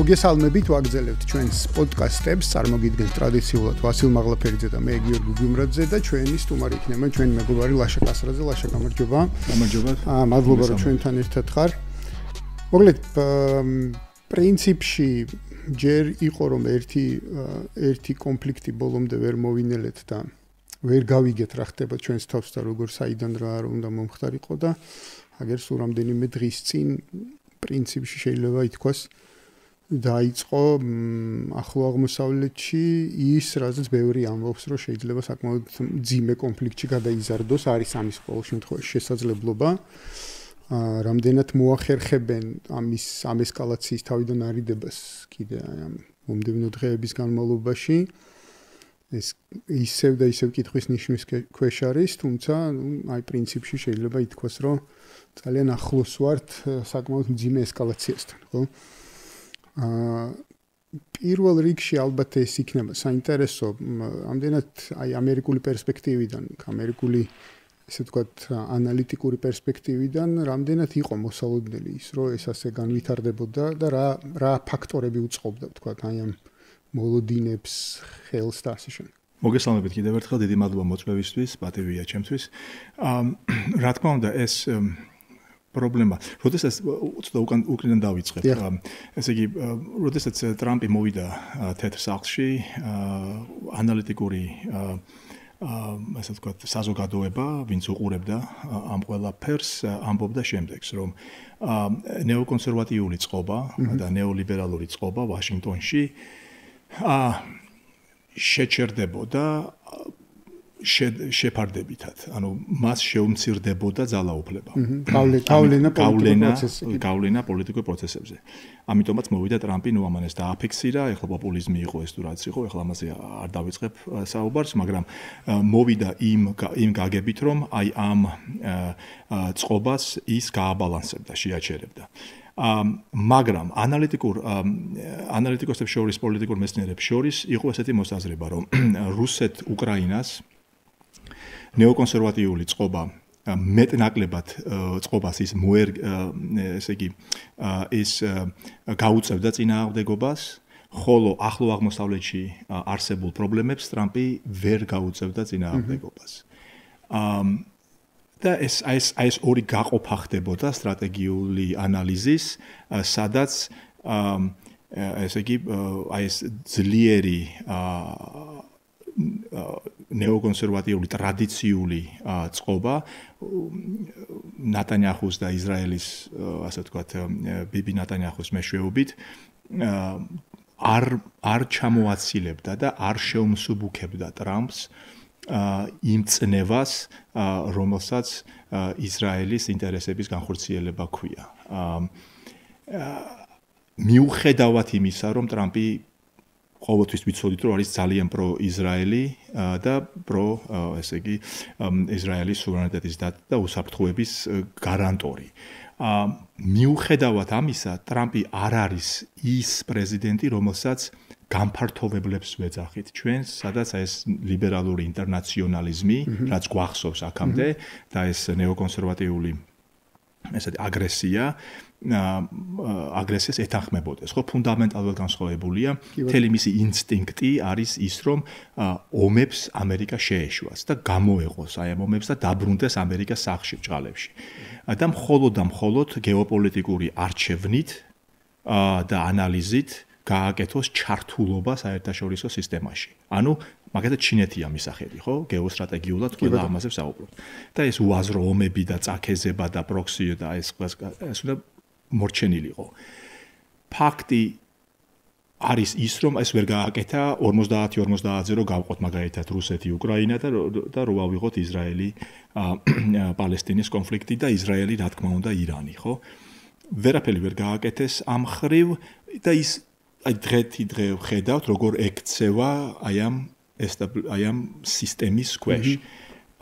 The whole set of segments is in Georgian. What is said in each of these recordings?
მოგესალმებით, ვაგრძელებთ ჩვენს პოდკასტებს, წარმოგიდგენთ ტრადიციულად ვასილ მაღლაფერიძე და მე გიორგი გუმრაძე და ჩვენი სტუმარი იქნება ჩვენი მეგობარი ლაშა კასრაძე. ლაშა, გამარჯობა. გამარჯობა. მადლობა რომ ჩვენთან ერთად ხარ. მოკლედ, პრინციპში ჯერ იყო რომ ერთი კონფლიქტი ბოლომდე ვერ მოვინელეთ და ვერ გავიგეთ რა ხდება ჩვენს თავს და როგორ საიდან რა უნდა მომხდარიყო და აგერ სულ რამდენიმე დღის წინ პრინციპში შეიძლება ითქვას დაიწყო ახლო აღმოსავლეთში ის, რაზეც ბევრი ამბობს, რომ შეიძლება საკმაოდ მძიმე კონფლიქტში გადაიზარდოს, არის ამის ყოველ შემთხვევაში შესაძლებლობა. რამდენად მოახერხებენ ამ ესკალაციის თავიდან არიდებას კიდე ამ მომდევნო დღეების განმავლობაში. ეს ისევ და ისევ კითხვის ნიშნის ქვეშ არის, თუმცა აი პრინციპში შეიძლება ითქვას, რომ ძალიან ახლოს ვართ საკმაოდ მძიმე ესკალაციასთან, ხო? პირველ რიგში ალბათ ეს იქნება საინტერესო, ამდენად აი ამერიკული პერსპექტივიდან, ამერიკული ესე ვთქვათ ანალიტიკური პერსპექტივიდან, რამდენად იყო მოსალოდნელი ის, რომ ეს ასე განვითარდებოდა და რა ფაქტორები უწყობდა, ვთქვათ, აი ამ მოლოდინებს, ხელს და ასე შემდეგ. მოგესალმებით კიდევ ერთხელ, დიდი მადლობა მოწვევისთვის, პატივია ჩემთვის. რა თქმა უნდა, ეს პრობლემა. როდესაც უკრიდან დავიწყებ. ესე იგი, როდესაც ტრამპი მოვიდა თეთრ სახლში, ანალიტიკური ასე ვთქვათ, საზოგადოება, ვინც უყურებდა ამ ყველაფერს, ამბობდა შემდეგს, რომ ნეოკონსერვატიული წყობა და ნეოლიბერალური წყობა ვაშინგტონში შეჩერდებოდა შეფარდებითად, ანუ მას შეუმცირდებოდა ძალაუფლება. გავლენა პოლიტიკურ პროცესებზე. ამიტომაც მოვიდა ტრამპი, ამან ეს დააფიქსირა, ეხლა პოპულიზმი იყო ეს თუ რაც იყო, ეხლა ამაზე არ დავიწყებ საუბარს, მაგრამ მოვიდა იმ გაგებით, რომ აი ამ წყობას ის გააბალანსებდა, შეაჩერებდა. მაგრამ ანალიტიკოსებს შორის, პოლიტიკურ მეცნიერებს შორის იყო ესეთი მოსაზრება, რომ რუსეთ-უკრაინას ნეოკონსერვატიული წყობა მეტნაკლებად წყობას ის ესე იგი ის გაუწევდა წინააღმდეგობას, ხოლო ახლო აღმოსავლეთში არსებულ პრობლემებს ტრამპი ვერ გაუწევდა წინააღმდეგობას. და ეს ორი გაყოფა ხდებოდა სტრატეგიული ანალიზის, სადაც ესე იგი აი ეს ძლიერი ნეოკონსერვატიული ტრადიციული წყობა ნატანიაჰუს და ისრაელის ასე ვთქვათ ბიბი ნატანიაჰუს მეშვეობით არ ჩამოაცილებდა და არ შეუმსუბუქებდა ტრამპს იმ წნევას, რომელსაც ისრაელის ინტერესების განხორციელება ჰქვია. მიუხედავად იმისა, რომ ტრამპი ყოველთვის ვიცოდით, რომ არის ძალიან პრო-ისრაელი და ესე იგი ისრაელის სუვერენიტეტის და უსაფრთხოების გარანტორი. მიუხედავად ამისა, ტრამპი არ არის ის პრეზიდენტი, რომელსაც გამფართოვებლებს ვეძახით ჩვენს, სადაც ეს ლიბერალური ინტერნაციონალიზმი, რაც გვახსოვს აქამდე და ეს ნეოკონსერვატიული ესეთი აგრესიას ეთანხმებოდეს. ხო, ფუნდამენტალურად განსხვავებულია. მთელი მისი ინსტინქტი არის ის, რომ ომებს ამერიკა შეეშვას და გამოეყოს აი ამ ომებს და დაბრუნდეს ამერიკას სახლში, ჭყალებში. და მხოლოდ გეოპოლიტიკური არჩევნით და ანალიზით გააკეთოს ჩართულობა საერთაშორისო სისტემაში. ანუ მაგალითად ჩინეთია მისახელი, ხო? გეოსტრატეგიულად ყველა ამაზე ვსაუბრობთ. და ეს უაზრო ომები და წაქეზება და პროქსი და ეს უნდა მორჩენილიყო. ფაქტი არის ის, რომ ეს ვერ გააკეთა 50-50-ზე რომ გავყოთ მაგალითად რუსეთი, უკრაინა და რო ავიღოთ ისრაელი, პალესტინის კონფლიქტი და ისრაელი, რა თქმა უნდა, ირანი, ხო? ვერაფერი ვერ გააკეთეს ამ ხრივ და ის აი დღე ხედავთ, როგორ ექცევა აი ამ სისტემის ქვეშ.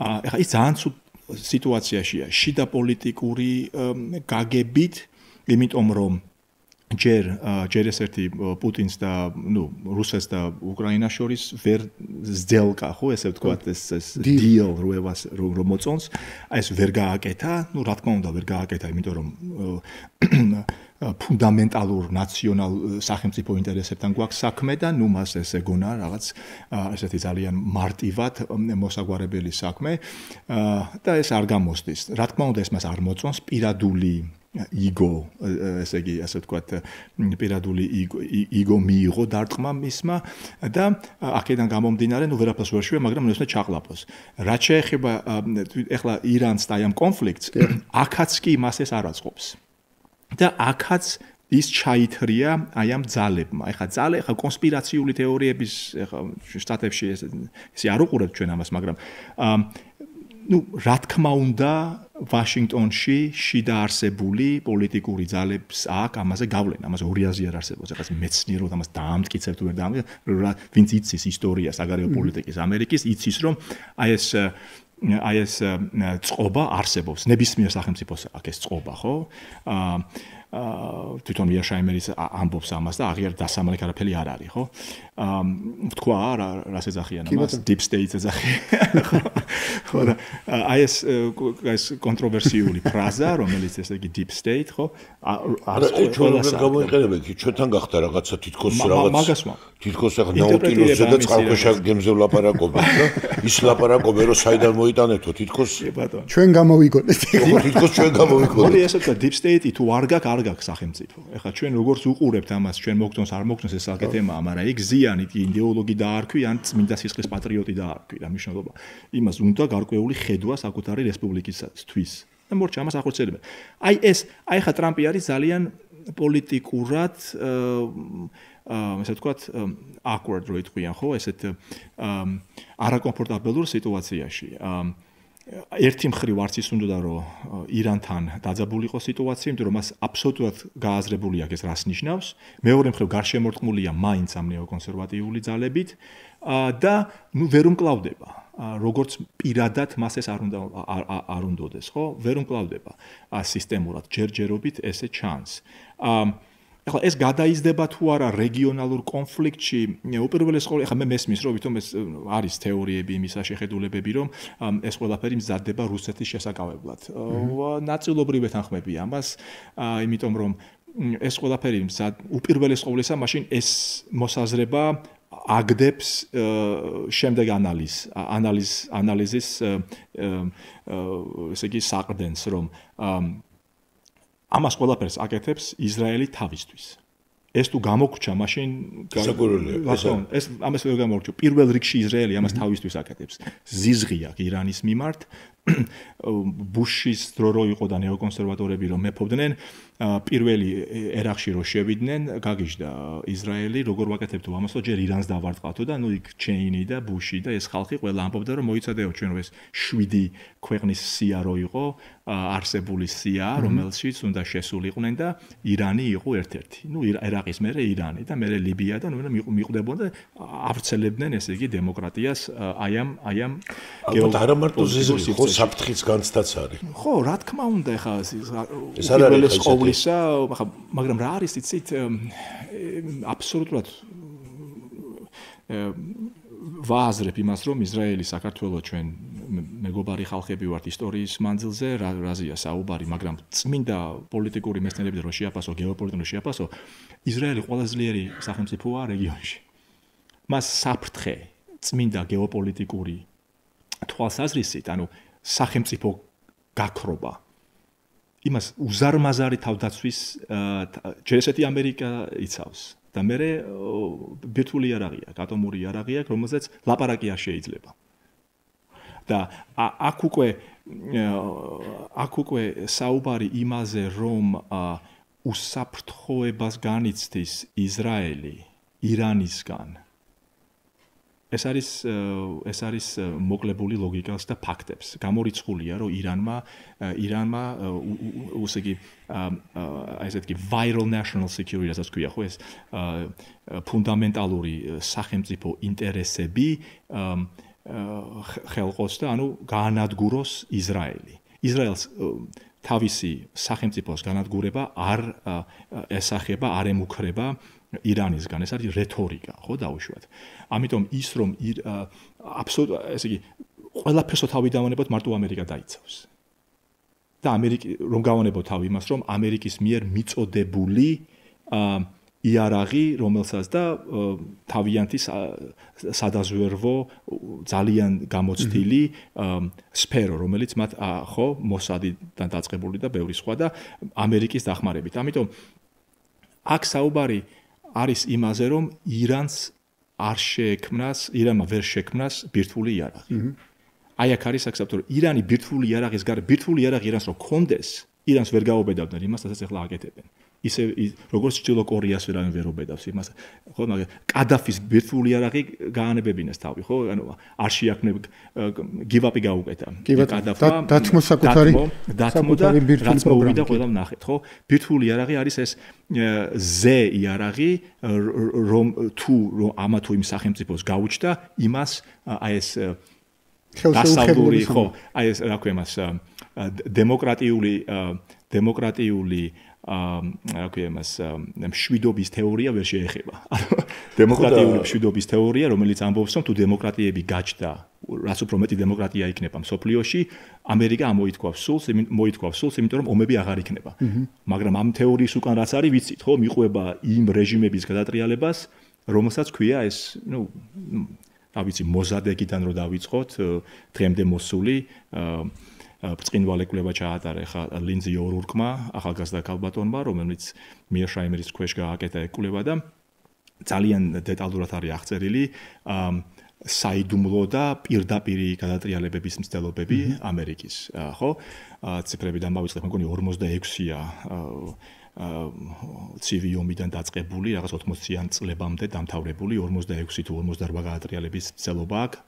ეხლა ის ძალიან ცუდ სიტუაციაშია, შიდა პოლიტიკური გაგებით, იმიტომ რომ ჯერ ესეთი პუტინს და რუსეთს და უკრაინას შორის ვერ ზძელკა ხო ესე ვთქვათ ეს deal რომ მოწონს აი ეს ვერ გააკეთა რა თქმა უნდა ვერ გააკეთა იმიტომ რომ ფუნდამენტალურ ნაციონალ სახელმწიფო ინტერესებთან გვაქვს საქმე და მას ეს ეგონა რაღაც ესეთი ძალიან მარტივად მოსაგვარებელი საქმე და ეს არ გამოსდის რა თქმა უნდა ეს მას არ მოწონს პირადული ego ესე იგი ასე ვთქვათ პირადული ego მიიღო დარტყმა მისმა და აქედან გამომდინარე ვერაფერს ვერ შვია მაგრამ ნუ ჩაყლაპოს რაც შეეხება ეხლა ირანს და ამ კონფლიქტს აქაც კი მას ეს არ აწყობს და აქაც ის ჩაითრია აი ამ ძალებმა. ეხლა კონსპირაციული თეორიების ეხლა შტატებში ესე არ უყურებთ ჩვენ ამას, მაგრამ რა თქმა უნდა ვაშინგტონში შიდა არსებული პოლიტიკური ძალებს აქ ამაზე გავლენა, ამაზე ორი აზრი არ არსებობს. ეხლა მეცნიერულად ამას დაამტკიცებთ ვერ ვინც იცის ისტორიას საგარეო პოლიტიკის ამერიკის, იცის რომ აი ეს წყობა არსებობს. ნებისმიერ სახელმწიფოს აქ ეს წყობა, ხო? თვითონ მიერშაიმერის ამბობს ამას და აღიარ დასამალეთ არაფერი არ არის, ხო? თქვა რას ეძახიან ამას? Deep State ეძახიან. ხო და აი ეს კონტროვერსიული ფრაზა, რომელიც ესე იგი Deep State, ხო? არის ყველას გამოიყენებენ, ჩვენთან გახდა რაღაცა თითქოს თითქოს ახლა ნაუტილუსზე და წყალქვეშა გემზე ლაპარაკობენ და ის ლაპარაკობენ რომ საიდან მოიტანეთო თითქოს ჩვენ გამოვიგონეთ. თითქოს ჩვენ გამოვიგონეთ. მოდი ესე ვთქვა Deep State-ი თუ არ გაქვს სახელმწიფო. ეხლა ჩვენ როგორც უყურებთ ამას, ჩვენ მოგწონს არ მოგწონს ეს საკითხი თემაა, მაგრამ იქ ზიანი იდეოლოგი დაარქვი ან წმინდა სისხლის პატრიოტი დაარქვი და მნიშვნელობა. იმას უნდა გარკვეული ხედვა საკუთარი რესპუბლიკისთვის. და მორჩა ამას ახორციელებენ. აი ხა ტრამპი არის ძალიან პოლიტიკურად ესე ვთქვათ awkward რო იტყვიან ხო, ესეთ არაკომფორტაბელურ სიტუაციაში. ერთი მხრივ არც ის უნდა რომ ირანთან დაძაბულიყო სიტუაცია, იმიტომ რომ მას აბსოლუტურად გააზრებული აქვს ეს რას ნიშნავს. მეორე მხრივ გარშემორტყმულია მაინც ამ ნეოკონსერვატიული ძალებით და ვერ უმკლავდება. როგორც პირადად მას ეს არ უნდოდეს, ხო? ვერ უმკლავდება სისტემურად ჯერჯერობით ესე ჩანს. ეხლა ეს გადაიზრდება თუ არა რეგიონალურ კონფლიქტში, უპირველეს ყოვლისა, ეხლა მე მესმის რომ ვითომ ეს არის თეორიები იმისა შეხედულებები, რომ ეს ყველაფერი მზადდება რუსეთის შესაკავებლად. ნაწილობრივ ეთანხმები ამას, იმიტომ რომ ეს ყველაფერი უპირველეს ყოვლისა მაშინ ეს მოსაზრება აგდებს შემდეგ ანალიზის ესე იგი საყრდენს, რომ ამას ყველაფერს აკეთებს ისრაელი თავისთვის. ეს თუ გამოგრჩა, მაშინ ეს ამას ვერ გამოგრჩა. პირველ რიგში ისრაელი ამას თავისთვის აკეთებს. ზიზღი აქვს ირანის მიმართ. ბუშის დრო რო იყო და ნეოკონსერვატორები რომ მეფობდნენ, პირველი ერაყში რო შევიდნენ, გაგიჟდა ისრაელი, როგორ ვაკეთებთ ამას, რომ ჯერ ირანს დავარტყავთო და იქ ჩეინი და ბუში და ეს ხალხი ყველა ამბობდა რომ მოიცადეო ჩვენ ეს 7 ქვეყნის სია რო იყო, არსებული სია, რომელშიც უნდა შესულიყვნენ და ირანი იყო ერთ-ერთი. ერაყის მერე ირანი და მერე ლიბია და მიყვდებოდა ავრცელებდნენ ესე იგი დემოკრატიას აი ამ არა მარტო ზიზღი, ხო საფრთხის განცდაც არის. ხო, რა თქმა უნდა, ეხლა ეს უპირველეს ყოვლისა, მაგრამ რა არის იცით აბსოლუტურად ვააზრებ იმას, რომ ისრაელი, საქართველოს ჩვენ მეგობარი ხალხები ვართ ისტორიის მანძილზე, რაზეა საუბარი, მაგრამ წმინდა პოლიტიკური მეცნიერებიდან რო შეაფასო, გეოპოლიტიკურად შეაფასო, ისრაელი ყველაზე ძლიერი სახელმწიფოა რეგიონში. მას საფრთხე წმინდა გეოპოლიტიკური თვალსაზრისით, ანუ სახელმწიფო გაქრობა. იმას უზარმაზარი თავდაცვის ჯერ ესეთი ამერიკა იცავს და მე ბირთვული იარაღი აქვს, ატომური იარაღი აქვს, რომელზეც ლაპარაკი არ შეიძლება. და აქ უკვე საუბარი იმაზე, რომ უსაფრთხოებას განიცდის ისრაელი ირანისგან. ეს არის მოკლებული ლოგიკას და ფაქტებს. გამორიცხულია, რომ ირანმა ისეთი ესეთი viral national security რასაც ქვია, ხო ეს ფუნდამენტალური სახელმწიფო ინტერესები ხელყოს და ანუ გაანადგუროს ისრაელი. ისრაელს თავისი სახელმწიფოს განადგურება არ ესახება, არ ემუქრება ირანისგან. ეს არის რეტორიკა, ხო, დაუშვათ. ამიტომ ის რომ აბსოლუტურად, ესე იგი, ყველაფერს თავი დავანებოთ, მარტო ამერიკა დაიცავს. და რომ გავანებოთ თავი იმას, რომ ამერიკის მიერ მიწოდებული იარაღი, რომელსაც და თავიანთი სადაზვერვო ძალიან გამოცდილი სფერო, რომელიც მათ ხო მოსადიდან დაწყებული და ბევრი სხვა და ამერიკის დახმარებით. ამიტომ აქ საუბარი არის იმაზე, რომ ირანმა ვერ შექმნას ბირთვული იარაღი. აი აქ არის საქმე, რომ ირანი ბირთვული იარაღის გარდა, ბირთვული იარაღი ირანს რო კონდეს, ირანს ვერ გაუბედავდნენ იმას, რასაც ახლა აკეთებენ. ისე როგორც ჩრდილო კორეას ვერ უბედავს იმას, ხო, მაგრამ კადაფის ბირთვული იარაღი გაანებებინეს თავი, ხო? ანუ არ შეაქმნებ გივაპი გაუკეთა. კადაფა დათმო საკუთარი რაც მოვიდა ყველამ ნახეთ, ხო? ბირთვული იარაღი არის ეს ზე იარაღი, რომ ამა თუ იმ სახელმწიფოს გაუჩნდა, იმას აი ეს დასავლური, ხო, აი ეს რა ქვია მას დემოკრატიული რა ქვია მას მშვიდობის თეორია ვერ შეეხება. დემოკრატიული მშვიდობის თეორია, რომელიც ამბობს, რომ თუ დემოკრატიები გაჩნდა, რაც უფრო მეტი დემოკრატია იქნება მსოფლიოში, ამერიკა მოითქვავს სულს, იმიტომ რომ ომები აღარ იქნება. მაგრამ ამ თეორიის უკან რაც არის, ვიცით, ხო, მიყვება იმ რეჟიმების გადატრიალებას, რომელსაც ქვია ეს, რა ვიცი, მოზადეგიდან რო დავიწყოთ, დღემდე მოსული ბრწყინვალე კვლევა ჩაატარა ხა ლინზი ორურკმა, ახალგაზრდა ქალბატონმა, რომელიც მიერშაიმერის ქვეშ გააკეთა კვლევა და ძალიან დეტალურად არის აღწერილი საიდუმლო და პირდაპირი გადატრიალებების მცდელობები ამერიკის, ხო? ციფრები დამავიწყებ, მგონი 46-ია ცივი ომიდან დაწყებული, რაღაც 80-იან წლებამდე დამთავრებული 46 თუ 48 გადატრიალების მცდელობა აქვს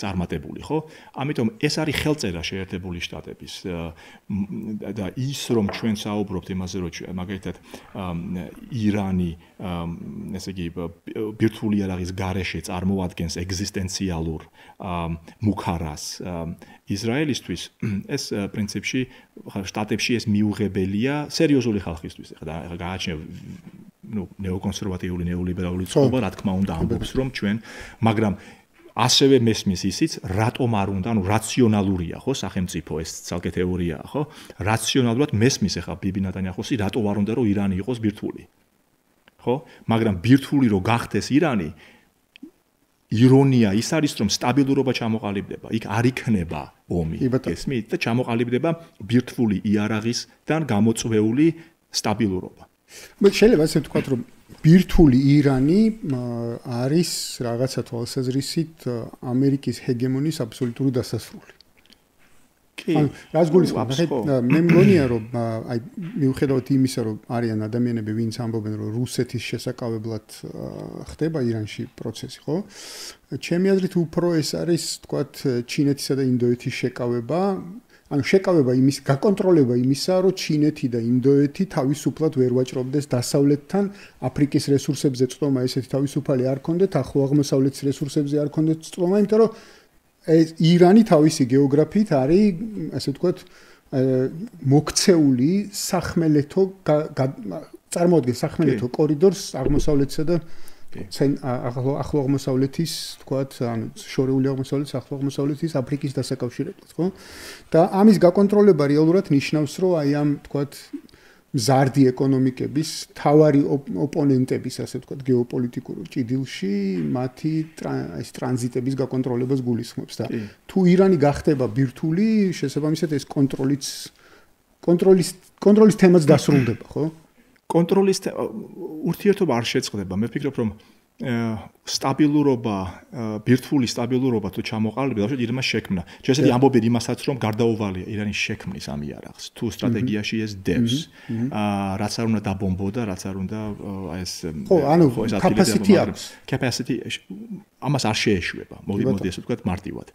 წარმატებული, ხო? ამიტომ ეს არის ხელწერა შეერთებული შტატების და ის რომ ჩვენ საუბრობთ იმაზე, რომ მაგალითად ირანი, ესე იგი, ბირთვული იარაღის გარეშე წარმოადგენს ეგზისტენციალურ მუქარას ისრაელისთვის, ეს პრინციპში შტატებში ეს მიუღებელია სერიოზული ხალხისთვის. ახლა გააჩნია ნეოკონსერვატიული, ნეოლიბერალური წყობა, რა თქმა უნდა, ამბობს, რომ ჩვენ, მაგრამ ასევე მესმის ისიც, რატომ არ უნდა, ანუ რაციონალურია, ხო, სახელმწიფო, ეს ცალკე თეორიაა, ხო? რაციონალურად მესმის ახლა ბიბი ნეტანიაჰუს, რატომ არ უნდა, რომ ირანი იყოს ბირთვული. ხო? მაგრამ ბირთვული რო გახდეს ირანი, ირონია ის არის, რომ სტაბილურობა ჩამოყალიბდება. იქ არ იქნება ომი, გესმით? და ჩამოყალიბდება ბირთვული იარაღისგან გამოწვეული სტაბილურობა. შეიძლება ასე ვთქვათ, რომ ბირთვული ირანი არის რაღაცა თვალსაზრისით ამერიკის ჰეგემონიის აბსოლუტური დასასრული. ანუ რაც გულისხმობს, მე მგონია, რომ აი მიუხედავად იმისა, რომ არიან ადამიანები, ვინც ამბობენ, რომ რუსეთის შესაკავებლად ხდება ირანში პროცესი, ხო? ჩემი აზრით უფრო ეს არის, ვთქვათ, ჩინეთისა და ინდოეთის შეკავება, ანუ შეკავება იმის, გაკონტროლება იმისა, რომ ჩინეთი და ინდოეთი თავისუფლად ვერ ვაჭრობდეს დასავლეთთან, აფრიკის რესურსებზე წვდომა ესეთი თავისუფალი არ ქონდეთ, ახლო აღმოსავლეთის რესურსებზე არ ქონდეთ წვდომა, იმიტომ რომ ეს ირანი თავისი გეოგრაფიით არის, ასე ვთქვათ, მოქცეული სახმელეთო წარმოადგენს სახმელეთო კორიდორს აღმოსავლეთსა და ახლო აღმოსავლეთის, ვთქვათ, ანუ შორეული აღმოსავლეთის, ახლო აღმოსავლეთის, აფრიკის დასაკავშირებლად, ხო? და ამის გაკონტროლება რეალურად ნიშნავს, რომ აი ამ, ვთქვათ, მზარდი ეკონომიკების თავარი ოპონენტების, ასე ვთქვათ, გეოპოლიტიკურ ჭიდილში მათი ეს ტრანზიტების გაკონტროლებას გულისხმობს და თუ ირანი გახდება ბირთვული, შესაბამისად ეს კონტროლის თემაც დასრულდება, ხო? კონტროლის ურთიერთობა არ შეწყდება. მე ვფიქრობ, რომ სტაბილურობა, ბირთვული სტაბილურობა თუ ჩამოყალიბდა, ბავშვი ირანმა შექმნა. შესაძლოა ამბობენ იმასაც, რომ გარდაუვალია ირანის შექმნის ამ იარაღს, თუ სტრატეგიაში ეს დევს. რაც არ უნდა დაბომბოდა, რაც არ უნდა ეს ხო, ანუ capacity აქვს. Capacity ამას არ შეეშვება. მოდი ესე ვთქვათ მარტივად.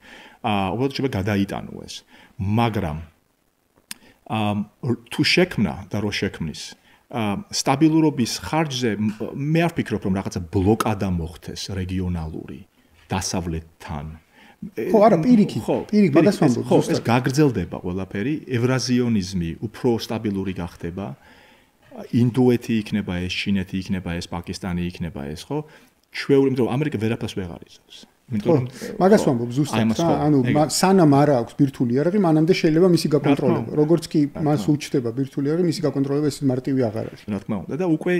უბრალოდ შეიძლება გადაიტანო ეს. მაგრამ თუ შექმნა და რო შექმნის სტაბილურობის ხარჯზე მე არ ვფიქრობ, რომ რაღაცა ბლოკადა მოხდეს რეგიონალური დასავლეთთან ხო, არა, პირიქით, მაგას ვამბობ. ხო, ეს გაგრძელდება ყველაფერი, ევრაზიონიზმი უფრო სტაბილური გახდება. ინდოეთი იქნება ეს, ჩინეთი იქნება ეს, პაკისტანი იქნება ეს, ხო? ჩვეული, იმიტომ რომ ამერიკა ვერაფერს ვეღარ იზავს. იმიტომ მაგას ვამბობ ზუსტად რა, ანუ სანამ არ აქვს ბირთვული იარაღი, მანამდე შეიძლება მისი გაკონტროლება. როგორც კი მას უჩნდება ბირთვული იარაღი, მისი გაკონტროლება ეს მარტივი აღარ არის. რა თქმა უნდა და უკვე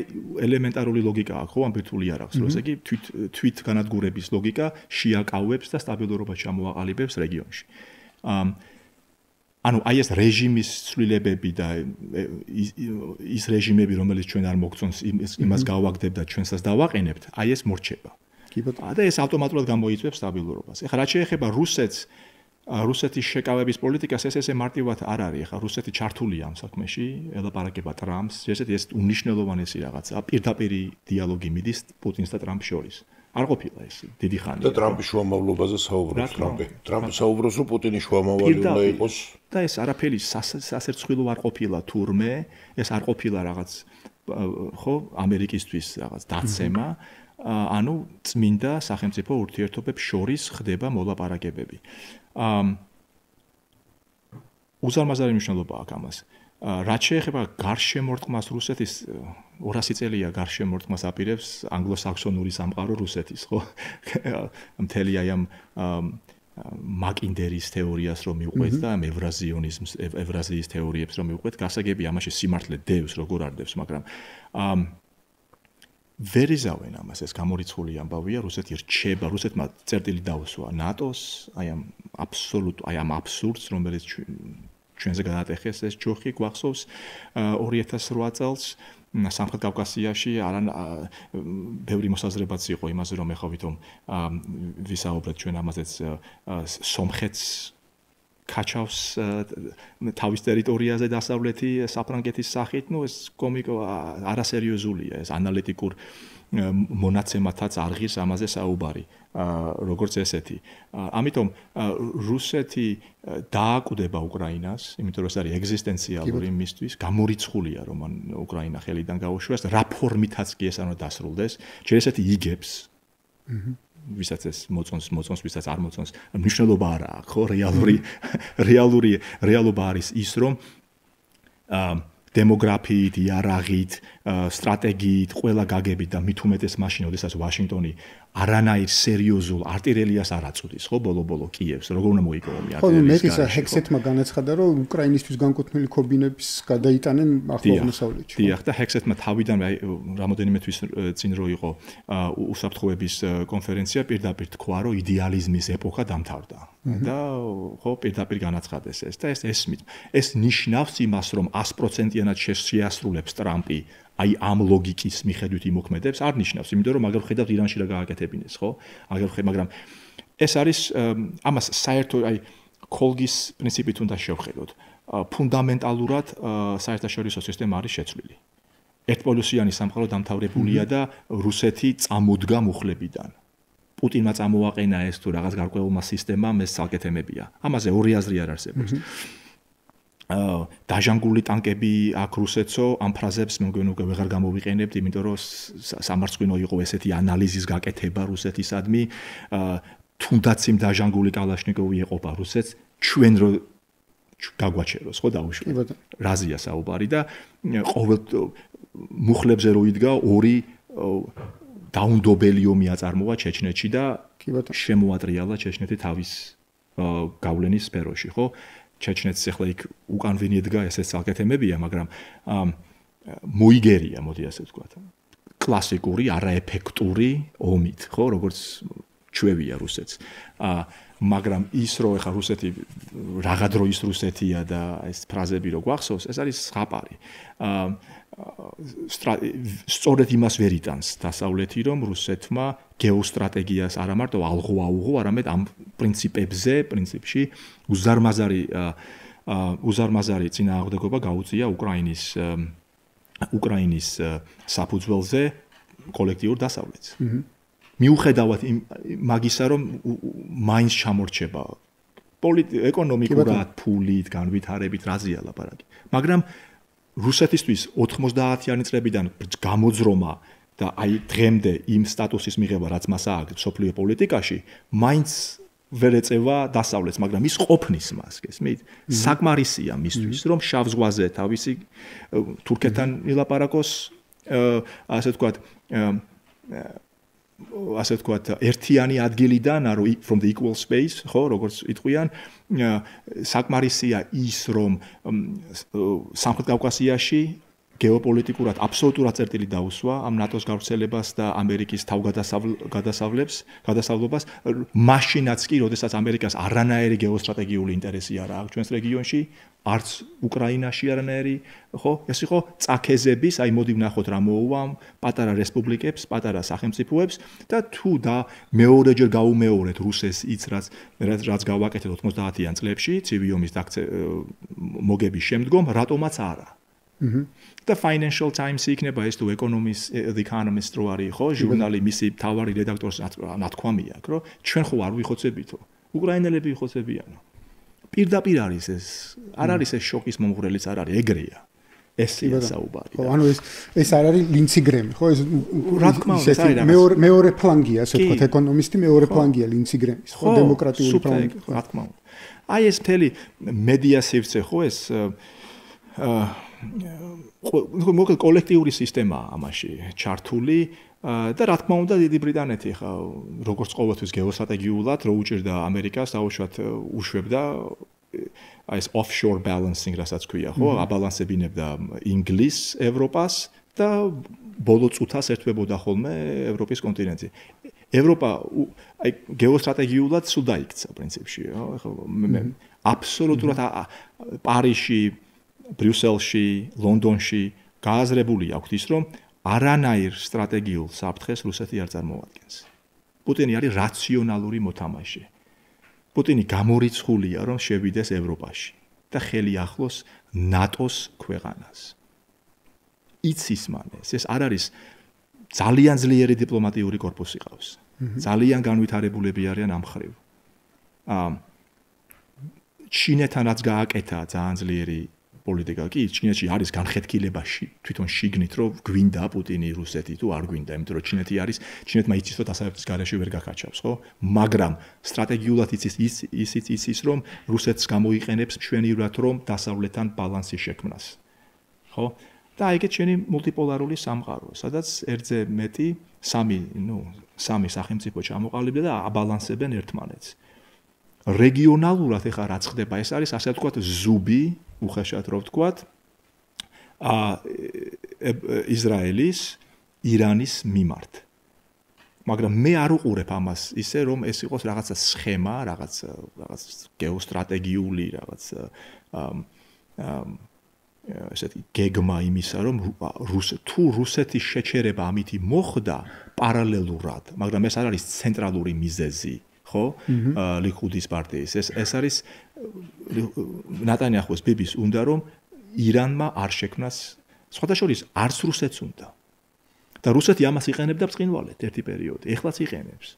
ელემენტარული ლოგიკა აქვს ხო ამ ბირთვული იარაღს, რომ ესე იგი თვით განადგურების ლოგიკა შეაკავებს და სტაბილურობა ჩამოაყალიბებს რეგიონში. ანუ აი ეს რეჟიმის ცვლილებები და ის რეჟიმები, რომელიც ჩვენ არ მოგწონს, იმას გავაგდებთ და ჩვენსაც დავაყენებთ, აი ეს მორჩება. და ეს ავტომატურად გამოიწვევს სტაბილურობას. ეხლა რაც შეეხება რუსეთის შეკავების პოლიტიკას, ეს ესე მარტივად არ არის. ეხლა რუსეთი ჩართულია ამ საქმეში, ელაპარაკება ტრამპს, ესეთი ეს უნიშნელოვანესი რაღაცა, პირდაპირი დიალოგი მიდის პუტინს და ტრამპს შორის. არ ყოფილა ეს დიდი ხანი. და ტრამპის შუამავლობაზე საუბრობს ტრამპი. ტრამპი საუბრობს, რომ პუტინის შუამავალი უნდა იყოს. და ეს არაფერი სასერცხვილო არ ყოფილა თურმე, ეს არ ყოფილა რაღაც ხო, ამერიკისთვის რაღაც დაცემა. ანუ წმინდა სახელმწიფო ურთიერთობებს შორის ხდება მოლაპარაკებები. უზარმაზარი მნიშვნელობა აქვს ამას. რაც შეეხება გარშემორტყმას რუსეთის 200 წელია გარშემორტყმას აპირებს ანგლო-საქსონური სამყარო რუსეთის, ხო? მთელი აი ამ მაკინდერის თეორიას რომ მიუყვეთ და ევრაზიონიზმს, ევრაზიის თეორიებს რომ მიუყვეთ, გასაგები ამაში სიმართლე დევს, როგორ არ დევს, მაგრამ ვერ იზავენ ამას, ეს გამორიცხული ამბავია, რუსეთი რჩება, რუსეთმა წერტილი დაუსვა ნატოს, აი ამ აბსურდს, რომელიც ჩვენზე გადაატეხეს ეს ჯოხი გვახსოვს 2008 წელს სამხრეთ კავკასიაში ბევრი მოსაზრებაც იყო იმაზე, რომ ეხავითომ ვისაუბრეთ ჩვენ ამაზეც სომხეთს კაჩავს თავის ტერიტორიაზე დასავლეთი საფრანგეთის სახით, ну ეს კომიკო არასერიოზულია, ეს ანალიტიკურ მონაცემათაც არღის ამაზე საუბარი, როგორც ესეთი. ამიტომ რუსეთი დააკვდება უკრაინას, იმიტომ რომ ეს არის ეგზისტენციალური მისთვის, გამორიცხულია რომ უკრაინა ხელიდან გაუშვას, რა ფორმითაც კი ეს არ უნდა დასრულდეს, ჯერ ესეთი იგებს. ვისაც ეს მოწონს, ვისაც არ მოწონს, მნიშვნელობა არ აქვს, ხო, რეალობა არის ის, რომ დემოგრაფიით, იარაღით, სტრატეგიით, ყველა გაგებით და მით უმეტეს მაშინ, როდესაც ვაშინგტონი არანაირ სერიოზულ არტილერიას არ აწვდის, ხო, ბოლო-ბოლო კიევს, როგორ უნდა მოიგონი არტილერიის. ხო, მეტისა ჰექსეთმა განაცხადა, რომ უკრაინისთვის განკუთვნილი ქობინების გადაიტანენ ახლომოსავლეთში. დიახ, და ჰექსეთმა თავიდან რამოდენიმე თვის წინ რო იყო უსაფრთხოების კონფერენცია, პირდაპირ თქვა, რომ იდეალიზმის ეპოქა დამთავრდა. და ხო, პირდაპირ განაცხადეს ეს და ეს ნიშნავს იმას, რომ 100%-იანად შეასრულებს ტრამპი აი ამ ლოგიკის მიხედვით იმოქმედებს, არ ნიშნავს, იმიტომ რომ მაგალ ხედავთ ირანში რა გააკეთებინეს, ხო? მაგრამ ეს არის ამას საერთო აი კოლგის პრინციპით უნდა შევხედოთ. ფუნდამენტალურად საერთაშორისო სისტემა არის შეცვლილი. ერთპოლუსიანი სამყარო დამთავრებულია და რუსეთი წამოდგა მუხლებიდან. პუტინმა წამოაყენა ეს თუ რაღაც გარკვეულმა სისტემამ ეს საკეთებია. ამაზე ორი აზრი არ არსებობს. დაჟანგული ტანკები აქ რუსეთსო, ამ ფრაზებს მე მგონი უკვე ვეღარ გამოვიყენებთ, იმიტომ რომ სამარცხვინო იყო ესეთი ანალიზის გაკეთება რუსეთისადმი, თუნდაც იმ დაჟანგული კალაშნიკოვი ეყოფა რუსეთს, ჩვენ რო გაგვაჩეროს, ხო დაუშვათ. რაზია საუბარი და ყოველ მუხლებზე რო იდგა ორი დაუნდობელი ომი აწარმოა ჩეჩნეთში და შემოატრიალა ჩეჩნეთი თავის გავლენის სფეროში, ხო? ჩეჩნეთს ახლა იქ უკანვინი ედგა ესეც საკეთებია, მაგრამ მოიგერია, მოდი ასე ვთქვათ. კლასიკური, არაეფექტური ომით, ხო, როგორც ჩვევია რუსეთს. მაგრამ ის რო ახლა რუსეთი რაღა დრო ის რუსეთია და ეს ფრაზები რო გვახსოვს, ეს არის ზღაპარი. სწორედ იმას ვერ იტანს დასავლეთი, რომ რუსეთმა გეოსტრატეგიას არა მარტო ალღო-აუღო, არამედ ამ პრინციპში უზარმაზარი წინააღმდეგობა გაუწია უკრაინის საფუძველზე კოლექტიურ დასავლეთს. მიუხედავად მაგისა, რომ მაინც ჩამორჩება ეკონომიკურად, ფულით, განვითარებით, რაზეა ლაპარაკი. მაგრამ რუსეთისთვის 90-იანი წლებიდან გამოძრომა და აი დღემდე იმ სტატუსის მიღება, რაც მას აქვს სოფლიო პოლიტიკაში, მაინც ვერ ეწევა დასავლეთს, მაგრამ ის ყოფნის მას, გესმით? საკმარისია მისთვის, რომ შავ ზღვაზე თავისი თურქეთთან ილაპარაკოს, ასე ვთქვათ, ერთიანი ადგილიდან, from the equal space, ხო, როგორც იტყვიან, საკმარისია ის, რომ სამხრეთ კავკასიაში გეოპოლიტიკურად აბსოლუტურად წერტილი დაუსვა ამ ნატოს გავრცელებას და ამერიკის თავგადასავლებას, მაშინაც კი, როდესაც ამერიკას არანაირი გეოსტრატეგიული ინტერესი არ აქვს ჩვენს რეგიონში, არც უკრაინაში არანაირი, ხო? ეს იყო წაქეზების, აი მოდი ვნახოთ რა მოუვა პატარა რესპუბლიკებს, პატარა სახელმწიფოებს და თუ და მეორეჯერ გაუმეორეთ რუსეთს იც რაც გავაკეთეთ 90-იან წლებში, ცივი ომის მოგების შემდგომ, რატომაც არა. და Financial Times იქნება ეს თუ The Economist რო არის, ხო, ჟურნალი მისი მთავარი რედაქტორს ნათქვამია, რომ ჩვენ ხო არ ვიხოცებითო. უკრაინელები იხოცებიანო. პირდაპირ არის ეს, არ არის ეს შოკის მომღვრელიც არ არის, ეგრეა. ესეა საუბარი. ხო, ანუ ეს არ არის ლინცი გრემი, ხო, ეს რა თქმა უნდა, მეორე ფლანგია, ასე ვთქვათ, ეკონომისტი მეორე ფლანგია ლინცი გრემის, ხო, დემოკრატიული ფლანგი, რა თქმა უნდა. აი ეს მთელი მედია სივრცე, ხო, ეს მოკლედ კოლექტიური სისტემაა ამაში ჩართული და რა თქმა უნდა დიდი ბრიტანეთი ხა როგორც ყოველთვის გეოსტრატეგიულად რო უჭირდა ამერიკას დაუშვათ უშვებდა აი ეს offshore balancing რასაც ქვია ხო აბალანსებინებდა ინგლისს ევროპას და ბოლო წუთას ერთვებოდა ხოლმე ევროპის კონტინენტზე ევროპა აი გეოსტრატეგიულად სულ დაიქცა პრინციპში ხო აბსოლუტურად პარიზში ბრიუსელში, ლონდონში გააზრებული აქვს ის, რომ არანაირ სტრატეგიულ საფრთხეს რუსეთი არ წარმოადგენს. პუტინი არის რაციონალური მოთამაშე. პუტინი გამორიცხულია, რომ შევიდეს ევროპაში და ხელი ახლოს ნატოს ქვეყანას. იცის მან ეს არ არის ძალიან ძლიერი დიპლომატიური корпуსი ყავს. ძალიან განვითარებულები არიან ამ ხრივ. ჩინეთანაც გააკეთა ძალიან ძლიერი პოლიტიკა კი ჩინეთში არის განხეთქილებაში თვითონ შიგნით რომ გვინდა პუტინი რუსეთი თუ არ გვინდა იმიტომ რომ ჩინეთმა იცის რომ დასავლეთის გარეშე ვერ გაკაჩავს ხო მაგრამ სტრატეგიულად იცის რომ რუსეთს გამოიყენებს მშვენივრად რომ დასავლეთთან ბალანსის შექმნას ხო და ეგეთ შენი მულტიპოლარული სამყარო სადაც ერთზე მეტი სამი სახელმწიფო ჩამოყალიბდა და აბალანსებენ ერთმანეთს რეგიონალურად ეხლა რაც ხდება ეს არის ასე ვთქვათ ზუბი უხეშად რო ვთქვათ ისრაელის ირანის მიმართ მაგრამ მე არ უყურებ ამას ისე რომ ეს იყოს რაღაცა სხემა რაღაც გეოსტრატეგიული რაღაც ესეთი გეგმა იმისა რომ თუ რუსეთის შეჩერება ამითი მოხდა პარალელურად მაგრამ ეს არ არის ცენტრალური მიზეზი ხო ლიქუდის პარტიის ეს არის ნატანიაჰუს ბიბის უნდა რომ ირანმა არ შექმნას სხვადასხვა არც რუსეთს უნდა და რუსეთი ამას იყენებდა ბრწყინვალედ ერთი პერიოდი ეხლაც იყენებს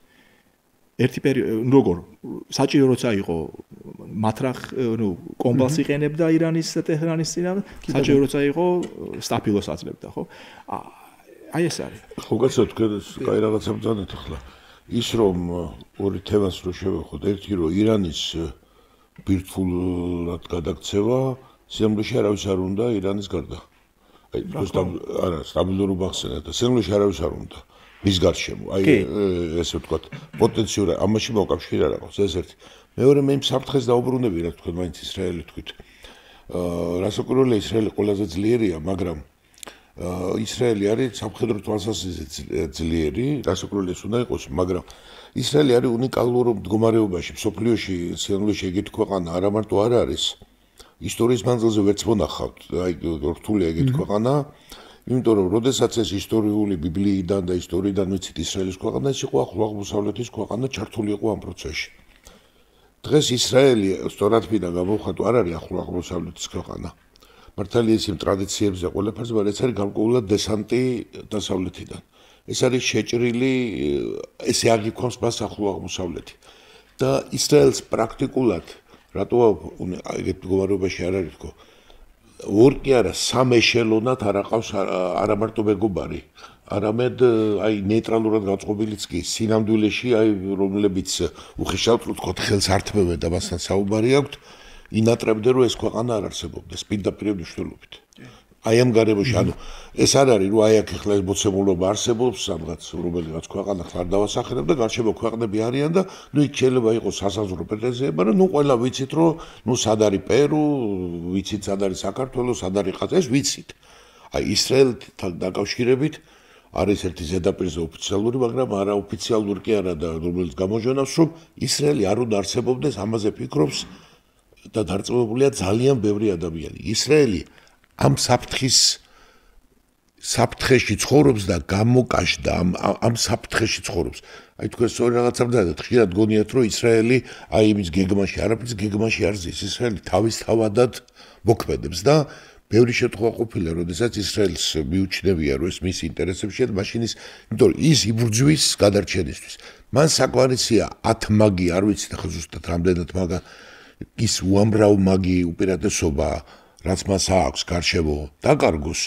ერთი პერიოდი როგორ საჭირო როცა იყო მათრახ კომბალს იყენებდა ირანის ტეჰრანის წინააღმდეგ საჭირო როცა იყო სტაფილოს აძლევდა ხო აი ეს არის ხო კაცო თქვენ კაი რაღაცა ბრძანეთ ახლა ის რომ ორი თემას რო შევეხოთ ერთი რომ ირანის ბირთვულად გადაქცევა სიამოვნებაში არავის არ უნდა ირანის გარდა აი არა სტაბილურობა ხსენეთ და სიამოვნებაში არავის არ უნდა მის გარშემო აი ესე ვთქვათ პოტენციურად ამაში მოკავშირე არ აქვს ეს ერთი მეორე მე იმ საფრთხეს დაუბრუნები რა თქვენ მაინც ისრაელი თქვით რასაკვირველია ისრაელი ყველაზე ძლიერია მაგრამ ისრაელი არის სამხედრო თვალსაზრისით ძლიერი, რასაკვირველია უნდა იყოს, მაგრამ ისრაელი არის უნიკალურ მდგომარეობაში, მსოფლიოში, სიამოვნებაში ეგეთ ქვეყანა არა მარტო არ არის, ისტორიის მანძილზე ვერც მონახავთ, აი რთულია ეგეთ ქვეყანა, იმიტომ რომ როდესაც ეს ისტორიული ბიბლიიდან და ისტორიიდან ვიცით ისრაელის ქვეყანა, ეს იყო ახლო-აღმოსავლეთის ქვეყანა, ჩართული იყო ამ პროცესში. დღეს ისრაელი სწორად ვიდა გამოვხატო არ არის ახლო-აღმოსავლეთის ქვეყანა. მართალია ის იმ ტრადიციებზე ყველაფერზე, მაგრამ ეს არის გარკვეულად დესანტი დასავლეთიდან. ეს არის შეჭრილი, ესე არ იქონს მას ახლო აღმოსავლეთი. და ისრაელს პრაქტიკულად, რატო ეგეთ მდგომარეობაში არ არის თქო, ორ კი არა, სამ ეშელონად არ აყავს არა მარტო მეგობარი არამედ აი ნეიტრალურად გაწყობილიც კი სინამდვილეში აი რომლებიც უხეშად ვთქვათ ხელს ართმევენ და მასთან საუბარი აქვთ ინატრებდნენ რომ ეს ქვეყანა არ არსებობდეს პირდაპირ მნიშვნელობით აი ამ გარემოში ანუ ეს არ არის რომ აი აქ ახლა ეს მოცემულობა არსებობს სადღაც რომელიღაც ქვეყანა ხარ დავასახელებ და გარშემო ქვეყნები არიან და ნუ იქ შეიძლება იყოს სასაზღვრო პრეტენზიები მაგრამ ნუ ყველა ვიცით რომ ნუ სად არის პერუ ვიცით სად არის საქართველო სად არის ყაზა ეს ვიცით აი ისრაელთან დაკავშირებით არის ერთი ზედაპირზე ოფიციალური, მაგრამ არაოფიციალური კი არა და რომელიც გამოჟონავს, რომ ისრაელი არ უნდა არსებობდეს, ამაზე ფიქრობს და დარწმუნებულია ძალიან ბევრი ადამიანი. ისრაელი ამ საფრთხეში ცხოვრობს და გამოკაშდა ამ საფრთხეში ცხოვრობს. აი თქვენ სწორი რაღაცა ვდადეთ, ხშირად გონიათ, რომ ისრაელი აი იმის გეგმაში, არაფრის გეგმაში არ ზის. ისრაელი თავისთავადად მოქმედებს და ბევრი შემთხვევა ყოფილა, როდესაც ისრაელს მიუჩნევია, რომ ეს მის ინტერესებშია, მაშინ იმიტომ რომ ის იბრძვის გადარჩენისთვის. მან საკმარისია 10 მაგი, არ ვიცი ახლა ზუსტად რამდენად მაგა ის უამრავ მაგი უპირატესობა, რაც მას აქვს გარშემო დაკარგოს,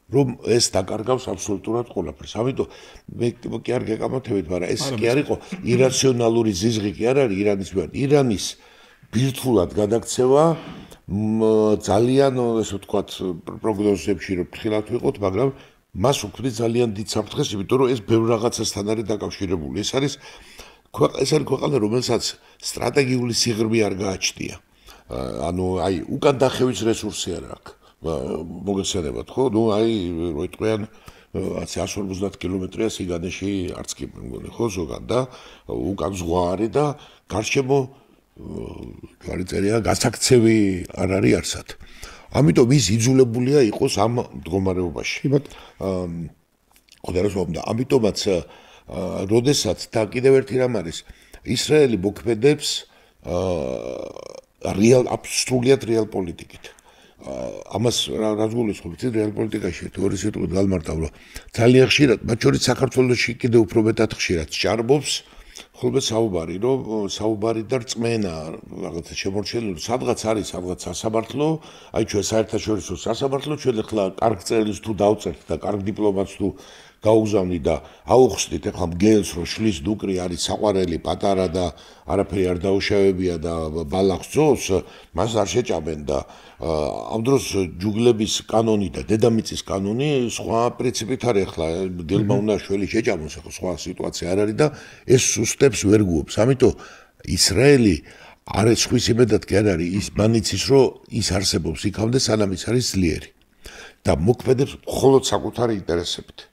რომ ეს დაკარგავს აბსოლუტურად ყველაფერს. ამიტომ მე კი არ გეკამათებით, მაგრამ ეს კი არ იყო ირაციონალური ზიზღი კი არ არის ირანის მიერ. ირანის ბირთვულად გადაქცევა ძალიან ესე ვთქვათ პროგნოზებში რომ ფრთხილად ვიყოთ, მაგრამ მას უქმნის ძალიან დიდ საფრთხეს, იმიტომ რომ ეს ბევრ რაღაცასთან არის დაკავშირებული. ეს არის ქვეყანა, რომელსაც სტრატეგიული სიღრმე არ გააჩნია. ანუ აი უკან დახევის რესურსი არ აქვს. მოგეცემათ ხო? ნუ აი რო იტყვიან 150 კილომეტრია სიგანეში არც კი მგონი ხო ზოგადად და უკან ზღვა არის და გარშემო გარიწერია გასაქცევი არ არის არსად. ამიტომ ის იძულებულია იყოს ამ მდგომარეობაში. და ამიტომაც როდესაც და კიდევ ერთი რამ არის, ისრაელი მოქმედებს აბსოლუტურად რეალ პოლიტიკით. ამას რა გულისხმობთ რეალ პოლიტიკაში თეორიის სიტყვით გალმარტავ რომ ძალიან ხშირად მათ შორის საქართველოში კიდევ უფრო მეტად ხშირად ჭარბობს ხოლმე საუბარი და რწმენა რაღაცა შემორჩენილი სადღაც არის სადღაც სასამართლო აი ჩვენ საერთაშორისო სასამართლო ჩვენ ახლა კარგ წერილს თუ დავწერთ და კარგ დიპლომატს თუ გაუგზავნით და აუხსნით ახლა მგელს რომ შლის დუკრი არის საყვარელი პატარა და არაფერი არ დაუშავებია და ბალახს ძოვს მას არ შეჭამენ და ამ დროს ჯუგლების კანონი და დედამიწის კანონი სხვა პრინციპით არის ახლა გელმა უნდა შველი შეჭამოს ახლა სხვა სიტუაცია არ არის და ეს სუსტებს ვერ გუობს ამიტომ ისრაელი არის ხვის იმედად კი არ არის ის მანიცის რომ ის არსებობს იქამდე სანამ ის არის ძლიერი და მოქმედებს მხოლოდ საკუთარი ინტერესებით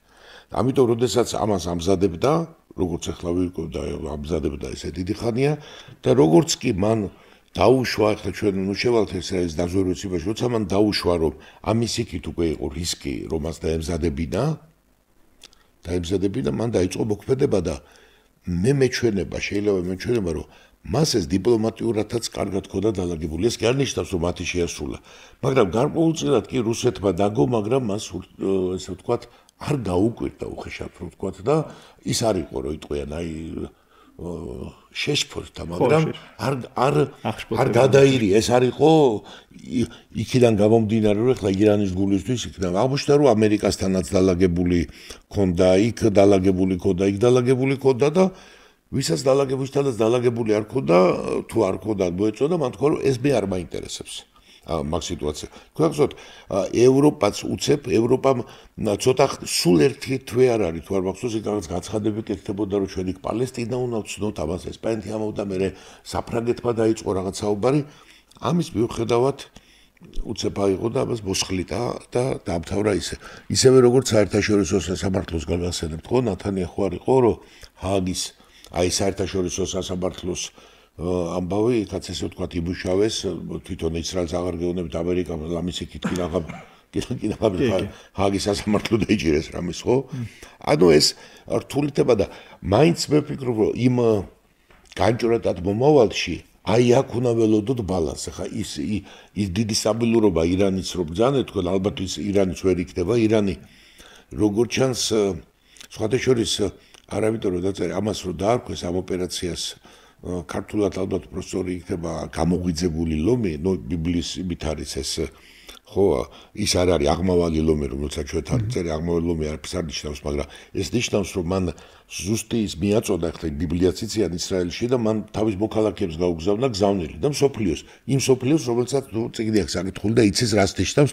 ამიტომ როდესაც ამას ამზადებდა როგორც ახლა ვირკვევდა ამზადებდა ესე დიდი ხანია და როგორც კი მან დაუშვა ახლა ჩვენ ნუ შევალთ ეს დაზვერვებაში როცა მან დაუშვა რომ ამის იქით უკვე იყო რისკი რომ მას დაემზადებინა მან დაიწყო მოქმედება და მეჩვენება შეიძლება მეჩვენება რომ მას ეს დიპლომატიურადაც კარგად ქონდა დალაგებული ეს კი არ ნიშნავს რომ მათი შეასრულა მაგრამ გარკვეულწილად კი რუსეთმა დაგო მაგრამ მას ესე ვთქვათ არ გაუკვირდა უხეშად რომ ვთქვათ და ის არ იყო რომ იტყვიან აი შეშფოთდა მაგრამ არ გადაირი ეს არ იყო იქიდან გამომდინარე რომ ახლა ირანის გულისთვის იქნა აღმოჩნდა რომ ამერიკასთანაც დალაგებული ქონდა იქ დალაგებული ქონდა და ვისაც დალაგებულთანაც დალაგებული არ ქონდა თუ არ ქონდა მოეწოდა მან თქვა რომ ეს მე არ მაინტერესებს მაგ სიტუაცია. თქვენ გახსოვთ ევროპაც უცებ ევროპამ ცოტა სულ ერთი თვე არ არის თუ არ მახსოვს იქ რაღაც გაცხადები კეთდებოდა რომ ჩვენ იქ პალესტინა უნდა ვცნოთ ამას ესპანეთი ამოვიდა მე საფრანგეთმა დაიწყო რაღაც საუბარი ამის მიუხედავად უცებ აიღო და ამას მოსხლიტა და დაამთავრა ისევე როგორც საერთაშორისო სასამართლოს გაგასცემთ ხო ნათანიახუ არ იყო რომ ჰააგის აი საერთაშორისო სასამართლოს ამბავი იქაც ესე ვთქვათ იმუშავეს თვითონ ისრაელს აღარ გეუბნებით ამერიკამ ამის იქით კი ჰააგის სასამართლო დაიჭირეს რამის ხო ანუ ეს რთულითება და მაინც მე ვფიქრობ რომ იმ განჭვრეტად მომავალში აი აქ უნდა ველოდოთ ბალანსი ხა ის დიდი სტაბილურობა ირანის რო ბრძანეთ თქვენ ალბათ ის ირანის ვერ იქნება ირანი როგორც ჩანს სხვადასხვა არავითარ რომ დაწერე ამას რომ დაარქვეს ამ ოპერაციას ქართულად ალბათ პროფესორი იქნება გამოგვიძებული ლომი, ნუ ბიბლიის იმით არის ეს ხო ის არ არის აღმავალი ლომი, რომელსაც ჩვენ თან წერე აღმავალი ლომი არაფერს არ ნიშნავს, მაგრამ ეს ნიშნავს, რომ მან ზუსტი ის მიაწოდა ახლა ბიბლიაც იციან ისრაელში და მან თავის მოქალაქეებს გაუგზავნა გზავნილი და მსოფლიოს, იმ მსოფლიოს, რომელსაც წიგნი აქვს საკითხული და იცის რას ნიშნავს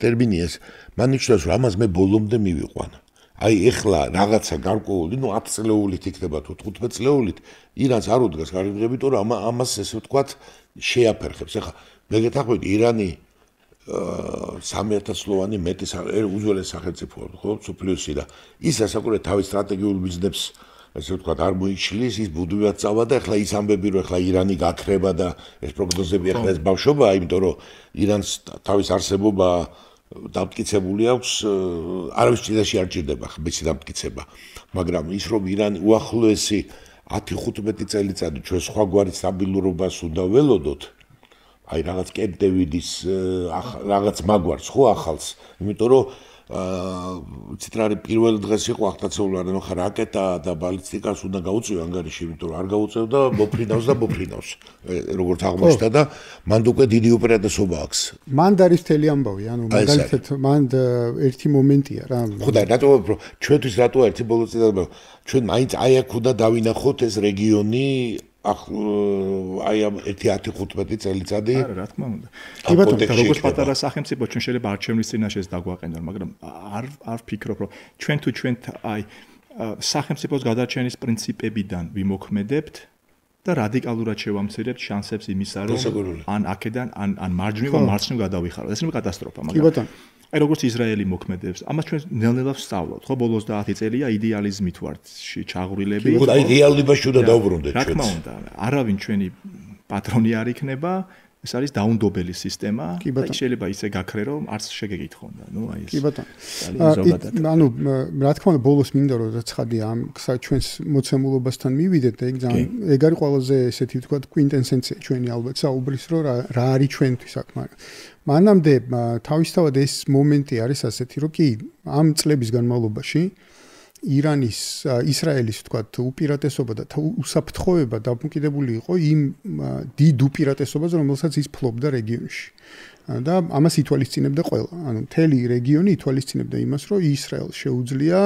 ტერმინი ეს. მან ნიშნავს, რომ ამას მე ბოლომდე მივიყვანა. აი ეხლა რაღაცა გარკვეული, ნუ 10 წლეულით იქნება თუ 15 წლეულით, ირანს არ უდგას გარემოზე, იმიტომ რომ ამას ესე ვთქვათ შეაფერხებს. ეხლა მე გეთახვით ირანი 3000 სლოვანი მეტი უძველეს სახელმწიფოა, ხო, მსოფლიოსი და ის ასაკურე თავის სტრატეგიულ ბიზნესს ესე ვთქვათ არ მოიშლის, ის ბუდმივად წავა და ეხლა ის ამბები რომ ეხლა ირანი გაქრება და ეს პროგნოზები ეხლა ეს ბავშვობაა, იმიტომ რომ ირანს თავის არსებობა დამტკიცებული აქვს, არავის წინაშე არ ჭირდება ხმის დამტკიცება, მაგრამ ის რომ ირანი უახლოესი 10-15 წელიწადი ჩვენ სხვაგვარი სტაბილურობას უნდა ველოდოთ, აი რაღაც კემპ დევიდის რაღაც მაგვარს ხო ახალს, იმიტომ რომ ცით რა არის პირველ დღეს იყო აღტაცებული არა ხა რაკეტა და ბალისტიკას უნდა გაუწიო ანგარიში, იმიტომ რომ არ გაუწევდა მოფრინავს როგორც აღმოჩნდა და მანდ უკვე დიდი უპირატესობა აქვს. მანდ არის მთელი ამბავი, ანუ მაგალითად მანდ ერთი მომენტია რა. ხო და რატო ჩვენთვის რატო ერთი ბოლო წელიწადი ჩვენ მაინც აი აქ უნდა დავინახოთ ეს რეგიონი აი ამ 10-15 წელიწადი. არა, რა თქმა უნდა. კი ბატონო, როგორც პატარა სახელმწიფო ჩვენ შეიძლება არჩევნის წინაშეც დაგვაყენონ, მაგრამ არ ვფიქრობ, რომ ჩვენ თუ ჩვენ აი სახელმწიფოს გადარჩენის პრინციპებიდან ვიმოქმედებთ და რადიკალურად შევამცირებთ შანსებს იმისა, რომ ან აქედან ან მარჯვნივ ან მარცხნივ გადავიხარო. ეს είναι კატასტროფა, მაგრამ კი ბატონო. აი როგორც ისრაელი მოქმედებს, ამას ჩვენ ნელ-ნელა ვსწავლობთ, ხო, ბოლოს 10 წელია იდეალიზმით ვართ ჩაღვრილები. ხო, აი რეალობაში უნდა დავბრუნდეთ ჩვენც. რა თქმა უნდა, არავინ ჩვენი პატრონი არ იქნება, ეს არის დაუნდობელი სისტემა და შეიძლება ისე გაქრე, რომ არც შეგეკითხონ და ნუ აი ეს. კი ბატონო. ანუ რა თქმა უნდა, ბოლოს მინდა რომ ცხადია ამ ჩვენს მოცემულობასთან მივიდეთ და ეგ არის ყველაზე ესეთი ვთქვათ კვინტესენცია ჩვენი ალბათ საუბრის, რომ რა არის ჩვენთვის აქ, მაგრამ მანამდე თავისთავად ეს მომენტი არის ასეთი, რომ კი ამ წლების განმავლობაში ირანის, ისრაელის ვთქვათ უპირატესობა და უსაფრთხოება დამოკიდებული იყო იმ დიდ უპირატესობაზე, რომელსაც ის ფლობდა რეგიონში. და ამას ითვალისწინებდა ყველა. ანუ მთელი რეგიონი ითვალისწინებდა იმას, რომ ისრაელს შეუძლია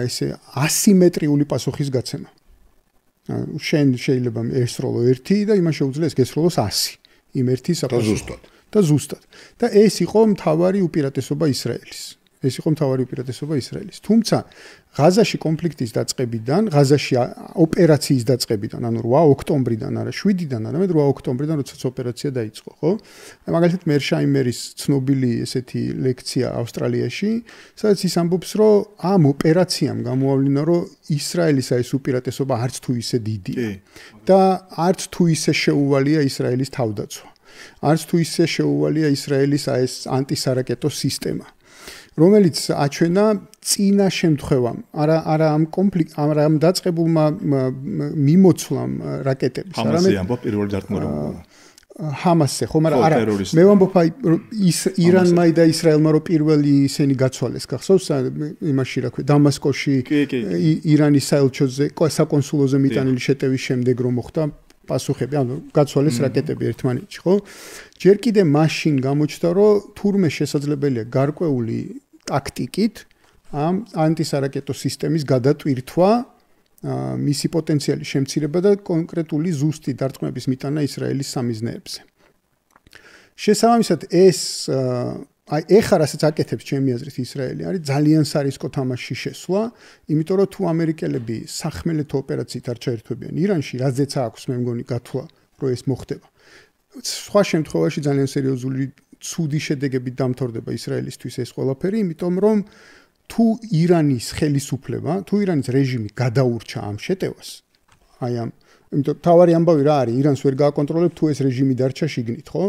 ესე ასიმეტრიული პასუხის გაცემა. შენ შეიძლება ესროლო 1 და იმას შეუძლია ეს გესროლოს 100. იმ ერთი საპასუხოდ და ზუსტად. და ეს იყო მთავარი უპირატესობა ისრაელის. თუმცა ღაზაში კონფლიქტის დაწყებიდან, ღაზაში ოპერაციის დაწყებიდან, ანუ 8 ოქტომბრიდან, არა 7-დან, არამედ 8 ოქტომბრიდან, როდესაც ოპერაცია დაიწყო, ხო? მაგალითად მერშაიმერის ცნობილი ესეთი ლექცია ავსტრალიაში, სადაც ის ამბობს, რომ ამ ოპერაციამ გამოავლინა, რომ ისრაელის ეს უპირატესობა არც თუ ისე დიდია და არც თუ ისე შეუვალია ისრაელის თავდაცვა. არც თუ ისე შეუვალია ისრაელის ეს ანტისარაკეტო სისტემა. რომელიც აჩვენა წინა შემთხვევამ, არა ამ ამ დაწყებულმა მიმოცვლამ რაკეტების, არამედ ამბობ პირველი დარტყმარებულმა. ჰამასზე, ხო, მაგრამ არა, მე ვამბობ აი ირანმა და ისრაელმა რო პირველი ისენი გაცვალეს, გახსოვს იმაში რა ქვია, დამასკოში ირანის საელჩოზე, საკონსულოზე მიტანილი შეტევის შემდეგ რომ მოხდა პასუხები, ანუ გაცვალეს რაკეტები ერთმანეთში, ხო? ჯერ კიდე მაშინ გამოჩნდა, რომ თურმე შესაძლებელია გარკვეული ტაქტიკით ამ ანტისარაკეტო სისტემის გადატვირთვა, მისი პოტენციალის შემცირება და კონკრეტული ზუსტი დარტყმების მიტანა ისრაელის სამიზნეებზე. შესაბამისად ეს აი ეხლა რასაც აკეთებს ჩემი აზრით ისრაელი არის ძალიან სარისკო თამაში შესვლა, იმიტომ რომ თუ ამერიკელები სახმელეთო ოპერაციით არ ჩაერთვებიან ირანში, რაზეც აქვს მე მგონი გათვლა, რომ ეს მოხდება. სხვა შემთხვევაში ძალიან სერიოზული ცუდი შედეგებით დამთავრდება ისრაელისთვის ეს ყველაფერი, იმიტომ რომ თუ ირანის ხელისუფლება, თუ ირანის რეჟიმი გადაურჩა ამ შეტევას, აი ამ იმიტომ თავარი ამბავი რა არის, ირანს ვერ გააკონტროლებ თუ ეს რეჟიმი დარჩა შიგნით, ხო?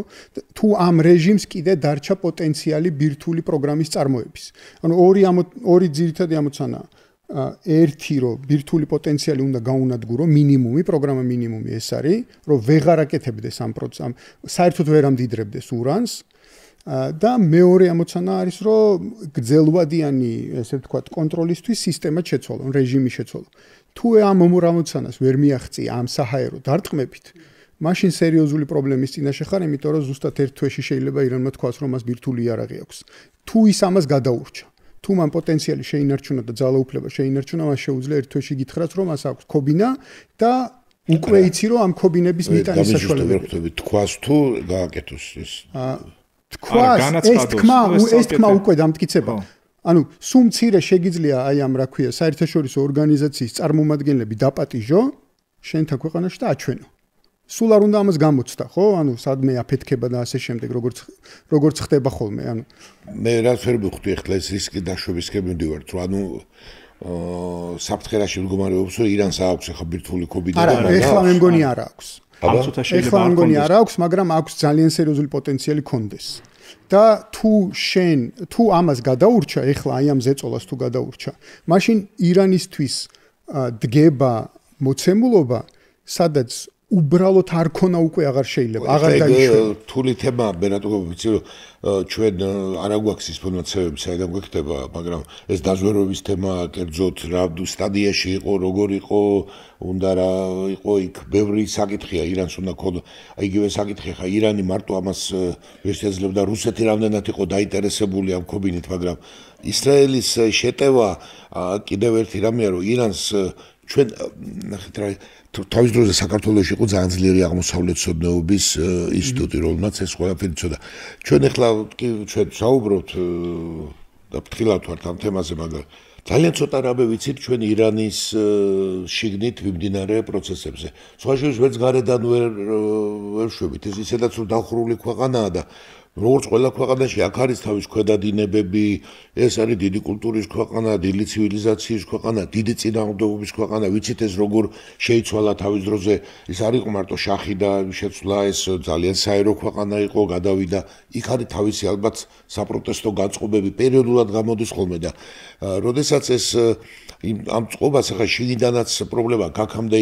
თუ ამ რეჟიმს კიდე დარჩა პოტენციალი ბირთვული პროგრამის წარმოების. ანუ ორი ძირითადი ამოცანაა. ერთი რომ ბირთვული პოტენციალი უნდა გაუნადგურო, მინიმუმი, პროგრამა მინიმუმი ეს არის, რომ ვეღარ აკეთებდეს ამ პროცესს, საერთოდ ვერ ამდიდრებდეს ურანს. და მეორე ამოცანა არის, რომ გრძელვადიანი, ესე ვთქვათ, კონტროლისთვის სისტემა შეცვალო, რეჟიმი შეცვალო. თუ ამ მომრამოცანას ვერ მიაღწია ამ საჰაერო დარტყმებით, მაშინ სერიოზული პრობლემის წინაშე ხარ, იმიტომ რომ ზუსტად ერთ თვეში შეიძლება ირანმა თქვას, რომ მას ბირთვული იარაღი აქვს. თუ ის ამას გადაურჩა, თუ მან პოტენციალი შეინარჩუნა და ძალაუფლება შეინარჩუნა, მას შეუძლია ერთ თვეში გითხრას, რომ მას აქვს ქობინა და უკვე იცი რომ ამ ქობინების მიტანის საშუალებები. თქვას თუ გააკეთოს ეს. ეს თქმა უკვე დამტკიცება. ანუ სულ მცირე შეგიძლია აი ამ რა ქვია საერთაშორისო ორგანიზაციის წარმომადგენლები დაპატიჟო შენთან ქვეყანაში და აჩვენო. სულ არ უნდა ამას გამოცდა, ხო? ანუ სადმე აფეთქება და ასე შემდეგ, როგორც ხდება ხოლმე, ანუ მე რაც ვერ მივხვდი ახლა ეს რისკი დაშვებისკენ მივდივართ, რომ ანუ საფრთხეში მდგომარეობს, რომ ირანს აქვს ახლა ბირთვული ქობინა და არა, ეხლა მე მგონი არ აქვს. ამ ცოტა შეიძლება არ მგონი არ აქვს, მაგრამ აქვს ძალიან სერიოზული პოტენციალი კონდეს. და თუ ამას გადაურჩა, ეხლა აი ამ ზეწოლას თუ გადაურჩა, მაშინ ირანისთვის დგება მოცემულობა, სადაც უბრალოდ არ ქონა უკვე აღარ შეიძლება, აღარ დაიშვება. რთული თემაა, ბერატო, ვიცი რომ ჩვენ არ აგვაქვს ინფორმაციები, საერთოდ გვექნება, მაგრამ ეს დაზვერვების თემა კერძოდ რა სტადიაში იყო, როგორ იყო, უნდა რა იყო იქ, ბევრი საკითხია, ირანს უნდა ქონოდა, იგივე საკითხია, ხა ირანი მარტო ამას ვერ შეძლებდა, რუსეთი რამდენად იყო დაინტერესებული ამ ქობინით, მაგრამ ისრაელის შეტევა კიდევ ერთი რამეა, რომ ირანს ჩვენ ნახეთ რა თავის დროზე საქართველოში იყო ძალიან ძლიერი აღმოსავლეთმცოდნეობის ინსტიტუტი, რომელმაც ეს ყველაფერი ცოდა. ჩვენ ახლა ჩვენ საუბრობთ და ფრთხილად ვართ ამ თემაზე, მაგრამ ძალიან ცოტა რამე ვიცით ჩვენ ირანის შიგნით მიმდინარე პროცესებზე. სხვა შორის ვერც გარედან ვერ შვებით. ეს ისედაც რომ დახურული ქვეყანაა და როგორც ყველა ქვეყანაში აქ არის თავის ქვედადინებები, ეს არის დიდი კულტურის ქვეყანა, დიდი ცივილიზაციის ქვეყანა, დიდი წინააღმდეგობის ქვეყანა, ვიცით ეს როგორ შეიცვალა თავის დროზე, ის არ იყო მარტო შახი და შეცვლა, ეს ძალიან საერო ქვეყანა იყო, გადავიდა, იქ არის თავისი ალბათ საპროტესტო განწყობები, პერიოდულად გამოდის ხოლმე და როდესაც ეს ამ წყობას ახლა შიგნიდანაც პრობლემა გაქამდე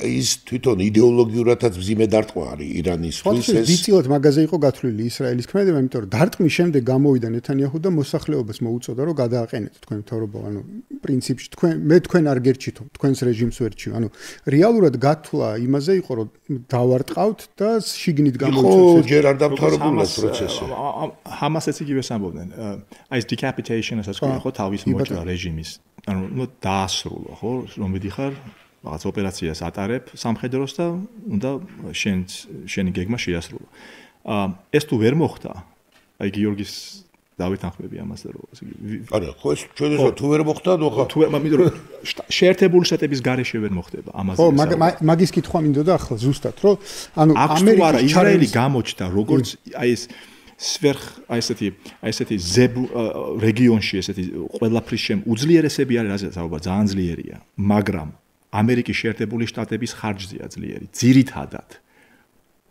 ის თვითონ იდეოლოგიურადაც მძიმე დარტყმა არის ირანისთვის ეს დიწილად მაგაზე იყო გათვლილი ისრაელის ქმედება, იმიტომ რომ დარტყმის შემდეგ გამოვიდა ნეთანიაჰუ და მოსახლეობას მოუწოდა რომ გადააყენეთ თქვენ მთავრობა, ანუ პრინციპში თქვენ არ გერჩითო, თქვენს რეჟიმს ვერჩიო, ანუ რეალურად გათვლა იმაზე იყო რომ დავარტყავთ და შიგნით გამოვიწოდეთ. ხო, ჯერ არ დამთავრებულა პროცესი. ჰამასაც იგივეს ამბობდნენ. აი ეს decapitation ასაც ქვია ხო თავის მოჭრა რეჟიმის. ანუ დაასრულო, ხო, რომ მიდიხარ რაღაც ოპერაციას ატარებ სამხედროს და უნდა შენი გეგმა შეასრულო. ეს თუ ვერ მოხდა, აი გიორგის დავეთანხმები ამას და რომ არა, ხო ეს ჩვენ ეს თუ ვერ მოხდა, ნუ თუ მაგრამ შეერთებული შტატების გარეშე ვერ მოხდება ამაზე. ხო, მაგის კითხვა მინდოდა ახლა ზუსტად, რომ ანუ ამერიკა ისრაელი გამოჩნდა როგორც აი ეს ესეთი რეგიონში ესეთი ყველაფრის უძლიერესები არის, რაზეც საუბარ ძალიან ძლიერია, მაგრამ ამერიკის შეერთებული შტატების ხარჯზეა ძლიერი, ძირითადად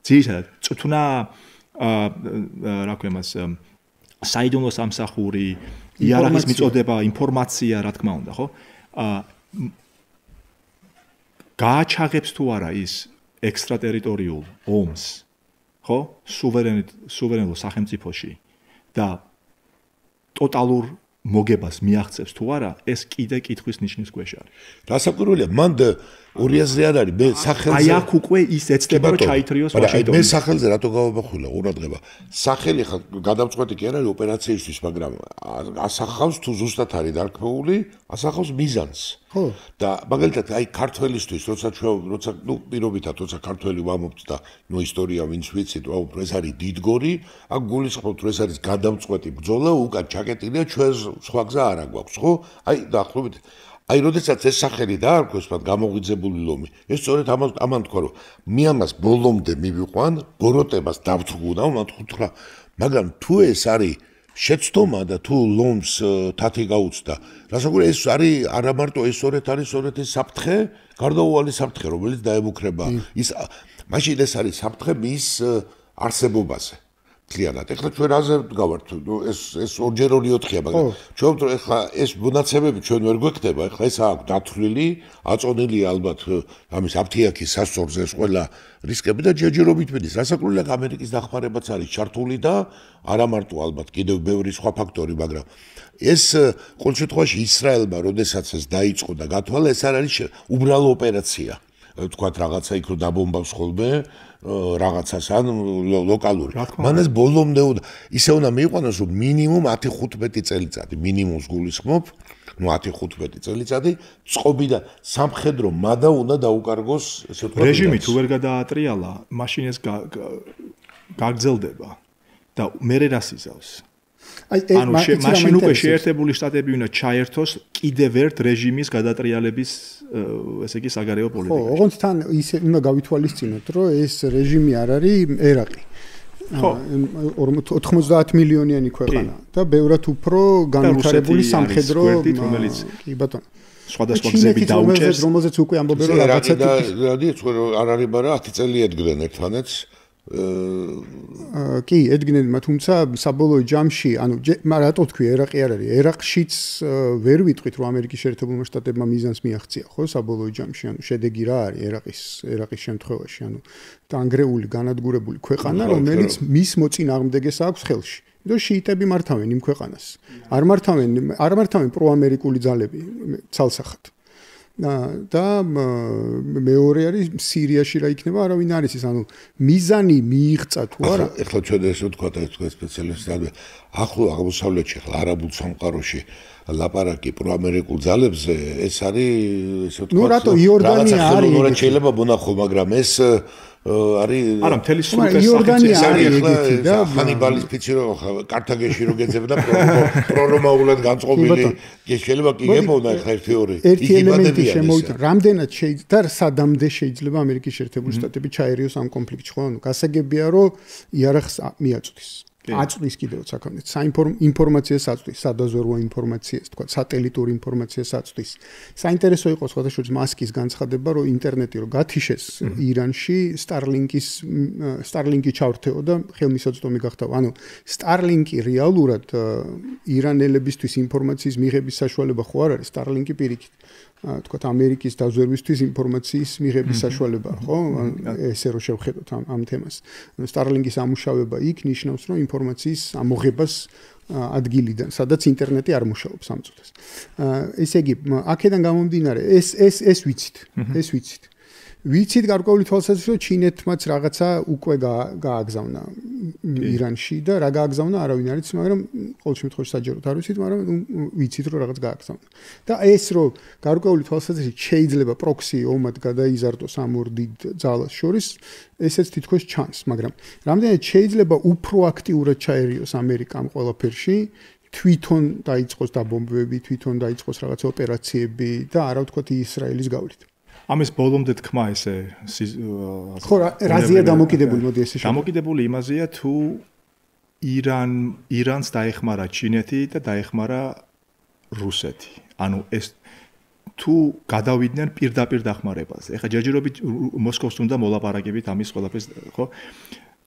წუთნა რა ქვია მას საიდუმლო სამსახური, იარაღის მიწოდება, ინფორმაცია, რა თქმა უნდა, ხო? გააჩაღებს თუ არა ის ექსტრატერიტორიულ ომს, ხო? სუვერენულ სახელმწიფოში და ტოტალურ მოგებას მიაღწევს თუ არა, ეს კიდე კითხვის ნიშნის ქვეშ არის. დასაკვირველია, მან 200-ზე არ არის, მე სახელზე აი აქ უკვე ის ეცდება რომ ჩაითრიოს ვაშინგტონი. მე სახელზე რატო გავაბახვილა ყურადღება. სახელი ხა გადამწყვეტი კი არ არის ოპერაციისთვის, მაგრამ ასახავს თუ ზუსტად არის დარქმეული, ასახავს მიზანს. ხო. და მაგალითად აი ქართველისთვის, როცა ნუ პირობითად, როცა ქართველი ვამობთ და ნუ ისტორია ვინც ვიცით, ვაუბრობ, ეს არის დიდგორი, აქ გულისხმობთ, რომ ეს არის გადამწყვეტი ბრძოლა, უკან ჩაკეტილია, ჩვენ სხვა გზა არ აქვს, ხო? აი დაახლოებით აი, როდესაც ეს სახელი დაარქვეს, მათ გამოღვიძებული ლომი, ეს სწორედ ამან თქვა, რომ მე ამას ბოლომდე მივიყვან, გოროტებას დავთრგუნა, მათ უთხრა, მაგრამ თუ ეს არის შეცდომა და თუ ლომს თათი გაუწდა, რასაკვირველია ეს არის არა მარტო ეს სწორედ არის ეს საფრთხე, გარდაუვალი საფრთხე, რომელიც დაემუქრება ის მაშინ ეს არის საფრთხე მის არსებობაზე. ძალიანად. ეხლა ჩვენ რაზე გავართ? ეს ორჯერ 2-4-ია, მაგრამ ჩვენ ეხლა ეს მონაცემები ჩვენ ვერ გვექნება. ეხლა ეს აქვს დათვლილი, აწონილია ალბათ ამის აფთიაქის სასწორზე ეს ყველა რისკები და ჯერჯერობით მიდის. რასაკვირველია, ამერიკის დახმარებაც არის ჩართული და არა მარტო ალბათ კიდევ ბევრი სხვა ფაქტორი, მაგრამ ეს ყოველ შემთხვევაში ისრაელმა როდესაც ეს დაიწყო და გათვალა, ეს არ არის უბრალო ოპერაცია. თქვათ რაღაცა იქ რომ დაბომბავს ხოლმე რაღაცას ან ლოკალური. მან ეს ბოლომდე ისე უნდა მიიყვანოს, რომ მინიმუმ 10-15 წელიწადი მინიმუმს გულისხმობ, 10-15 წელიწადი წყობიდან სამხედრო მადა უნდა დაუკარგოს, ესე ვთქვათ. რეჟიმი თუ ვერ გადაატრიალა, მაშინ ეს გაგრძელდება და მერე რას იზავს? ანუ მაშინ უკვე შეერთებული შტატები უნდა ჩაერთოს კიდევ ერთ რეჟიმის გადატრიალების ესე იგი საგარეო პოლიტიკაში. ხო, ოღონდ თან ისე უნდა გავითვალისწინოთ, რომ ეს რეჟიმი არ არის ერაყი. ხო, 90 მილიონიანი ქვეყანა და ბევრად უფრო განვითარებული სამხედრო კი ბატონო. სხვადასხვა გზები დაუჭერს, რომელზეც უკვე ამბობენ რომ რაღაცა რადი არ არის ბარა 10 წელი ედგნენ ერთმანეთს. კი, ედგნენ, თუმცა საბოლოო ჯამში, ანუ რატო თქვი ერაყი არ არის? ერაყშიც ვერ ვიტყვით, რომ ამერიკის შეერთებულმა შტატებმა მიზანს მიაღწია, ხო, საბოლოო ჯამში, ანუ შედეგი რა არის ერაყის შემთხვევაში, ანუ დაანგრეული, განადგურებული ქვეყანა, რომელიც მის მოწინააღმდეგეს აქვს ხელში. და შიიტები მართავენ იმ ქვეყანას. არ მართავენ პროამერიკული ძალები ცალსახად. და მეორე არის სირიაში რა იქნება, არავინ არის ის, ანუ მიზანი მიიღწა თუ არა. ეხლა ჩვენ ესე ვთქვათ, ეს სპეციალისტები ახლო აღმოსავლეთში, ახლა არაბულ სამყაროში ლაპარაკი პროამერიკულ ძალებზე, ეს არის ესე ვთქვათ. ნუ რატო იორდანია არის? შეიძლება მონახო, მაგრამ ეს არის არა მთელი სულ იორდანია არის ეგეთი და ჰანიბალის ფიცი რომ კართაგენში რო გეძებდა პრორომაულად განწყობილი შეიძლება კი გებოდა ხა ერთი ორი ერთი ელემენტი შემოვიდა რამდენად შეიძლება და სადამდე შეიძლება ამერიკის შეერთებული შტატები ჩაერიოს ამ კონფლიქტში ხო ანუ გასაგებია რომ იარაღს მიაწვდის აწვდის კიდევ საკუთრებით ინფორმაციას აწვდის სადაზვერვო ინფორმაციას თქვა სატელიტური ინფორმაციას აწვდის საინტერესო იყო სხვადასხვა მასკის განცხადება რომ ინტერნეტი რო გათიშეს ირანში სტარლინკი ჩავრთეოდა ხელმისაწვდომი გახდა ანუ სტარლინკი რეალურად ირანელებისთვის ინფორმაციის მიღების საშუალება ხო არ არის სტარლინკი პირიქით თქვა ამერიკის დაზვერვისთვის ინფორმაციის მიღების საშუალება ხო ესე რომ შევხედოთ ამ თემას სტარლინკის ამუშავება იქ ნიშნავს რომ ინფორმაციის ამოღებას ადგილიდან სადაც ინტერნეტი არ მუშაობს ამ წუთას ესე იგი აქედან გამომდინარე ეს ვიცით გარკვეული თვალსაზრისით რომ ჩინეთმაც რაღაცა უკვე გააგზავნა ირანში და რა გააგზავნა არავინ არ იცის მაგრამ ყოველ შემთხვევაში საჯაროდ არ ვიცით მაგრამ ვიცით რომ რაღაც გააგზავნა და ეს რომ გარკვეული თვალსაზრისით შეიძლება პროქსი ომად გადაიზარდოს ამ ორ დიდ ძალას შორის ესეც თითქოს ჩანს მაგრამ რამდენად შეიძლება უფრო აქტიურად ჩაერიოს ამერიკა ამ ყველაფერში თვითონ დაიწყოს დაბომბვები თვითონ დაიწყოს რაღაც ოპერაციები და არა ვთქვათ ისრაელის გავლით ამის ბოლომდე თქმა ესე ხო რაზეა დამოკიდებული მოდი ესე დამოკიდებული იმაზეა თუ ირანს დაეხმარა ჩინეთი და დაეხმარა რუსეთი ანუ ეს თუ გადავიდნენ პირდაპირ დახმარებაზე ეხლა ჯერჯერობით მოსკოვს უნდა მოლაპარაკებით ამის ყველაფერს ხო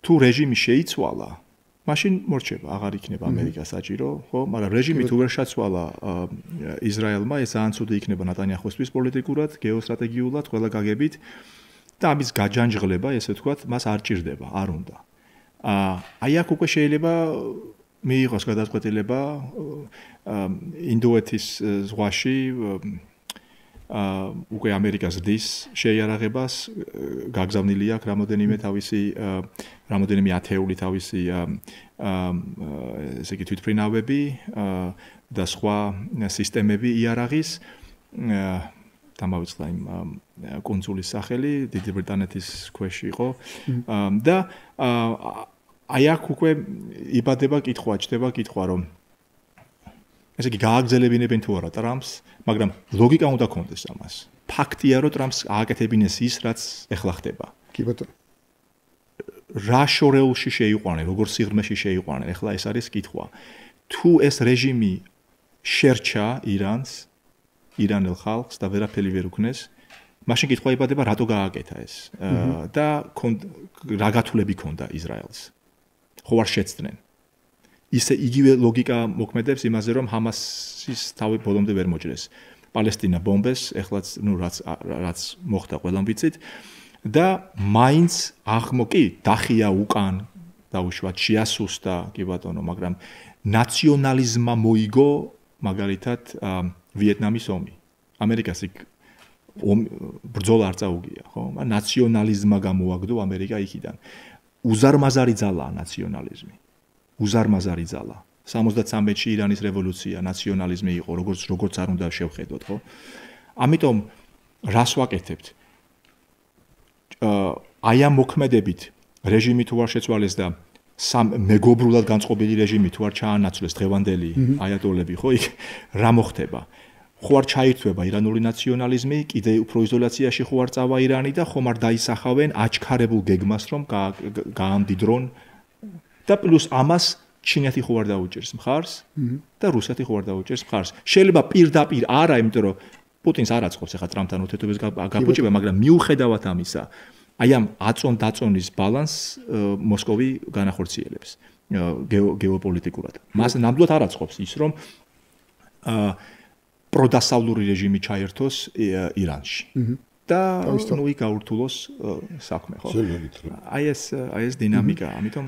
თუ რეჟიმი შეიცვალა მაშინ მორჩება აღარ იქნება ამერიკა საჭირო ხო მაგრამ რეჟიმი თუ ვერ შეცვალა ისრაელმა ეს ძალიან ცუდი იქნება ნატანიაჰუისთვის პოლიტიკურად გეოსტრატეგიულად ყველა გაგებით და ამის გაჯანჯღლება ესე ვთქვათ მას არ ჭირდება არ უნდა აი აქ უკვე შეიძლება მიიღოს გადაწყვეტილება ინდოეთის ზღვაში უკვე ამერიკას დის შეიარაღებას გაგზავნილი აქვს რამოდენიმე ათეული თავისი ესე იგი თვითმფრინავები და სხვა სისტემები იარაღის დამავიწყდა იმ კონსულის სახელი დიდი ბრიტანეთის ქვეშ იყო და აი აქ უკვე იბადება კითხვა ჩდება კითხვა რომ ესე იგი გააგზელებინებენ თუ არა ტრამპს, მაგრამ ლოგიკა უნდა კონდეს ამას. ფაქტია, რომ ტრამპს ააკეთებინეს ის, რაც ეხლა ხდება. კი ბატონო. რა შორეულში შეიყვანენ, როგორ სიღრმეში შეიყვანენ, ეხლა ეს არის კითხვა. თუ ეს რეჟიმი შერჩა ირანელ ხალხს და ვერაფერი ვერ უქნეს, მაშინ კითხვა იბადება, რატო გააკეთა ეს? და რა გათვლები ქონდა ისრაელს? ხო არ შეცდნენ. ისე იგივე ლოგიკა მოქმედებს იმაზე, რომ ჰამასის თავი ბოლომდე ვერ მოჭრეს. პალესტინა ბომბეს, ეხლაც რაც მოხდა ყველამ ვიცით და მაინც აღმოკი დახია უკან დაუშვათ შეასუსტა კი ბატონო, მაგრამ ნაციონალიზმმა მოიგო მაგალითად ვიეტნამის ომი. ამერიკას იქ ბრძოლა არ წაუგია, ხო? ნაციონალიზმმა გამოაგდო ამერიკა იქიდან. უზარმაზარი ძალაა ნაციონალიზმი. უზარმაზარი ძალა. 73-ში ირანის რევოლუცია ნაციონალიზმი იყო, როგორც არ უნდა შევხედოთ, ხო? ამიტომ რას ვაკეთებთ? აი ამ მოქმედებით რეჟიმი თუ არ შეცვალეს და მეგობრულად განწყობილი რეჟიმი თუ არ ჩაანაცვლეს დღევანდელი აიატოლები, ხო, იქ რა მოხდება? ხო არ ჩაირთვება ირანული ნაციონალიზმი, კიდე უფრო იზოლაციაში ხო არ წავა ირანი და ხომ არ დაისახავენ აჩქარებულ გეგმას, რომ გაამდიდრონ და პლუს ამას ჩინეთი ხო არ დაუჭერს მხარს და რუსეთი ხო არ დაუჭერს მხარს. შეიძლება პირდაპირ არა, იმიტომ რომ პუტინს არ აწყობს ახლა ტრამპთან ურთიერთობის გაფუჭება, მაგრამ მიუხედავად ამისა, აი ამ აწონ-დაწონის ბალანსს მოსკოვი განახორციელებს გეოპოლიტიკურად. მას ნამდვილად არ აწყობს ის, რომ პროდასავლური რეჟიმი ჩაერთოს ირანში. და ნუ იქ გაურთულოს საქმე, ხო? აი ეს დინამიკა, ამიტომ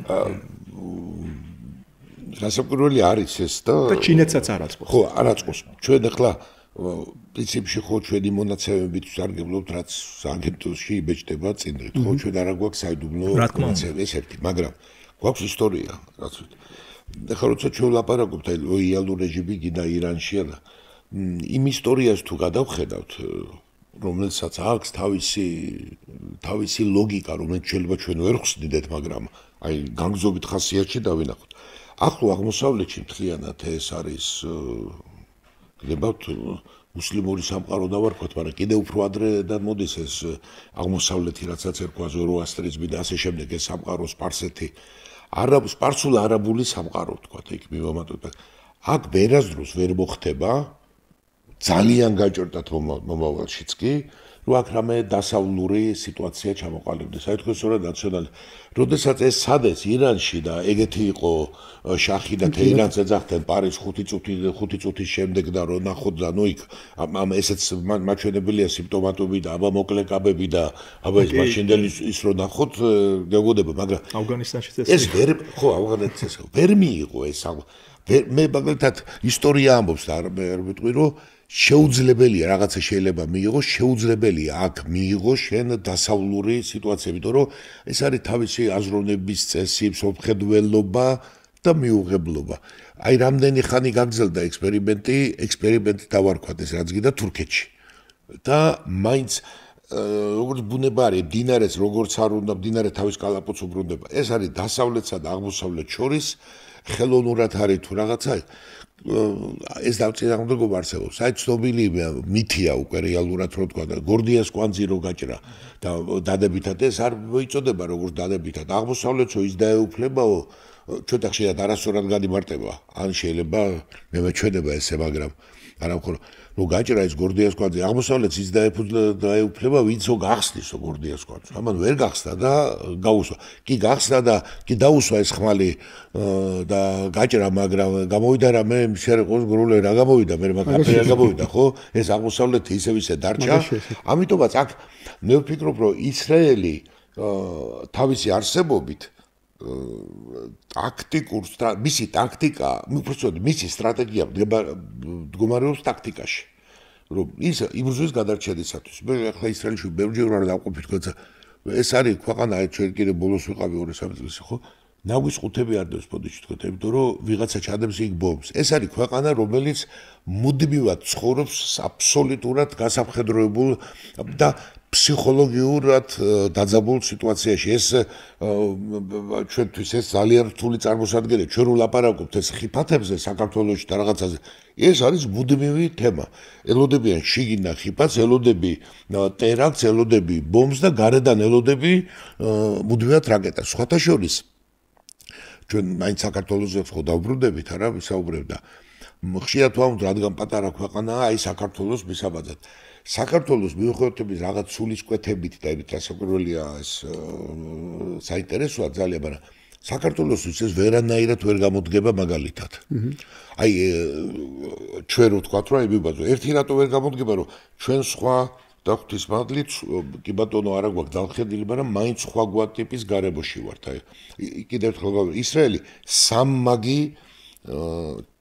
გასაკვირველი არის ეს და ჩინეთსაც არ აწყობს. ხო, არ აწყობს. ჩვენ ახლა პრინციპში ხო ჩვენი მონაცემებით ვსარგებლობთ, რაც აგენტოში იბეჭდება წინდით, ხო, ჩვენ არ გვაქვს საიდუმლო მონაცემები ეს ერთი, მაგრამ გვაქვს ისტორია, რაც ვიცი. ახლა როცა ჩვენ ვლაპარაკობთ აი ლოიალურ რეჟიმი გინდა ირანში არა, იმ ისტორიას თუ გადავხედავთ, რომელსაც აქვს თავისი ლოგიკა, რომელიც შეიძლება ჩვენ ვერ ხსნიდეთ, მაგრამ აი განგზობით ხასიათში დავინახოთ. ახლო აღმოსავლეთში მთლიანად ეს არის გდებათ მუსლიმური სამყარო დავარქვათ, მაგრამ კიდევ უფრო ადრე და მოდის ეს აღმოსავლეთი, რასაც ერქვა ზოროასტრიზმი და ასე შემდეგ ეს სამყარო სპარსეთი, სპარსულ არაბული სამყარო თქვათ, იქ მივამატოთ. აქ ვერასდროს ვერ მოხდება ძალიან გაჭირდათ მომავალშიც კი, რომ აქ რამე დასავლური სიტუაცია ჩამოყალიბდეს. აი თქვენ სწორად ნაციონალი. როდესაც ეს სადეს ირანში და ეგეთი იყო შახი და თეირანს ეძახდნენ პარის 5 წუთის შემდეგ და რო ნახოთ და ნუ იქ ამ ესეც მაჩვენებელია სიმპტომატები და აბა მოკლეკაბები და აბა ეს მაშინდელი ის რო ნახოთ გეგოდება, მაგრამ ავგანისტანშიც ეს ვერ ხო ავღანეთს ვერ მიიღო ეს მე მაგალითად ისტორია ამბობს და არ ვიტყვი რომ შეუძლებელია რაღაცა შეიძლება მიიღოს, შეუძლებელია აქ მიიღოს შენ დასავლური სიტუაცია, იმიტომ რომ ეს არის თავისი აზროვნების წესი, მსოფლმხედველობა და მიუღებლობა. აი რამდენი ხანი გაგრძელდა ექსპერიმენტი დავარქვათ ეს რაც გინდა თურქეთში. და მაინც როგორც ბუნება არის, მდინარეს როგორც არ უნდა მდინარე თავის კალაპოტს უბრუნდება. ეს არის დასავლეთსა და აღმოსავლეთს შორის ხელოვნურად არის თუ რაღაცა ეს დავწინააღმდეგობა არსებობს. აი ცნობილი მითია უკვე რეალურად რო თქვა და გორდიას კვანძი რო გაჭრა და დადებითად ეს არ მოიწოდება როგორც დადებითად. აღმოსავლეთსო ის დაეუფლებაო ცოტა ხშირად არასწორად გადიმარტება. ან შეიძლება მე მეჩვენება ესე, მაგრამ არა მხოლოდ რო გაჭრა ეს გორდიას კვანძი აღმოსავლეთს ის დაეუფლება ვინცო გახსნისო გორდიას კვანძი. ამან ვერ გახსნა და გაუსვა. კი გახსნა და კი დაუსვა ეს ხმალი და გაჭრა, მაგრამ გამოვიდა რამე შეერყოს გრული რა გამოვიდა, მე მაგაფერი რა გამოვიდა, ხო? ეს აღმოსავლეთი ისევ ისე დარჩა. ამიტომაც აქ მე ვფიქრობ, რომ ისრაელი თავისი არსებობით მისი ტაქტიკა, უბრალოდ მისი სტრატეგია მდგომარეობს ტაქტიკაში. რომ ის იბრძვის გადარჩენისათვის. მე ახლა ისრაელში ბევრჯერ ვარ დავყოფით, თქო ეს არის ქვეყანა, ჩვენ კიდე ბოლოს ვიყავი 2-3 წელს, ხო? ნაგვის ყუთები არ დევს პოდიში, თქო, იმიტომ რომ ვიღაცა ჩადებს იქ ბომბს. ეს არის ქვეყანა, რომელიც მუდმივად ცხოვრობს აბსოლუტურად გასაფხედროებულ და ფსიქოლოგიურად დაძაბულ სიტუაციაში. ეს ჩვენთვის ეს ძალიან რთული წარმოსადგენია. ჩვენ ვლაპარაკობთ ეს ხიფათებზე საქართველოში და რაღაცაზე. ეს არის მუდმივი თემა. ელოდებიან შიგნიდან ხიფათს, ელოდები ტერაქტს, ელოდები ბომბს და გარედან ელოდები მუდმივად რაკეტას. სხვათა შორის ჩვენ მაინც საქართველოს ხო დავბრუნდებით, არა ვისაუბრებ და ხშირად ვამბობ, რადგან პატარა ქვეყანაა, აი საქართველოს მისაბაძად. საქართველოს მიუხედავად რაღაც სულისკვეთებით და ეს საკურველია ეს საინტერესოა ძალიან, მაგრამ საქართველოსთვის ეს ვერანაირად ვერ გამოდგება მაგალითად. აი ჩვენ რო ვთქვათ, რომ მიბაძო, ერთი რატო ვერ გამოდგება, რომ ჩვენ სხვა და ღვთის მადლით კი ბატონო არა გვაქვს დამხედილი, მაგრამ მაინც სხვაგვარ ტიპის გარემოში ვართ. აი კიდევ ერთხელ ისრაელი სამმაგი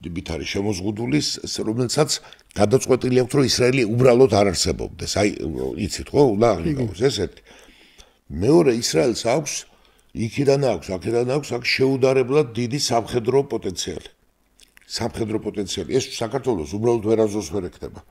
ტიპით არის შემოზღუდული, რომელსაც გადაწყვეტილი აქვს, რომ ისრაელი უბრალოდ არ არსებობდეს. აი იცით ხო, უნდა აღიქვას ეს ერთი. მეორე ისრაელს აქვს იქიდან აქვს, აქედან აქვს, აქ შეუდარებლად დიდი სამხედრო პოტენციალი. სამხედრო პოტენციალი. ეს საქართველოს უბრალოდ ვერაზოს ვერ ეკდება.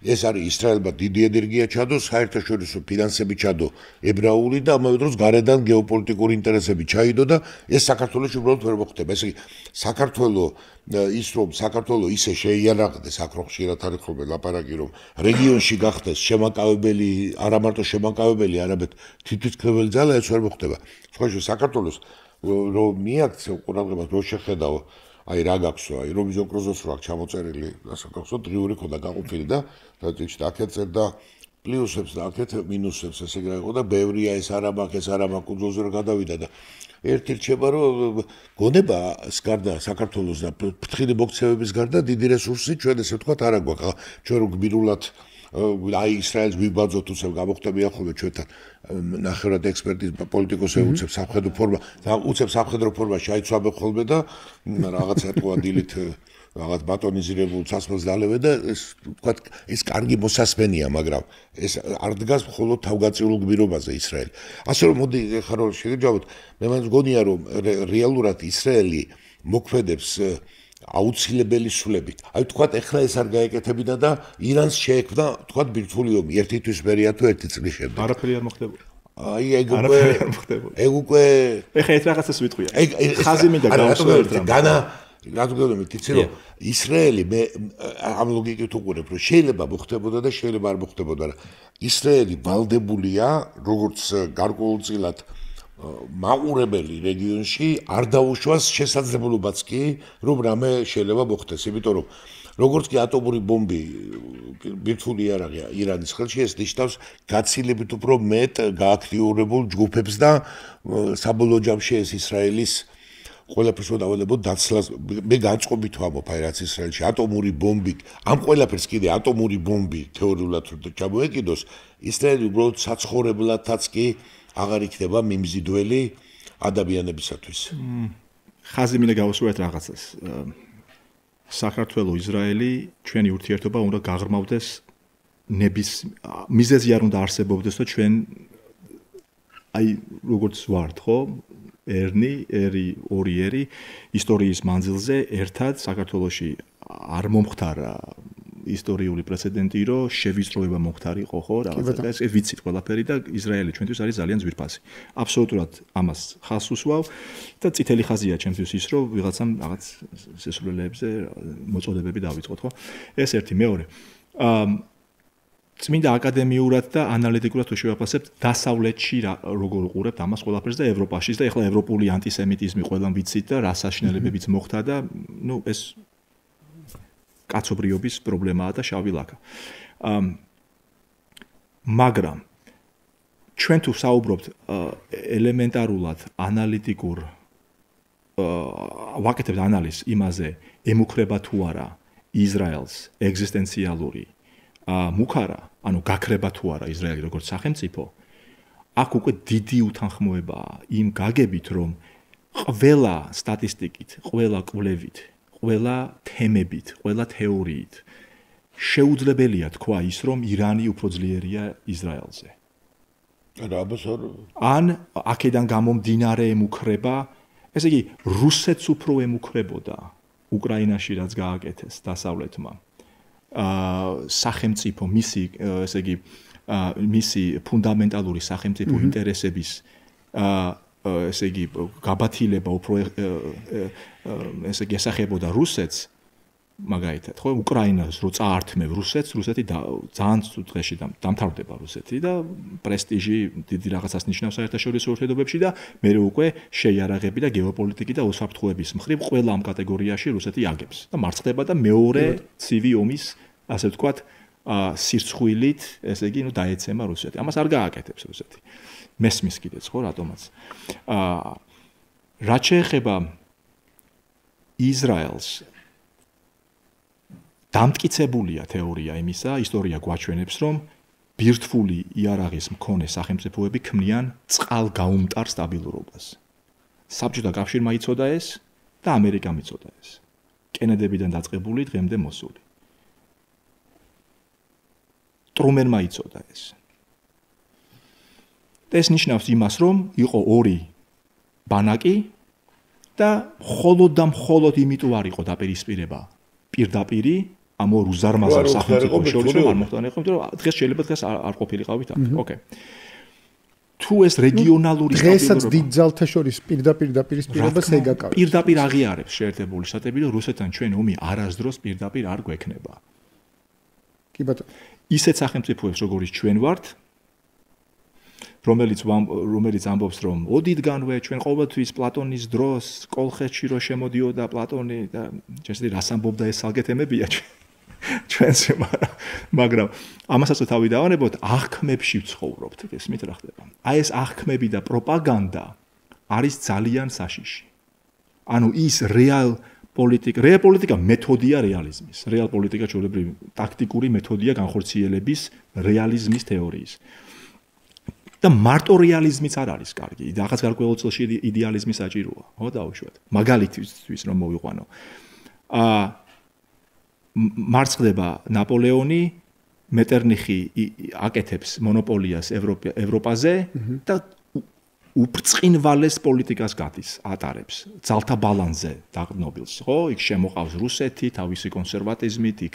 ეს არის ისრაელმა დიდი ენერგია ჩადო, საერთაშორისო ფინანსები ჩადო ებრაული და ამავე დროს გარედან გეოპოლიტიკური ინტერესები ჩაიდო და ეს საქართველოში უბრალოდ ვერ მოხდება. ესე იგი საქართველო ის რომ საქართველო ისე შეიარაღდეს, აქ რო ხშირად არის ხოლმე ლაპარაკი რომ რეგიონში გახდეს შემაკავებელი, არა მარტო შემაკავებელი, არამედ თვითმკვლელი ძალა, ეს ვერ მოხდება. სხვა საქართველოს რომ მიაქცევ ყურადღებას რო შეხედავ აი რა გაქვსო, აი რომ ზოკროზოს რა ჩამოწერილი, ასე გაქვსო, დღიური ხოდა გაყოფილი და თვითონ აქეთ წერდა პლუსებს და აქეთ მინუსებს, ესე იგი იყო და ბევრია ეს არა მაქვს, ეს არა მაქვს, უძოზე რა გადავიდა და ერთი რჩება რომ გონება სკარდა საქართველოს და ფრთხილი მოქცევების გარდა დიდი რესურსი ჩვენ ესე ვთქვათ არა გვაქვს. ჩვენ რო გბირულად აი ისრაელს ვიბაძოთ უცებ გამოხდები ახლა ჩვენთან ნახევრად ექსპერტის პოლიტიკოსი უცებ სამხედრო ფორმა და უცებ სამხედრო ფორმა შეიცვალე ხოლმე და რაღაცა თქვა დილით რაღაც ბატონიზირებულ სასმელს დალევე და ეს ვთქვათ ეს კარგი მოსასმენია, მაგრამ ეს არ დგას მხოლოდ თავგაწიულ გმირობაზე ისრაელი. ასე რომ მოდი ხარ რომ შეგეჯავოთ, მე მგონია რომ რეალურად ისრაელი მოქმედებს აუცილებელი სულებით. აი თქვათ ეხლა ეს არ გაეკეთებინა და ირანს შეექმნა თქვათ ბირთვული ომი ერთი თვის მერია თუ ერთი წლის შემდეგ. არაფერი არ მოხდებოდა. აი ეგ უკვე ეხლა ეს რაღაცას ვიტყვია. ხაზი მინდა გავუსვა განა რადგან იცი რომ ისრაელი მე ამ ლოგიკით უყურებ რომ შეიძლება მოხდებოდა და შეიძლება არ მოხდებოდა რა. ისრაელი ვალდებულია როგორც გარკვეულწილად მაყურებელი რეგიონში არ დაუშვას შესაძლებლობაც კი რომ რამე შეიძლება მოხდეს, იმიტომ რომ როგორც კი ატომური ბომბი ბირთვული იარაღია ირანის ხელში, ეს ნიშნავს გაცილებით უფრო მეტ გააქტიურებულ ჯგუფებს და საბოლოო ჯამში ეს ისრაელის ყველაფერს დავალებოდ დაცლას მე განწყობით ვამბობ აი რაც ისრაელში ატომური ბომბი ამ ყველაფერს კიდე ატომური ბომბი თეორიულად რომ ჩამოეკიდოს ისრაელი უბრალოდ საცხოვრებლადაც კი აღარ იქნება მიმზიდველი ადამიანებისათვის. ხაზი მინდა გავუსვათ რაღაცას. საქართველოს ისრაელი ჩვენი ურთიერთობა უნდა გაღრმავდეს ნების მიზეზი არ უნდა არსებობდეს და ჩვენ აი როგორც ვართ ხო ერი ისტორიის მანძილზე ერთად საქართველოში არ მომხდარა ისტორიული პრეცედენტი რომ შევიწროება მომხდარიყო ხო რაღაცა ეს ვიცით ყველაფერი და ისრაელი ჩვენთვის არის ძალიან ძვირფასი. აბსოლუტურად ამას ხაზს უსვავ და წითელი ხაზია ჩემთვის ის რომ ვიღაცამ რაღაც შესრულებებზე მოწოდებები დავიწყოთ ხო. ეს ერთი, მეორე. წმინდა აკადემიურად და ანალიტიკურად თუ შევაფასებთ დასავლეთში როგორ უყურებთ ამას ყველაფერს და ევროპაში და ეხლა ევროპული ანტისემიტიზმი ყველამ ვიცით და რა საშინელებებიც მოხდა და ნუ ეს კაცობრიობის პრობლემაა და შავი ლაქა. მაგრამ ჩვენ თუ საუბრობთ ელემენტარულად ანალიტიკურ ვაკეთებთ ანალიზს იმაზე ემუქრება თუ არა ისრაელს ეგზისტენციალური მუქარა, ანუ გაქრება თუ არა ისრაელი როგორც სახელმწიფო, აქ უკვე დიდი უთანხმოებაა იმ გაგებით, რომ ყველა სტატისტიკით, ყველა კვლევით, ყველა თემებით, ყველა თეორიით შეუძლებელია თქვა ის, რომ ირანი უფრო ძლიერია ისრაელზე. ან აქედან გამომდინარე ემუქრება, ესე იგი, რუსეთს უფრო ემუქრებოდა უკრაინაში რაც გააკეთეს დასავლეთმა. სახელმწიფო მისი ესე იგი მისი ფუნდამენტალური სახელმწიფო ინტერესების ესე იგი გაბათილება უფრო ესე იგი ესახებოდა რუსეთს მაგალითად ხო უკრაინას რო წაართმევ რუსეთს რუსეთი ძალიან დღეში დამთავრდება რუსეთი და პრესტიჟი დიდი რაღაცას ნიშნავს საერთაშორისო ურთიერთობებში და მე უკვე შეიარაღები და გეოპოლიტიკი და უსაფრთხოების მხრივ ყველა ამ კატეგორიაში რუსეთი აგებს და მარცხდება და მეორე ცივი ომის ასე ვთქვათ სირცხვილით ესე იგი ნუ დაეცემა რუსეთი ამას არ გააკეთებს რუსეთი მესმის კიდეც ხო რატომაც რაც შეეხება ისრაელს დამტკიცებულია თეორია იმისა, ისტორია გვაჩვენებს, რომ ბირთვული იარაღის მქონე სახელმწიფოები ქმნიან წყალგაუმტარ სტაბილურობას. საბჭოთა კავშირმა იცოდა ეს და ამერიკამ იცოდა ეს. კენედებიდან დაწყებული დღემდე მოსული. ტრუმენმა იცოდა ეს. ეს ნიშნავს იმას, რომ იყო ორი ბანაკი და მხოლოდ იმიტომ არ იყო დაპირისპირება პირდაპირი ამ ორ უზარმაზარ სახელმწიფოს შორის არ მოხდა იყო, იმიტომ რომ დღეს შეიძლება დღეს არ ყოფილიყავით აქ. ოკეი. თუ ეს რეგიონალური დღესაც დიდ ძალთა შორის პირდაპირ დაპირისპირებას ეგაკავებს. პირდაპირ აღიარებს შეერთებული შტატები, რომ რუსეთთან ჩვენ ომი არასდროს პირდაპირ არ გვექნება. კი ბატონო. ისეთ სახელმწიფოებს როგორიც ჩვენ ვართ, რომელიც ამბობს, რომ ოდითგანვე ჩვენ ყოველთვის პლატონის დროს კოლხეთში რო შემოდიოდა პლატონი და შესაძლოა რას ამბობდა ეს სალგეთემებია ჩვენს მაგრამ ამასაც თავი დავანებოთ, აღქმებში ვცხოვრობთ, ესმით რა ხდება. აი ეს აღქმები და პროპაგანდა არის ძალიან საშიში. ანუ ის რეალ პოლიტიკა მეთოდია რეალიზმის. რეალ პოლიტიკა ჩვეულებრივი ტაქტიკური მეთოდია განხორციელების რეალიზმის თეორიის. და მარტო რეალიზმიც არ არის კარგი. რაღაც გარკვეულ წელში იდეალიზმი საჭიროა, ხო დაუშვათ. მაგალითისთვის რომ მოვიყვანო. მარცხ ხდება ნაპოლეონი, მეტერნიხი აკეთებს მონოპოლიას ევროპაზე და უბრწყინვალეს პოლიტიკას ატარებს. ძალთა ბალანსზე დაღნობილს, ხო? იქ შემოყავს რუსეთი, თავისი კონსერვატიზმით, იქ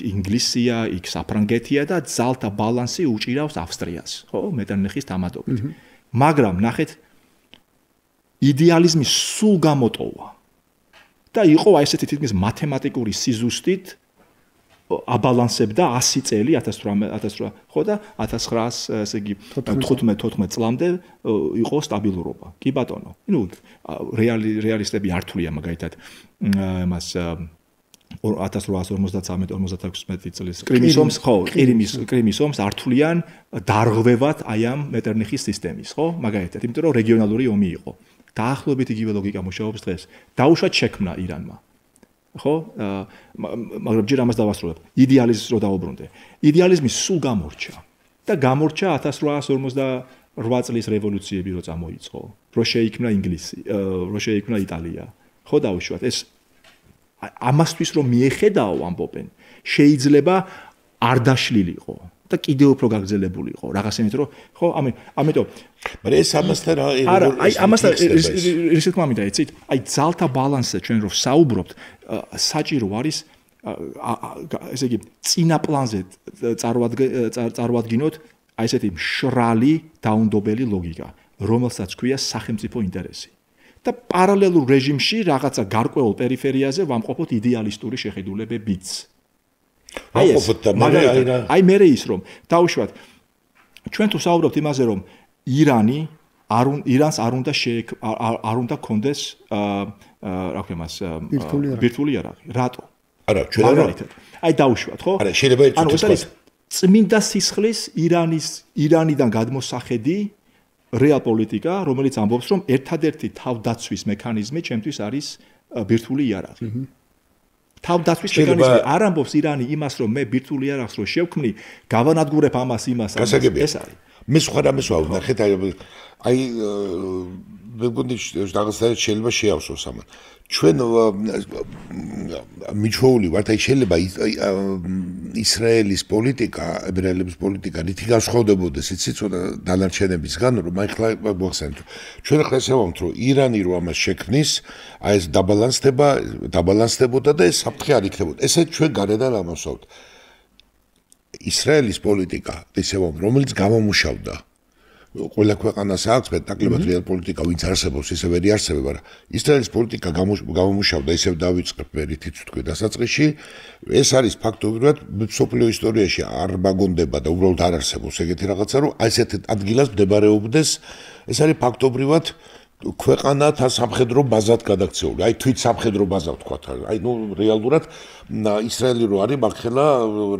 ინგლისია, იქ საფრანგეთია და ძალთა ბალანსი უჭირავს ავსტრიას, ხო? მეტერნიხის თამადობით. მაგრამ ნახეთ, იდეალიზმი სულ გამოტოვა. და იყო აი ესეთი თითქმის მათემატიკური სიზუსტით აბალანსებდა 100 წელი 1800 ხო და 1900 ესე იგი 15-14 წლამდე იყო სტაბილურობა. კი ბატონო. ნუ რეალისტები არ თვლიან მაგალითად მას 1853-56 წლის კრიმის ომს, ხო, კრიმის ომს არ თვლიან დარღვევად აი ამ მეტერნიხის სისტემის, ხო? მაგალითად, იმიტომ რომ რეგიონალური ომი იყო. დაახლოებით იგივე ლოგიკა მუშაობს დღეს. დაუშვათ შექმნა ირანმა. ხო? მაგრამ ჯერ ამას დავასრულებ. იდეალიზმს რო დაუბრუნდე. იდეალიზმი სულ გამორჩა. და გამორჩა 1858 წლის რევოლუციები რო წამოიწყო. რო შეიქმნა ინგლისი, რო შეიქმნა იტალია. ხო დაუშვათ. ეს ამასთვის რომ მიეხედაო ამბობენ, შეიძლება არ დაშლილიყო. და კიდევ უფრო გაგრძელებულიყო. რაღაცნაირად რომ ხო, ამიტომ მაგრამ ეს ამასთან არა, აი ამასთან ის თქმა მინდა, იცით? აი ძალთა ბალანსზე ჩვენ რო საუბრობთ, საჭირო არის ესე იგი წინა პლანზე წარმოადგინოთ აი ესეთი მშრალი დაუნდობელი ლოგიკა, რომელსაც ქვია სახელმწიფო ინტერესი. და პარალელურ რეჟიმში რაღაცა გარკვეულ პერიფერიაზე ვამყოფოთ იდეალისტური შეხედულებებიც. აი მე ის რომ დაუშვათ ჩვენ თუ საუბრობთ იმაზე რომ ირანს არ უნდა კონდეს რა ქვია მას ბირთვული იარაღი. რატო? არა, ჩვენ არა. აი დაუშვათ, ხო? არა, შეიძლება ეს წმინდა სისხლის ირანიდან გადმოსახედი რეალ პოლიტიკა, რომელიც ამბობს რომ ერთადერთი თავდაცვის მექანიზმი ჩემთვის არის ბირთვული იარაღი. თავდაცვის მექანიზმი არ ამბობს ირანი იმას რომ მე ბირთვული იარაღს რო შევქმნი, გავანადგურებ ამას ეს არის. მე სხვა რამეს ვავნახეთ, აი მეგონი რაღაცა შეიძლება შეავსოს ამან. ჩვენ მიჩვეული ვართ, აი შეიძლება ისრაელის პოლიტიკა, ებრაელების პოლიტიკა რითი განსხვავდებოდეს, იცით, ცოტა დანარჩენებისგან, რომ აი ხლა მოახსენეთ. ჩვენ ხლა ესე ვამბობთ, რომ ირანი რო ამას შექმნის, აი ეს დაბალანსდებოდა და ეს საფრთხე არ იქნებოდა. ესე ჩვენ გარედან ამოსავთ. ისრაელის პოლიტიკა, ესე ვამბობ, რომელიც გამომუშავდა ყველა ქვეყანას აქვს მეტნაკლებად რეალ პოლიტიკა, ვინც არსებობს, ისე ვერ იარსებება, მაგრამ ისრაელის პოლიტიკა გამომუშავდა, ისევ დავიწყებ რითიც თქვი დასაწყისში, ეს არის ფაქტობრივად მსოფლიო ისტორიაში არ მაგონდება და უბრალოდ არ არსებობს ეგეთი რაღაცა, რომ აი ესეთ ადგილას მდებარეობდეს, ეს არის ფაქტობრივად ქვეყანა თან სამხედრო ბაზად გადაქცეული. აი თვით სამხედრო ბაზა ვთქვათ. აი ნუ რეალურად ისრაელი რო არის მართლა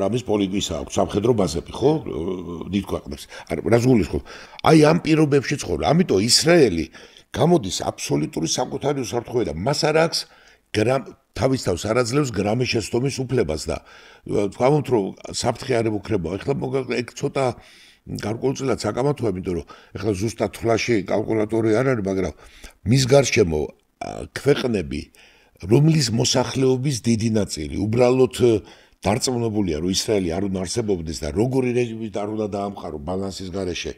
რამის პოლიტიკა აქვს სამხედრო ბაზები, ხო? დიდ ქვეყნებს. რას გულისხმობ? აი ამ პირობებში ცხოვრობ. ამიტომ ისრაელი გამოდის აბსოლუტური საკუთარი უსაფრთხოება და მას არ აქვს თავის თავს არ აძლევს გრამის შეცდომის უფლებას და თქვამთ რომ საფრთხე არ ემუქრება. ეხლა ეგ ცოტა გარკვეულწილად საკამათოა, იმიტომ რომ ეხლა ზუსტად თვლაში კალკულატორი არ არის, მაგრამ მის გარშემო ქვეყნები, რომლის მოსახლეობის დიდი ნაწილი უბრალოდ დარწმუნებულია, რომ ისრაელი არ უნდა არსებობდეს და როგორი რეჟიმით არ უნდა დაამყარო ბალანსის გარეშე.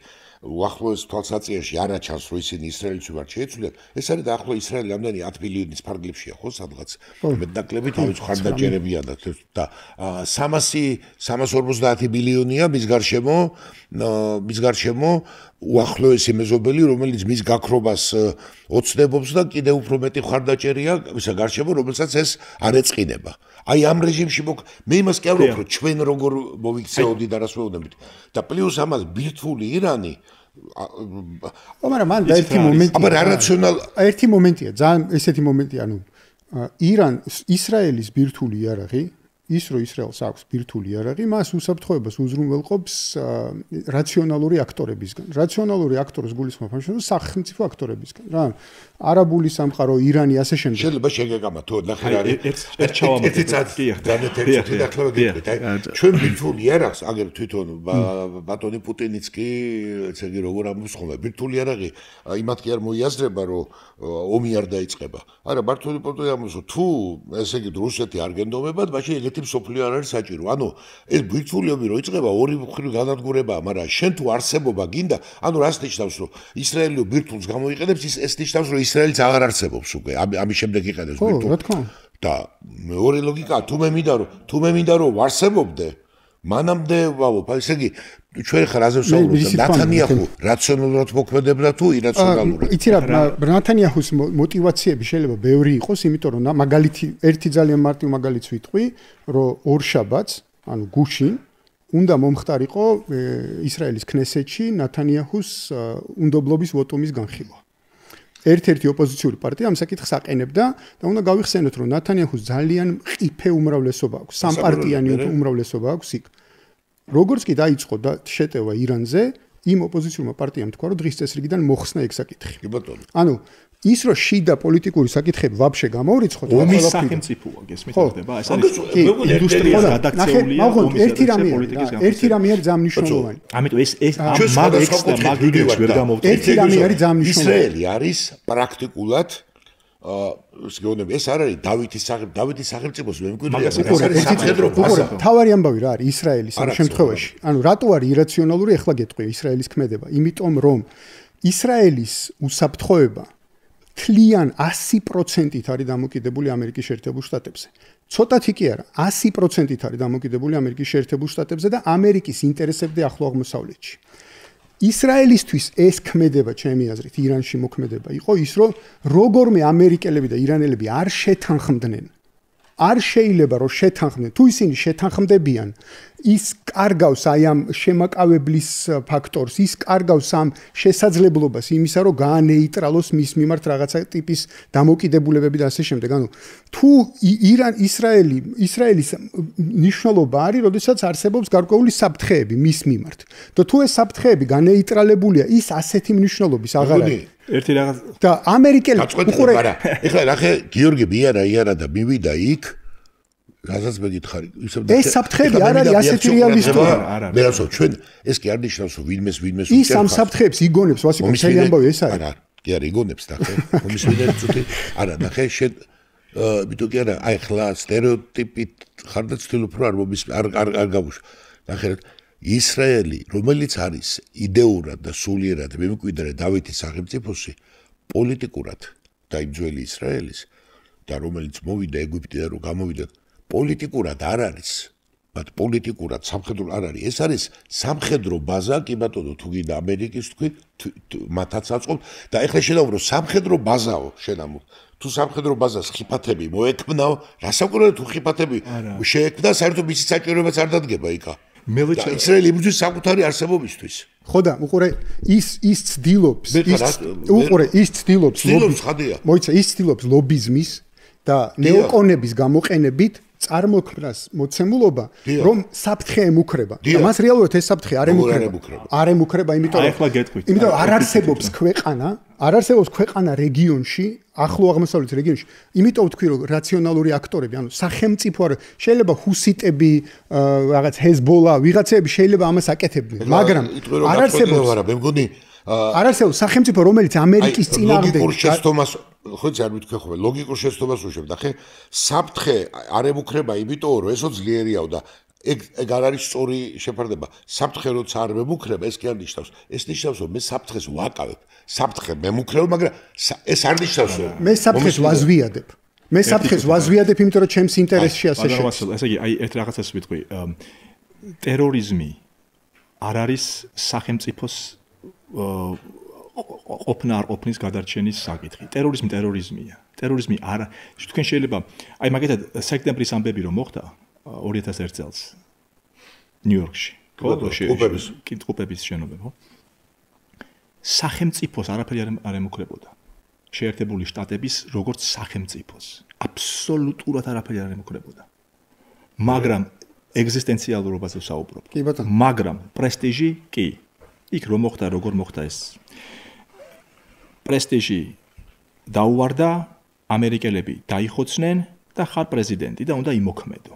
უახლოეს თვალსაჩინში არ აჩანს რომ ისინი ისრაელს ვარ შეეცვლიან. ეს არის დაახლოებით ისრაელი ამდენი 10 მილიონის ფარგლებშია ხო სადღაც მეტნაკლები თავის ხარდაჭერებია და 350 მილიონია მის გარშემო უახლოესი მეზობელი რომელიც მის გაქრობას ოცნებობს და კიდევ უფრო მეტი ხარდაჭერია ისა გარშემო რომელსაც ეს არ ეწყინება. აი ამ რეჟიმში მე იმას კი არ ვფიქრობ რომ ჩვენ როგორ მოვიქცეოდით და რას ვეუბნებით და პლუს ამას ბირთვული ირანი მაგრამ მან ერთი მომენტი აბა რა რაციონალ ერთი მომენტია ძალიან ესეთი მომენტი ანუ ისრაელის ბირთვული იარაღი ის რომ ისრაელს აქვს ბირთვული იარაღი მას უსაფრთხოებას უზრუნველყოფს რაციონალური აქტორებისგან. რაციონალური აქტორს გულისხმობ ამ შემთხვევაში სახელმწიფო აქტორებისგან რა არაბული სამყარო ირანი ასე შემდეგ შეიძლება შეგეგამათო ნახე რა ჩვენ ბირთვული იარაღს აგერ თვითონ ბატონი პუტინიც კი ესე იგი როგორ ამოსხმება ბირთვული იარაღი იმათ კი არ მოიაზრება რომ ომი არ დაიწყება. არა ბირთვული პოტე ამოსო თუ ესე იგი რუსეთი არ გენდომებად მაშინ ეგეთი მსოფლიო არ არის საჭირო. ანუ ეს ბირთვულიობი რო იწყება ორი მხრივ განადგურებაა, მაგრამ შენ თუ არსებობა გინდა, ანუ რას ნიშნავს რომ ისრაელი ბირთვულს გამოიყენებს, ეს ნიშნავს რომ ისრაელიც აღარ არსებობს უკვე. ამის შემდეგ იყენებს ბირთვულს. რა თქმა უნდა. და მეორე ლოგიკა თუ მე მინდა რომ ვარსებობდე, მანამდე ვავობ. ესე იგი ჩვენ ხარ აზე ვსაუბრობთ ნათანიაჰუ რაციონალურად მოქმედებდა თუ ირაციონალურად. იცი რა ნათანიაჰუს мотиваციები შეიძლება ბევრი იყოს, იმიტომ რომ მაგალითი ერთი ძალიან მარტივ მაგალითს ვიტყვი, რომ ორშაბათს, ანუ გუშინ უნდა მომხდარიყო ისრაელის ქნესეთში ნათანიაჰუს უნდობლობის ვოტუმის განხილვა. ერთ-ერთი ოპოზიციური პარტია ამ საკითხს აყენებდა და უნდა გავიხსენოთ, რომ ნათანიაჰუს ძალიან ყიფე უმრავლესობა აქვს, სამპარტიანი უმრავლესობა აქვს იქ. როგორც კი დაიწყო და შეტევა ირანზე, იმ ოპოზიციურმა პარტიამ თქვა, რომ დღის წესრიგიდან მოხსნა ეგ საკითხი. კი ბატონო. ანუ ის რომ შიდა პოლიტიკური საკითხები ვაფშე გამოვრიცხოთ, ომის სახელმწიფოა, გესმით ხდება? ეს არის ინდუსტრიის გადაქცეულია ერთი რამე არის ძალიან მნიშვნელოვანი. ამიტომ ეს მაგ იგივე ვერ გამოვწევთ. ერთი რამე არის ძალიან მნიშვნელოვანი. ისრაელი არის პრაქტიკულად ეს არ არის დავითის სახელმწიფოს მემკვიდრეა. თავარი ამბავი რა არის ისრაელის ამ შემთხვევაში. ანუ რატო არის ირაციონალური ახლა გეტყვი ისრაელის ქმედება? იმიტომ რომ ისრაელის უსაფრთხოება თლიან 100%-ით არის დამოკიდებული ამერიკის შეერთებულ შტატებზე. ცოტათი კი არა, 100%-ით არის დამოკიდებული ამერიკის შეერთებულ შტატებზე და ამერიკის ინტერესებზე ახლო აღმოსავლეთში. ისრაელისთვის ეს ქმედება, ჩემი აზრით, ირანში მოქმედება იყო ის, რომ როგორმე ამერიკელები და ირანელები არ შეთანხმდნენ. არ შეიძლება რომ შეთანხმდნენ. თუ ისინი შეთანხმდებიან, ის კარგავს აი ამ შემაკავებლის ფაქტორს, ის კარგავს ამ შესაძლებლობას იმისა, რომ გაანეიტრალოს მის მიმართ რაღაცა ტიპის დამოკიდებულებები და ასე შემდეგ. ანუ თუ ისრაელის ნიშნულობა არის, როდესაც არსებობს გარკვეული საფრთხეები მის მიმართ. და თუ ეს საფრთხეები განეიტრალებულია, ის ასეთი მნიშვნელობის აღარ არის. ერთი რაღაც და ამერიკელი უყურე ეხლა ნახე გიორგი იარა და მივიდა იქ რასაც მეკითხარი ეს საფრთხეები არ არის ასეთი რეალისტური მე რა ვსო ჩვენ ეს კი არ ნიშნავს რომ ვინმეს ის ამ საფრთხეებს იგონებს ვასიკო მთელი ამბავი ეს არის არა კი არა იგონებს ნახე კომისმინერი ცოტი არა ნახე შენ ბიტო კი არა აი ხლა სტერეოტიპით ხარ და ცდილობ რომ არ გავუშ ნახე ისრაელი, რომელიც არის იდეურად და სულიერად მემკვიდრე დავითის სახელმწიფოსი, პოლიტიკურად და იმ ძველი ისრაელის და რომელიც მოვიდა ეგვიპტიდან რომ გამოვიდა, პოლიტიკურად არ არის, მათ პოლიტიკურად სამხედრო არ არის. ეს არის სამხედრო ბაზა, კი ბატონო, თუ გინდა ამერიკის თქვი, მათაც აწყობთ და ეხლა შედავრო სამხედრო ბაზაო, შენამო. თუ სამხედრო ბაზას ხიფათები მოექმნაო, რასაკვირველია თუ ხიფათები შეექმნა, საერთოდ მისი საჭიროებაც არ დადგება იქა. ისრაელი იბრძვის საკუთარი არსებობისთვის. ხო და უყურე ის ცდილობს ლობიზმის და ნეოკონების გამოყენებით წარმოქმნას მოცემულობა, რომ საფრთხე ემუქრება. და მას რეალურად ეს საფრთხე არ ემუქრება. არ ემუქრება, იმიტომ რომ არ არსებობს ქვეყანა რეგიონში, ახლო აღმოსავლეთის რეგიონში. იმიტომ ვთქვი, რომ რაციონალური აქტორები, ანუ სახელმწიფო შეიძლება ჰუსიტები, რაღაც ჰეზბოლა, ვიღაცები შეიძლება ამას აკეთებდნენ, მაგრამ არ არსებობს. მე მგონი არ არსებობს სახელმწიფო, რომელიც ამერიკის წინააღმდეგ ლოგიკურ შეცდომას, ხო იცი არ მithქვი ხოლმე, ლოგიკურ შეცდომას უშვებ და ხე საფრთხე არ ემუქრება, იმიტომ რომ ესო ძლიერიაო და ეგ არ არის სწორი შეფარდება. საფრთხე როცა არ მემუქრება, ეს კი არ ნიშნავს. ეს ნიშნავს, რომ მე საფრთხეს ვაკავებ. საფრთხე მემუქრება, მაგრამ ეს არ ნიშნავს, რომ მე საფრთხეს ვაზვიადებ. მე საფრთხეს ვაზვიადებ, იმიტომ რომ ჩემს ინტერესში ასე შეცდომა. ესე იგი, აი ერთ რაღაცას ვიტყვი. ტერორიზმი არ არის სახელმწიფოს ყოფნა არ ყოფნის გადარჩენის საკითხი. ტერორიზმია. ტერორიზმი არა. თქვენ შეიძლება აი მაგათად სექტემბრის ამბები რომ მოხდა 2001 წელს ნიუ-იორკში. კიტყუპების შენობა, ხო? სახელმწიფოს არაფერი არ ემუქრებოდა. შეერთებული შტატების როგორც სახელმწიფოს. აბსოლუტურად არაფერი არ ემუქრებოდა. მაგრამ ეგზისტენციალურობაზე საუბრობ. კი ბატონო. მაგრამ პრესტიჟი კი. იქ რომ მოხდა, როგორ მოხდა ეს? პრესტიჟი დაუვარდა, ამერიკელები დაიხოცნენ და ხარ პრეზიდენტი და უნდა იმოქმედო.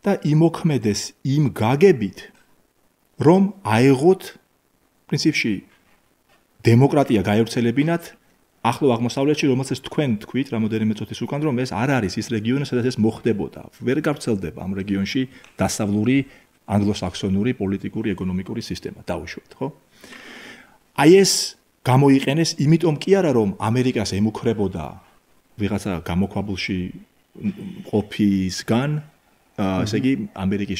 და იმოქმედეს იმ გაგებით, რომ აეღოთ პრინციპში დემოკრატია გაევრცელებინათ ახლო აღმოსავლეთში, რომელსაც თქვენ თქვით რამოდენიმე წუთის უკან, რომ ეს არ არის ის რეგიონი, სადაც ეს მოხდებოდა. ვერ გავრცელდება ამ რეგიონში დასავლური ანგლო-საქსონური პოლიტიკური ეკონომიკური სისტემა დაუშვათ, ხო? აი ეს გამოიყენეს, იმიტომ კი არა, რომ ამერიკას ემუქრებოდა ვიღაცა გამოქვაბულში ყოფისგან, ესე იგი ამერიკის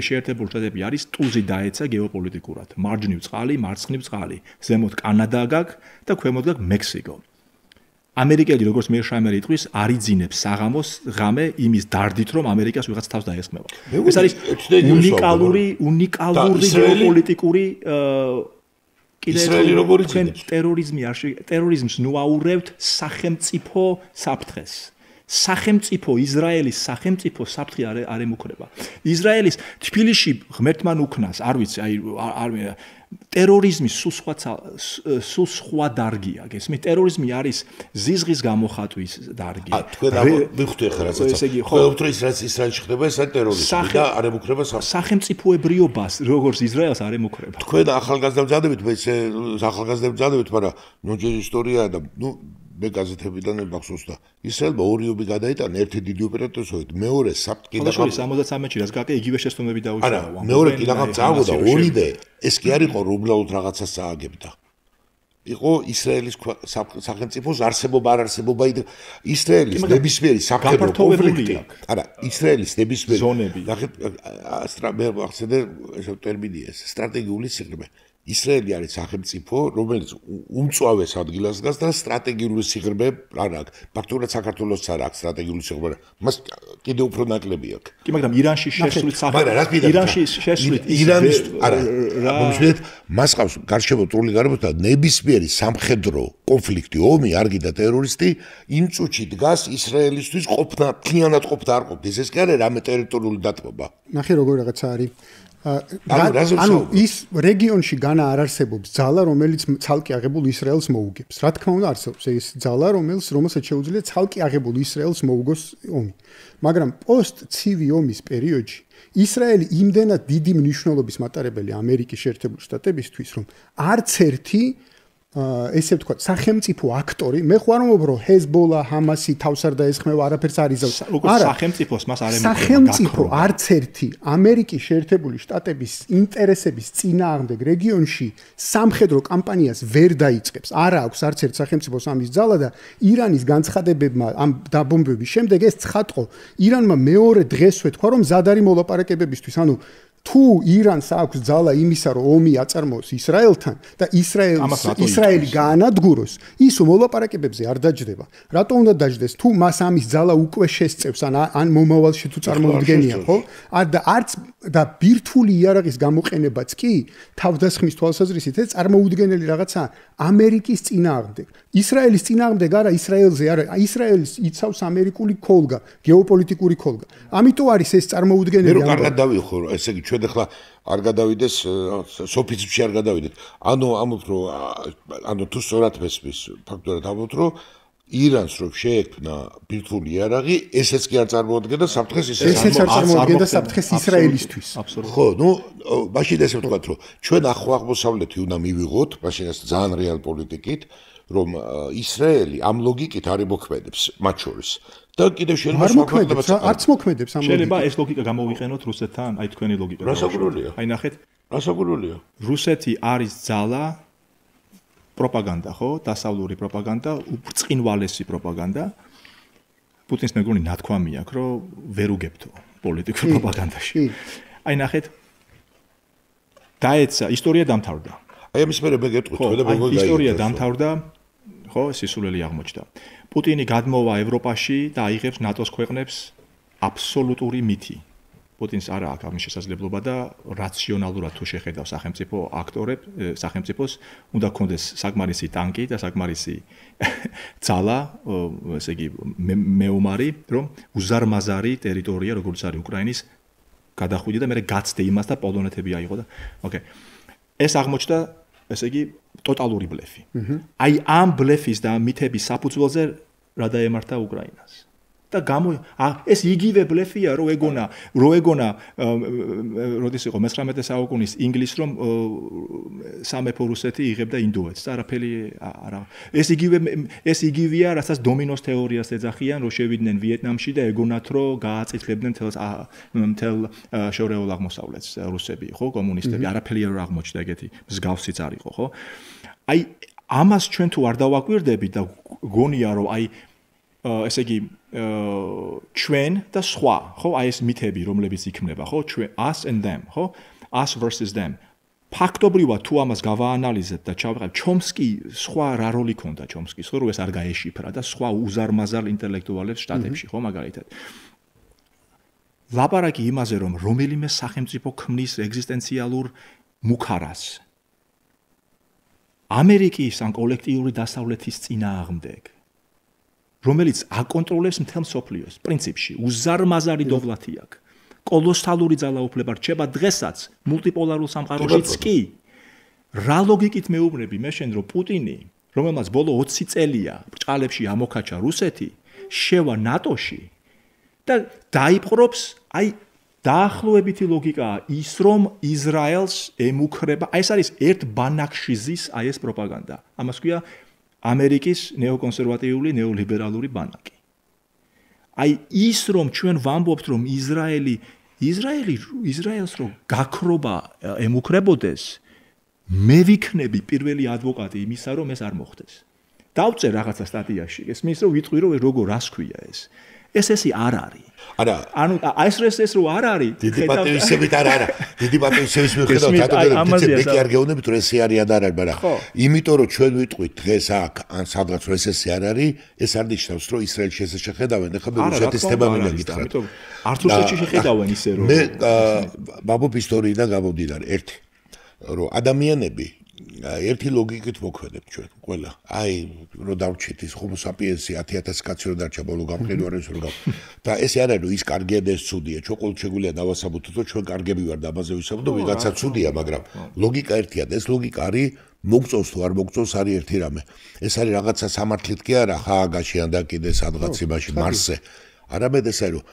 შეერთებული შტატები არის ტუზი დაეცა გეოპოლიტიკურად. მარჯვნივ წყალი, მარცხნივ წყალი, ზემოთ კანადა გაქვს და ქვემოთ გაქვს მექსიკო. ამერიკელი როგორც მეერშაიმერი იტყვის, არიძინებს საღამოს ღამე იმის დარდით, რომ ამერიკას ვიღაც თავს დაესხმება. ეს არის უნიკალური გეოპოლიტიკური ისრაელი როგორ იცინებს ტერორიზმს ნუაურევთ სახელმწიფო საფრთხეს. სახელმწიფო ისრაელის სახელმწიფო საფრთხე არ ემუქრება. ისრაელის თბილისში ღმერთმან უკნას, არ ვიცი, აი ტერორიზმის სულ სხვა დარგია, გესმით? ტერორიზმი არის ზიზღის გამოხატვის დარგი. თქვენ მივხვდი ახლა რასაც. ხო, ისრაელში ხდება ეს ტერორიზმი და არ ემუქრება სახელმწიფოებრიობას, როგორც ისრაელს არ ემუქრება. თქვენ ახალგაზრდებით, მაგრამ ნოჯერ ისტორიაა და მე გაზეთებიდან მახსოვს და ისრაელმა ორი ომი გადაიტანა, ერთი დიდი ოპერაციით, მეორე საფრთხე და 73-ში რაც გაკე იგივე შეცდომები დაუშვა. არა, მეორე კიდაღამ წააგო და ორივე ეს კი არ იყო უბრალოდ რაღაცას წააგებდა. იყო ისრაელის სახელმწიფოს არსებობა არ არსებობა ისრაელის ნებისმიერი სამხედრო კონფლიქტი. არა, ისრაელის ნებისმიერი ზონები. მე ახსენე ეს ტერმინია ეს სტრატეგიული სიღრმე. ისრაელი არის სახელმწიფო, რომელიც უმწვავეს ადგილას დგას და სტრატეგიული სიღრმე არ აქვს. ფაქტობრივად საქართველოს არ აქვს სტრატეგიული სიღრმე. მას კიდევ უფრო ნაკლები აქვს. კი, მაგრამ ირანში შესვლით ირანის არა, მომშვიდეთ, მას ყავს გარშემო ტრული გარემოთა ნებისმიერი სამხედრო კონფლიქტი, ომი, არგი და ტერორისტი იმ წუთში დგას ისრაელისთვის ყოფნა, მთლიანად ყოფნა არ ყოფნის. ეს კი არის რამე ტერიტორიული დათმობა. ნახე როგორ რაღაცა არის. ანუ ის რეგიონში განა არ არსებობს ძალა, რომელიც ცალკე აღებულ ისრაელს მოუგებს. რა თქმა უნდა არსებობს ეს ძალა, რომელსაც შეუძლია ცალკე აღებულ ისრაელს მოუგოს ომი. მაგრამ პოსტ-ცივი ომის პერიოდში ისრაელი იმდენად დიდი მნიშვნელობის მატარებელი ამერიკის შეერთებული შტატებისთვის, რომ არც ერთი ესე ვთქვათ, სახელმწიფო აქტორი, მე ხო არ მომბრო ჰეზბოლა, ჰამასი თავს არ დაესხმევა, არაფერს არ იზავს. არა, სახელმწიფოს მას არ ემუქრება. სახელმწიფო არც ერთი ამერიკის შეერთებული შტატების ინტერესების წინააღმდეგ რეგიონში სამხედრო კამპანიას ვერ დაიწყებს. არა აქვს არც ერთ სახელმწიფოს ამის ძალა და ირანის განცხადებებმა ამ დაბომბების შემდეგ ეს ცხადყო ირანმა მეორე დღესვე თქვა, რომ ზად არის მოლაპარაკებებისთვის. ანუ თუ ირანს აქვს ძალა იმისა, რომ ომი აწარმოოს ისრაელთან და ისრაელი გაანადგუროს, ის მოლაპარაკებებზე არ დაჯდება. რატო უნდა დაჯდეს? თუ მას ამის ძალა უკვე შესწევს, ან მომავალში თუ წარმოუდგენია, ხო? და არც და ბირთვული იარაღის გამოყენებაც კი თავდასხმის თვალსაზრისით ეს წარმოუდგენელი რაღაცა ამერიკის წინააღმდეგ. ისრაელის წინააღმდეგ არა, ისრაელზე არა, ისრაელის იცავს ამერიკული ქოლგა, გეოპოლიტიკური ქოლგა. ამიტომ არის ეს წარმოუდგენელი. მე რო კარგად დავიხო, ესე იგი ჩვენ ახლა არ გადავიდეს სოფიცებში არ გადავიდეთ. ანუ თუ სწორად მესმის ფაქტურად ამბობთ, რომ ირანს რომ შეექმნა ბირთვული იარაღი, ესეც კი არ წარმოადგენდა საფრთხეს არ წარმოადგენდა საფრთხეს ისრაელისთვის. ხო, ნუ მაშინ ესე ვთქვათ, რომ ჩვენ ახლო აღმოსავლეთი უნდა მივიღოთ, მაშინ ეს ძალიან რეალ პოლიტიკით, რომ ისრაელი ამ ლოგიკით არ იმოქმედებს მათ შორის. და კიდევ შეიძლება არც მოქმედებს ამ შეიძლება ეს ლოგიკა გამოვიყენოთ რუსეთთან, აი თქვენი ლოგიკა. რასაკვირველია. აი ნახეთ, რასაკვირველია. რუსეთი არის ძალა პროპაგანდა, ხო? დასავლური პროპაგანდა, ბრწყინვალესი პროპაგანდა. პუტინს მეგონი ნათქვამი აქვს, რომ ვერ უგებთო პოლიტიკურ პროპაგანდაში. აი ნახეთ, დაეცა, ისტორია დამთავრდა. აი ამის მერე მე გეტყვით, და მეგონი ისტორია დამთავრდა, ხო, სისულელი აღმოჩნდა. პუტინი გადმოვა ევროპაში და აიღებს ნატოს ქვეყნებს აბსოლუტური მითი. პუტინს არა აქვს ამის შესაძლებლობა და რაციონალურად თუ შეხედავს სახელმწიფოს, უნდა კონდეს საკმარისი ტანკი და საკმარისი ძალა, ესე იგი მეომარი, რომ უზარმაზარი ტერიტორია, როგორც არის უკრაინის, გადახვიდე და მე გაცდე იმას და პოლონეთები აიღო და ოკეი. ეს აღმოჩნდა, ესე იგი, ტოტალური ბლეფი. აი ამ ბლეფის და მითების საფუძველზე რა დაემართა უკრაინას. და ეს იგივე ბლეფია, რო ეგონა, როდის იყო 19 საუკუნის ინგლისს, რომ სამეფო რუსეთი იღებდა ინდოეთს და არაფერი არა. ეს იგივეა, რასაც დომინოს თეორიას ეძახიან, რომ შევიდნენ ვიეტნამში და ეგონათ, რომ გააწითლებდნენ მთელ შორეულ აღმოსავლეთს რუსები, ხო, კომუნისტები, არაფერი არ აღმოჩნდა ეგეთი მსგავსიც არ იყო, ხო? აი ამას ჩვენ თუ არ დავაკვირდებით და გონია, რომ აი ესე იგი ჩვენ და სხვა, ხო, აი ეს მითები, რომლებიც იქმნება, ხო, ჩვენ us and them, ხო, us versus them. ფაქტობრივად თუ ამას გავაანალიზებთ და ჩავიღებთ, ჩომსკი სხვა რა როლი ქონდა ჩომსკის, ხო, რომ ეს არ გაეშიფრა და სხვა უზარმაზარ ინტელექტუალებს შტატებში, ხო, მაგალითად. ლაპარაკი იმაზე, რომ რომელიმე სახელმწიფო ქმნის ეგზისტენციალურ მუქარას. ამერიკის ან კოლექტიური დასავლეთის წინააღმდეგ. რომელიც აკონტროლებს მთელ მსოფლიოს, პრინციპში, უზარმაზარი დოვლათი აქვს. კოლოსალური ძალაუფლება რჩება დღესაც, მულტიპოლარულ სამყაროშიც კი. რა ლოგიკით მეუბნები მე შენ, რომ პუტინი, რომელმაც ბოლო 20 წელია ბრჭყალებში ამოქაჩა რუსეთი, შევა ნატოში და დაიპყრობს, აი დაახლოებითი ლოგიკაა ის, რომ ისრაელს ემუქრება, აი ეს არის ერთ ბანაკში ზის აი ეს პროპაგანდა. ამას ქვია ამერიკის ნეოკონსერვატიული, ნეოლიბერალური ბანაკი. აი ის რომ ჩვენ ვამბობთ რომ ისრაელს რომ გაქრობა ემუქრებოდეს, მე ვიქნები პირველი ადვოკატი იმისა რომ ეს არ მოხდეს. დავწერ რაღაცა სტატიაში, ესმის რომ ვიტყვი რომ როგორ რას ქვია ეს. ესესი არ არის. არა, ანუ ეს რო არ არის, დიდი პატივისცემით არა. დიდი პატივისცემის მიხედავთ, მე კი არ გეუბნებით რომ ესე არის ან არ არის, მაგრამ იმიტომ რომ ჩვენ ვიტყვით დღეს აქ ან სადღაც რომ ესე არ არის, ეს არ ნიშნავს რომ ისრაელში ესე შეხედავენ, ეხლა მე რუსეთის თემა მინდა გითხრათ. ამიტომ არც რუსეთში შეხედავენ ისე რომ მე ბაბუp ისტორიიდან გამომდინარე ერთი რომ ადამიანები ერთი ლოგიკით მოქმედებთ ჩვენ ყველა. აი, რო დავჭით ის homo sapiens 10000 კაცი რო დარჩა ბოლო გამყიდვარებს რო და ესე არ არის რომ ის კარგია და ეს ცუდია. ჩვენ ყოველ შეგვიძლია დავასაბუთოთ რომ ჩვენ კარგები ვარ და ამაზე ვისაუბროთ, ვიღაცა ცუდია, მაგრამ ლოგიკა ერთია და ეს ლოგიკა არის მოგწონს თუ არ მოგწონს არის ერთი რამე. ეს არის რაღაცა სამართლით კი არა, ხააგაში ან და კიდე სადღაც იმაში მარსზე. არამედ ეს არის რომ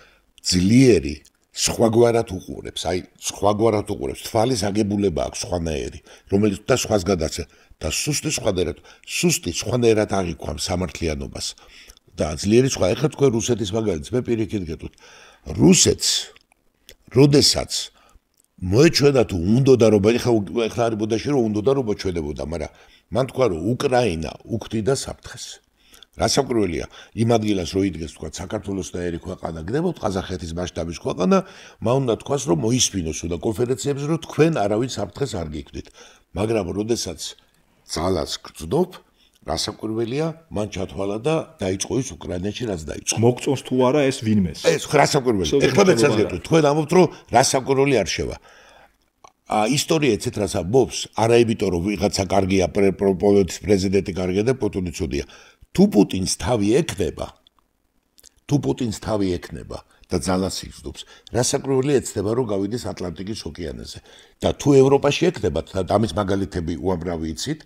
ძლიერი სხვაგვარად უყურებს, აი სხვაგვარად უყურებს, თვალის აგებულება აქვს სხვანაირი, რომელიც და სხვას გადაცა და სუსტი სხვანაირად აღიქვამს სამართლიანობას და ძლიერი სხვა. ეხლა თქვენ რუსეთის მაგალითს მე პირიქით გეტყვით. რუსეთს როდესაც მოეჩვენა თუ უნდოდა რომ ეხლა არის ბოდაში რომ უნდოდა რომ მოჩვენებოდა, მაგრამ მან თქვა რომ უკრაინა უქმნიდა საფრთხეს. რასაკვირველია, იმ ადგილას რო იდგეს თქვა საქართველოსნაირი ქვეყანა გდებოდ ყაზახეთის მასშტაბის ქვეყანა, მან უნდა თქვას რომ მოისმინოს და კონფერენციებზე რომ თქვენ არავინ საფრთხეს არ გიქმნით. მაგრამ როდესაც ძალას გრძნობ, რასაკვირველია, მან ჩათვალა და დაიწყო ის უკრაინაში რაც დაიწყო. მოგწონს თუ არა ეს ვინმეს? ეს რასაკვირველია. ეხლა მეც გეტყვით, თქვენ ამბობთ რომ რასაკვირველი არ შევა. ისტორია ეცეთ რას ამბობს, არა იმიტომ რომ ვიღაცა კარგია პოლონეთის პრეზიდენტი კარგია და პუტინი ცუდია. თუ პუტინს თავი ექნება და ძალას იგრძნობს, რასაკვირველია ეცდება რომ გავიდეს ატლანტიკის ოკეანეზე. და თუ ევროპაში ექნებათ და ამის მაგალითები უამრავი იცით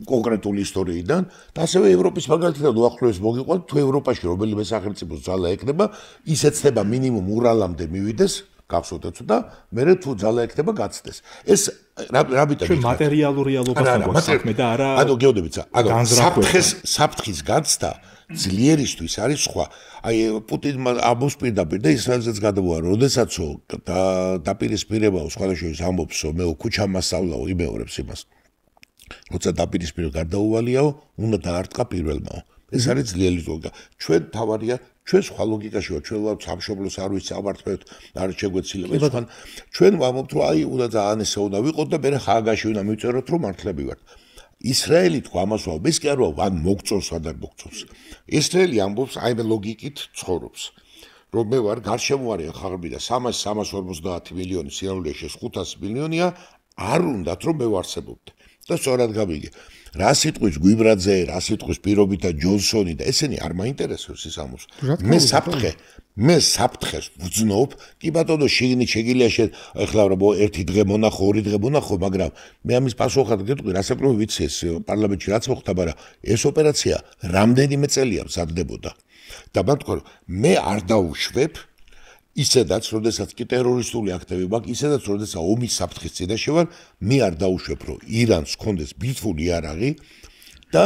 კონკრეტული ისტორიიდან და ასევე ევროპის მაგალითიდან უახლოეს მოგიყვანთ თუ ევროპაში რომელიმე სახელმწიფოს ძალა ექნება, ის ეცდება მინიმუმ ურალამდე მივიდეს გახსოვდეთ და მერე თუ ძალა ექნება გაცდეს. ეს რაბიტა ჩვენ მატერიალური რეალობასთან გვაქვს საქმე და არა გეოდებით. საფრთხის განცდა ძლიერისთვის არის სხვა. აი პუტინმა ამბობს პირდაპირ და ისრაელზეც გადავუარა, როდესაცო დაპირისპირებაო სხვადასხვა ამბობს, მე ქუჩა მასწავლაო, იმეორებს იმას. როცა დაპირისპირო გარდაუვალიაო, უნდა დაარტყა პირველმაო. ეს არის ძლიერი ლოგიკა. ჩვენ თავარია ჩვენ სხვა ლოგიკაში ვარ, ჩვენ ვარ სამშობლოს არ ვიცავართ, არ შეგვეცილება თან. ჩვენ ვამბობთ, რომ აი უნდა ძალიან ესე უნდა ვიყოთ და მე ხააგაში უნდა მივწეროთ, რომ მართლები ვართ. ისრაელი თქვა ამას ვამბობ, ეს კი არა, ან მოგწონს ან არ მოგწონს. ისრაელი ამბობს, აი მე ლოგიკით ცხოვრობს. რომ მე ვარ გარშემოარი ხალხი და 350 მილიონი სიამოვნებაში 500 მილიონია, არ უნდათ რომ მე ვარსებობდე. და სწორად გავიგე. რა სიტყვის გვიბრაძე, რა სიტყვის პირობითა ჯონსონი და ესენი არ მაინტერესებს ის ამოს. მე საფრთხეს ვძნობ, კი ბატონო შიგნით შეგიძლია ახლა ერთი დღე მონახო, ორი დღე მონახო, მაგრამ მე ამის პასუხად გეტყვი, რასაკვირველია ვიცი ეს პარლამენტში რაც მოხდა, მაგრამ ეს ოპერაცია რამდენიმე წელია მზადდებოდა. და მათქო მე არ დაუშვებ ისედაც, როდესაც კი ტერორისტული აქტები მაქვს, ისედაც, როდესაც ომის საფრთხის წინაშე ვარ, მე არ დაუშვებ, რომ ირანს ჰქონდეს ბირთვული იარაღი და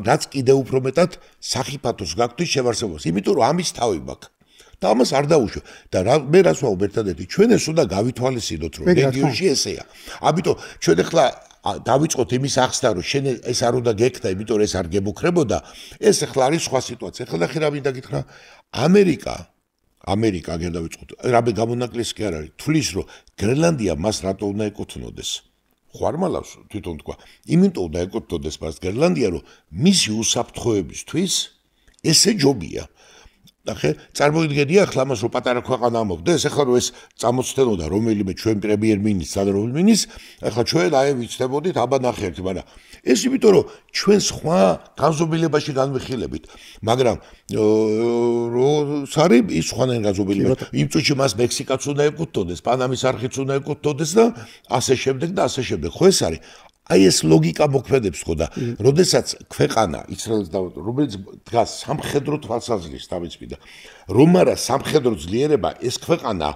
რაც კიდევ უფრო მეტად სახიფათოს გაგვდის შევარსებობას, იმიტომ რომ ამის თავი მაქვს. და ამას არ დაუშვებ. და მე რას ვამბობ ერთადერთი, ჩვენ ეს უნდა გავითვალისწინოთ, რომ რეგიონში ესეა. ამიტომ ჩვენ ახლა დავიწყოთ იმის ახსნა, რომ შენ ეს არ უნდა გექნა, იმიტომ რომ ეს არ გემუქრებოდა, ეს ახლა არის სხვა სიტუაცია. ახლა ნახე რა მინდა გითხრა, ამერიკა აგერ დავიწყოთ. რაბე გამონაკლისი კი არ არის. თulis რომ გრენლანდია მას რატო უნდა ეკუთვნოდეს? ხوارმალავს თვითონ თქვა. იმიტომ უნდა ეკუთვნოდეს მას გრენლანდია, რომ მისი უსაფრთხოებისთვის ესე ჯობია. ნახე, წარმოიდგენია ახლა მას რომ პატარა ქვეყანა ამობდეს, ახლა რომ ეს წამოწდენოდა რომელიმე ჩვენ პრემიერ-მინისტრს ან რომელ მინისტრს, ახლა ჩვენ აი ვიცდებოდით აბა ნახე ერთი, მაგრამ ეს იმიტომ რომ ჩვენ სხვა განზომილებაში განვიხილებით, მაგრამ სარი ის სხვანაირ განზომილებაში, იმ წუთში მას მექსიკაც უნდა ეკუთვნოდეს, პანამის არხიც უნდა ეკუთვნოდეს და ასე შემდეგ და ასე შემდეგ. ხო ეს არის აი ეს ლოგიკა მოქმედებს ხო და როდესაც ქვეყანა ისრაელს რომელიც დგას სამხედრო თვალსაზრისით დამეწმიდა რომ არა სამხედრო ძლიერება ეს ქვეყანა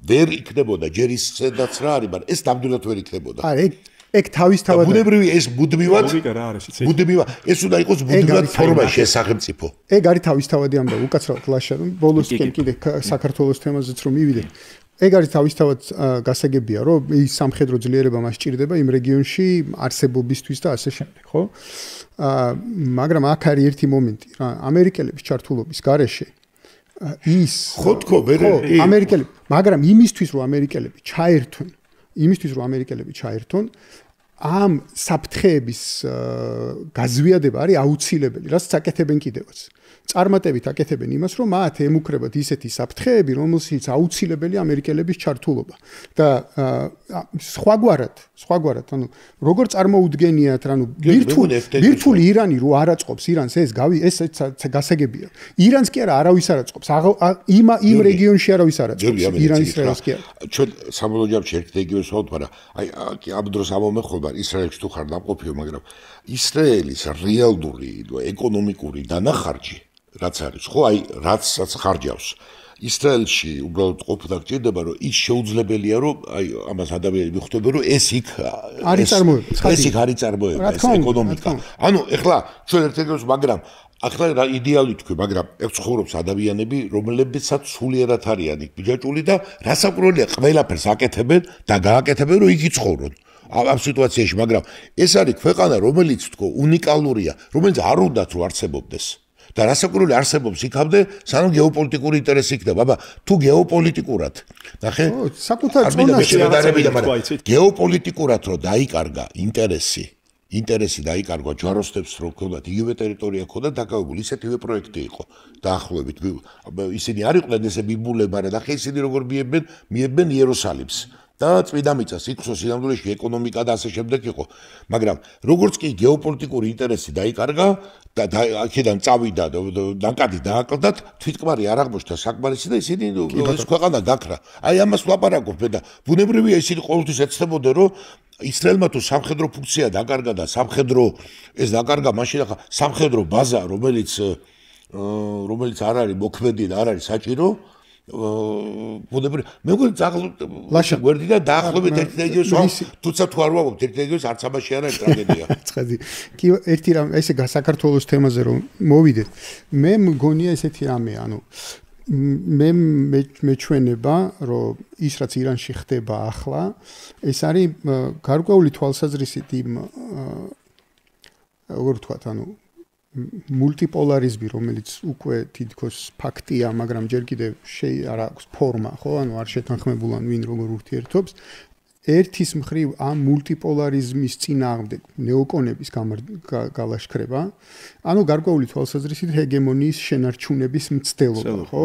ვერ იქნებოდა ჯერ ისედაც რა არის მაგრამ ეს ნამდვილად ვერ იქნებოდა არა ეგ თავისთავად ბუნებრივი ეს ბუდმივად ლოგიკა რა არის იცი ბუდმივად ეს უნდა იყოს ბუდმივად ფორმაში ეს სახელმწიფო ეგ არის თავისთავადი ამბავი უკაცრავად ლაშა რომ ბოლოსკენ კიდე საქართველოს თემაზეც რომ მივიდე ეგ არის თავისთავად გასაგებია, რომ ის სამხედრო ძლიერება მას ჭირდება იმ რეგიონში არსებობისთვის და ასე შემდეგ, ხო? მაგრამ აქ არის ერთი მომენტი, რა, ამერიკელების ჩართულობის გარეშე ის ხო თქო, ამერიკელები, მაგრამ იმისთვის რომ ამერიკელები ჩაერთონ, ამ საფრთხეების გაზვიადება არის აუცილებელი, რასაც აკეთებენ კიდევაც. წარმატებით აკეთებენ იმას, რომ მათ ემუქრებათ ისეთი საფრთხეები, რომელშიც აუცილებელი ამერიკელების ჩართულობა. და სხვაგვარად, ანუ როგორ წარმოუდგენიათ, ანუ ბირთვული ირანი რო არ აწყობს ირანს ეს გასაგებია. ირანს კი არა არავის არ აწყობს. იმ რეგიონში არავის არ აწყობს. ირანის ისრაელს კი არა. ჩვენ საბოლოო ჯამში ერთ რეგიონს ვავთ, მაგრამ აი ამ დროს ამომეხობა ისრაელში თუ ხარ დამყოფიო, მაგრამ ისრაელის რეალური ეკონომიკური დანახარჯი რაც არის, ხო, აი, რაცაც ხარჯავს. ისრაელში უბრალოდ ყოფნა გჭირდება, რომ ის შეუძლებელია, რომ აი, ამას ადამიანები მიხვდებიან, რომ ეს იქ არის წარმოება. ეს იქ არის წარმოება, ეს ეკონომიკა. ანუ, ეხლა ჩვენ ერთ-ერთს, მაგრამ ახლა რა იდეალი თქვი, მაგრამ ეგ ცხოვრობს ადამიანები, რომლებიცაც სულიერად არიან იქ ბიჯაჭული და რასაკვირველია, ყველაფერს აკეთებენ და გააკეთებენ, რომ იქ იცხოვრონ. ამ სიტუაციაში, მაგრამ ეს არის ქვეყანა, რომელიც თქო უნიკალურია, რომელიც არ უნდა თუ არსებობდეს. და რასაკვირველი არსებობს იქამდე, სანამ გეოპოლიტიკური ინტერესი იქნება. აბა, თუ გეოპოლიტიკურად, ნახე, საკუთარ ზონაში გეოპოლიტიკურად რო დაიკარგა ინტერესი დაიკარგა ჯვაროსნებს რო ქონდათ იგივე ტერიტორია ქონდათ დაკავებული ისეთივე პროექტი იყო დაახლოებით ისინი არ იყვნენ ესე ბიბულები მაგრამ ნახე ისინი როგორ მიებენ იერუსალიმს და წმინდა მიწას იქ სინამდვილეში ეკონომიკა და ასე შემდეგ იყო მაგრამ როგორც კი გეოპოლიტიკური ინტერესი დაიკარგა და აქედან წავიდა ნაკადი დააკლდათ თვითკმარი არ აღმოჩნდა საკმარისი და ისინი ეს ქვეყანა გაქრა აი ამას ვლაპარაკობ და ბუნებრივია ისინი ყოველთვის ეცდებოდნენ რომ ისრაელმა თუ სამხედრო ფუნქცია დაკარგა და სამხედრო ეს დაკარგა მაშინ ახლა სამხედრო ბაზა რომელიც არ არის მოქმედი და არ არის საჭირო ბუნებრივია მე გვერდი და დაახლოებით ერთიდაიგივეს თუცა თუ არ ვამბობთ ერთიდაიგივეს არც ამაში არ არის ტრაგედია ცხადი კი ერთი რამ ესე საქართველოს თემაზე რომ მოვიდეთ მე მგონია ესეთი რამე ანუ მე ჩვენება რომ ის რაც ირანში ხდება ახლა ეს არის გარკვეული თვალსაზრისით იმ როგორ ვთქვათ ანუ მულტიპოლარიზმი რომელიც უკვე თითქოს ფაქტია მაგრამ ჯერ კიდევ არ აქვს ფორმა ხო ანუ არ შეთანხმებულან ვინ როგორ ურთიერთობს ერთის მხრივ ამ მულტიპოლარიზმის წინააღმდეგ ნეოკონების გალაშქრება ანუ გარკვეული თვალსაზრისით ჰეგემონიის შენარჩუნების მცდელობა ხო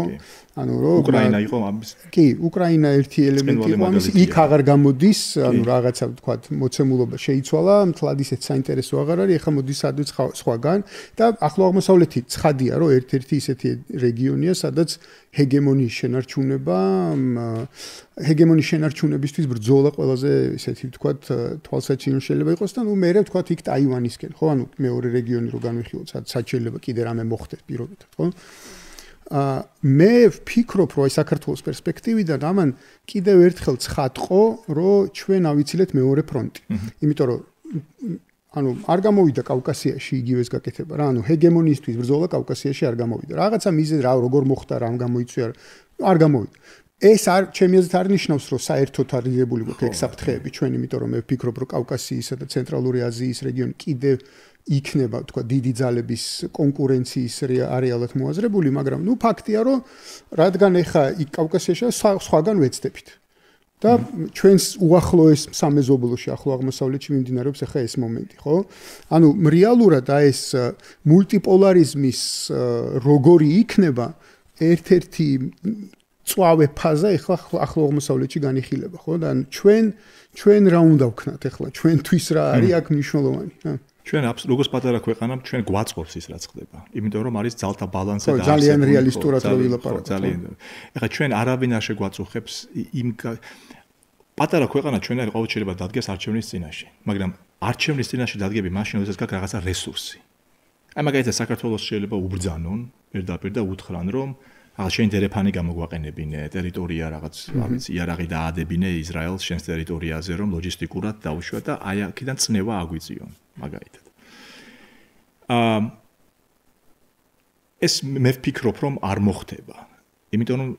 ანუ რომ უკრაინა იყო ამის კი უკრაინა ერთი ელემენტი იყო ამის იქ აღარ გამოდის ანუ რაღაცა ვთქვათ მოცემულობა შეიცვალა მთლად ისეთ საინტერესო აღარ არის ეხლა მოდის სადაც სხვაგან და ახლო აღმოსავლეთი ცხადია რომ ერთ-ერთი ისეთი რეგიონია სადაც ჰეგემონიის შენარჩუნებისთვის ბრძოლა ყველაზე ისეთი ვთქვათ თვალსაჩინო შეიძლება იყოს და ნუ მე ვთქვათ იქ ტაივანისკენ ხო ანუ მეორე რეგიონი რო განვიხილოთ სადაც შეიძლება კიდე რამე მოხდეს პირობითად ხო მე ვფიქრობ რომ აი საქართველოს პერსპექტივიდან ამან კიდევ ერთხელ ცხადყო რომ ჩვენ ავიცილეთ მეორე ფრონტი იმიტომ რომ ანუ არ გამოვიდა კავკასიაში იგივეს გაკეთება რა ანუ ჰეგემონიისთვის ბრძოლა კავკასიაში არ გამოვიდა რაღაცა მიზეზი რა როგორ მოხდა რა გამოიწვია არ გამოვიდა ეს არ ჩემი აზრით არ ნიშნავს რომ საერთოდ არ რიგებული გვაქვს ეგ საფრთხეები ჩვენ იმიტომ რომ მე ვფიქრობ რომ კავკასიისა და ცენტრალური აზიის რეგიონი კიდევ იქნება თქვა დიდი ძალების კონკურენციის არეალად მოაზრებული მაგრამ ნუ ფაქტია რომ რადგან ეხა იქ კავკასიაში სხვაგან ვეცდებით და ჩვენს უახლოეს სამეზობლოში ახლო აღმოსავლეთში მიმდინარეობს ახლა ეს მომენტი ხო ანუ რეალურად ეს მულტიპოლარიზმის როგორი იქნება ერთ-ერთი წვავე ფაზა ახლა ახლო აღმოსავლეთში განიხილება ხო და ჩვენ რა უნდა ვქნათ ახლა ჩვენთვის რა არის აქ მნიშვნელოვანი ჩვენ როგორც პატარა ქვეყანა ჩვენ გვაწყობს ის რაც ხდება იმიტომ რომ არის ძალთა ბალანსი და ძალიან რეალისტურად რო ვილაპარაკოთ ძალიან ეხლა ჩვენ არავინ არ შეგვაწუხებს იმ პატარა ქვეყანა ჩვენ არ ყოველ შეიძლება დადგეს არჩევნის წინაშე მაგრამ არჩევნის წინაშე დადგები მაშინ როდესაც გაქვს რაღაცა რესურსი აი მაგალითად საქართველოს შეიძლება უბრძანონ პირდაპირ და უთხრან რომ ახლა შენ დერეფანი გამოგვაყენებინე ტერიტორია რაღაც ამის იარაღი დაადებინე ისრაელს შენს ტერიტორიაზე რომ ლოჯისტიკურად დაუშვა და აი აქედან წნევა აგვიწიონ მაგალითად ეს მე ვფიქრობ რომ არ მოხდება იმიტომ რომ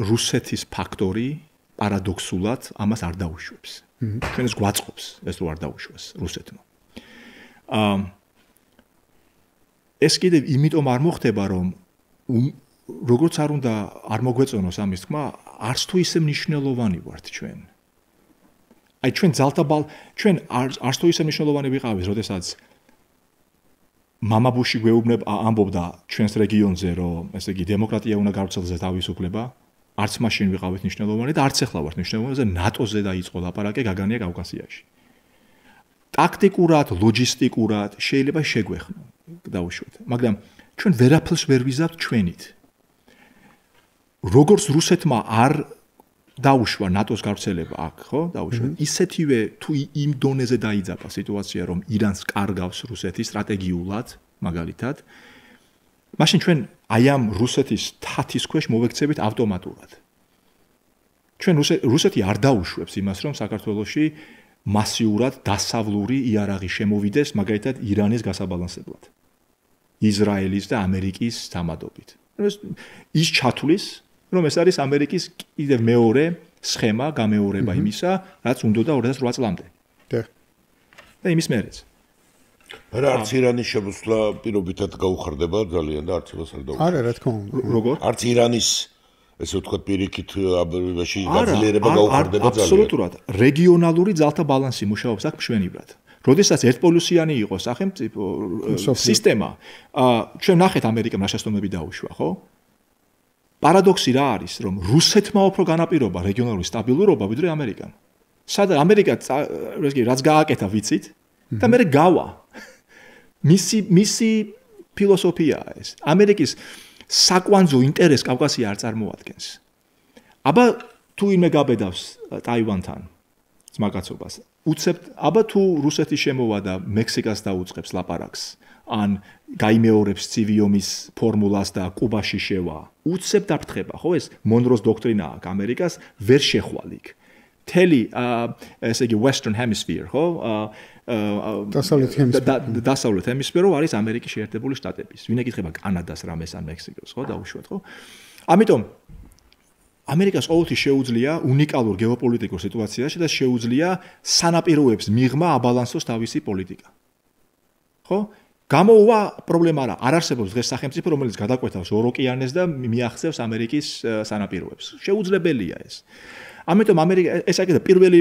რუსეთის ფაქტორი პარადოქსულად ამას არ დაუშვებს ჩვენ ეს გვაწყობს ეს რო არ დაუშვას რუსეთმა ეს კიდევ იმიტომ არ მოხდება რომ როგორც არ უნდა არ მოგვეწონოს ამის თქმა არც თუ ისე მნიშვნელოვანი ვართ ჩვენ აი ჩვენ ჩვენ არც თუ ისე მნიშვნელოვანი ვიყავით როდესაც მამაბუში გვეუბნებ ამბობდა ჩვენს რეგიონზე რომ ესე იგი დემოკრატია უნდა გავრცელდეს თავისუფლება არც მაშინ ვიყავით მნიშვნელოვანი და არც ახლა ვართ მნიშვნელოვანი და ნატოზე დაიწყო ლაპარაკი გაგანია კავკასიაში ტაქტიკურად ლოჯისტიკურად შეიძლება შეგვეხნო დაუშვათ მაგრამ ჩვენ ვერაფერს ვერ ვიზავთ ჩვენით როგორც რუსეთმა არ დაუშვა ნატოს გავრცელება აქ ხო დაუშვა ისეთივე თუ იმ დონეზე დაიძაბა სიტუაცია რომ ირანს კარგავს რუსეთი სტრატეგიულად მაგალითად მაშინ ჩვენ აი ამ რუსეთის თათის ქვეშ მოვექცევით ავტომატურად ჩვენ რუსეთი არ დაუშვებს იმას რომ საქართველოში მასიურად დასავლური იარაღი შემოვიდეს მაგალითად ირანის გასაბალანსებლად ისრაელის და ამერიკის თამადობით ის ჩათვლის რომ ეს არის ამერიკის კიდევ მეორე სხემა გამეორება იმისა რაც უნდა და 2008 წლამდე და იმის მერეც. არა, არც ირანის შემოსვლა პირობითად გაუხარდება ძალიან და არც იმას არ დაუხარდება. არა, რა თქმა უნდა. როგორ? არც ირანის ესე ვთქვათ პირიქით აბერებაში გაძლიერება გაუხარდება ძალიან. აბსოლუტურად. რეგიონალური ძალთა ბალანსი მუშაობს აქ მშვენივრად. როდესაც ერთპოლუსიანი იყო სახელმწიფო სისტემა, ჩვენ ნახეთ ამერიკამ რა შეცდომები დაუშვა, ხო? პარადოქსი რა არის, რომ რუსეთმა უფრო განაპირობა რეგიონალური სტაბილურობა ვიდრე ამერიკამ. სადაც ამერიკა რაც გააკეთა ვიცით და მე გავა. მისი ფილოსოფიაა ეს. ამერიკის საკვანძო ინტერესს კავკასია არ წარმოადგენს. აბა თუ იმე გაბედავს ტაივანთან ძმაკაცობას, უცებთ აბა თუ რუსეთი შემოვა და მექსიკას დაუწყებს ლაპარაკს, ან გაიმეორებს ცივი ომის ფორმულას და კუბაში შევა, უცებ დაფრთხება, ხო ეს მონროს დოქტრინა აქვს ამერიკას ვერ შეხვალ იქ. თელი ესე იგი Western Hemisphere, ხო? დასავლეთ ჰემისფერო არის ამერიკის შეერთებული შტატების. ვინ ეკითხება კანადას რამეს ან მექსიკოს, ხო, დაუშვათ, ხო? ამიტომ ამერიკას ყოველთვის შეუძლია უნიკალურ გეოპოლიტიკურ სიტუაციაში და შეუძლია სანაპიროებს მიღმა აბალანსოს თავისი პოლიტიკა. ხო? გამოუვა პრობლემა არ არსებობს დღეს სახელმწიფო, რომელიც გადაკვეთავს ორ ოკეანეს და მიაღწევს ამერიკის სანაპიროებს. შეუძლებელია ეს. ამიტომ ამერიკა ეს აკეთა პირველი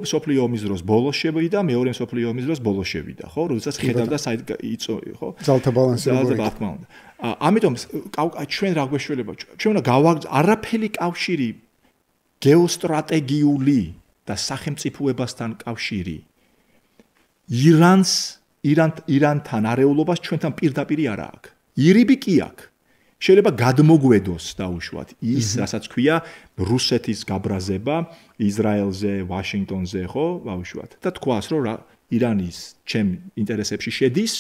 სოფლიო ომის დროს ბოლოს შევიდა, მეორე სოფლიო ომის დროს ბოლოს შევიდა, ხო? როდესაც ხედავდა საით იწო, ხო? ძალთა ბალანსი როგორია? რა თქმა უნდა. ამიტომ ჩვენ რა გვეშველება? ჩვენ უნდა არაფერი კავშირი გეოსტრატეგიული და სახელმწიფოებასთან კავშირი ირანთან არეულობას ჩვენთან პირდაპირ არ აქვს. ირიბი კი აქვს. შეიძლება გადმოგვედოს დაუშვათ ის, რასაც ქვია რუსეთის გაბრაზება ისრაელზე, ვაშინგტონზე, ხო, დაუშვათ. და თქვას, რომ ირანის ჩემ ინტერესებში შედის,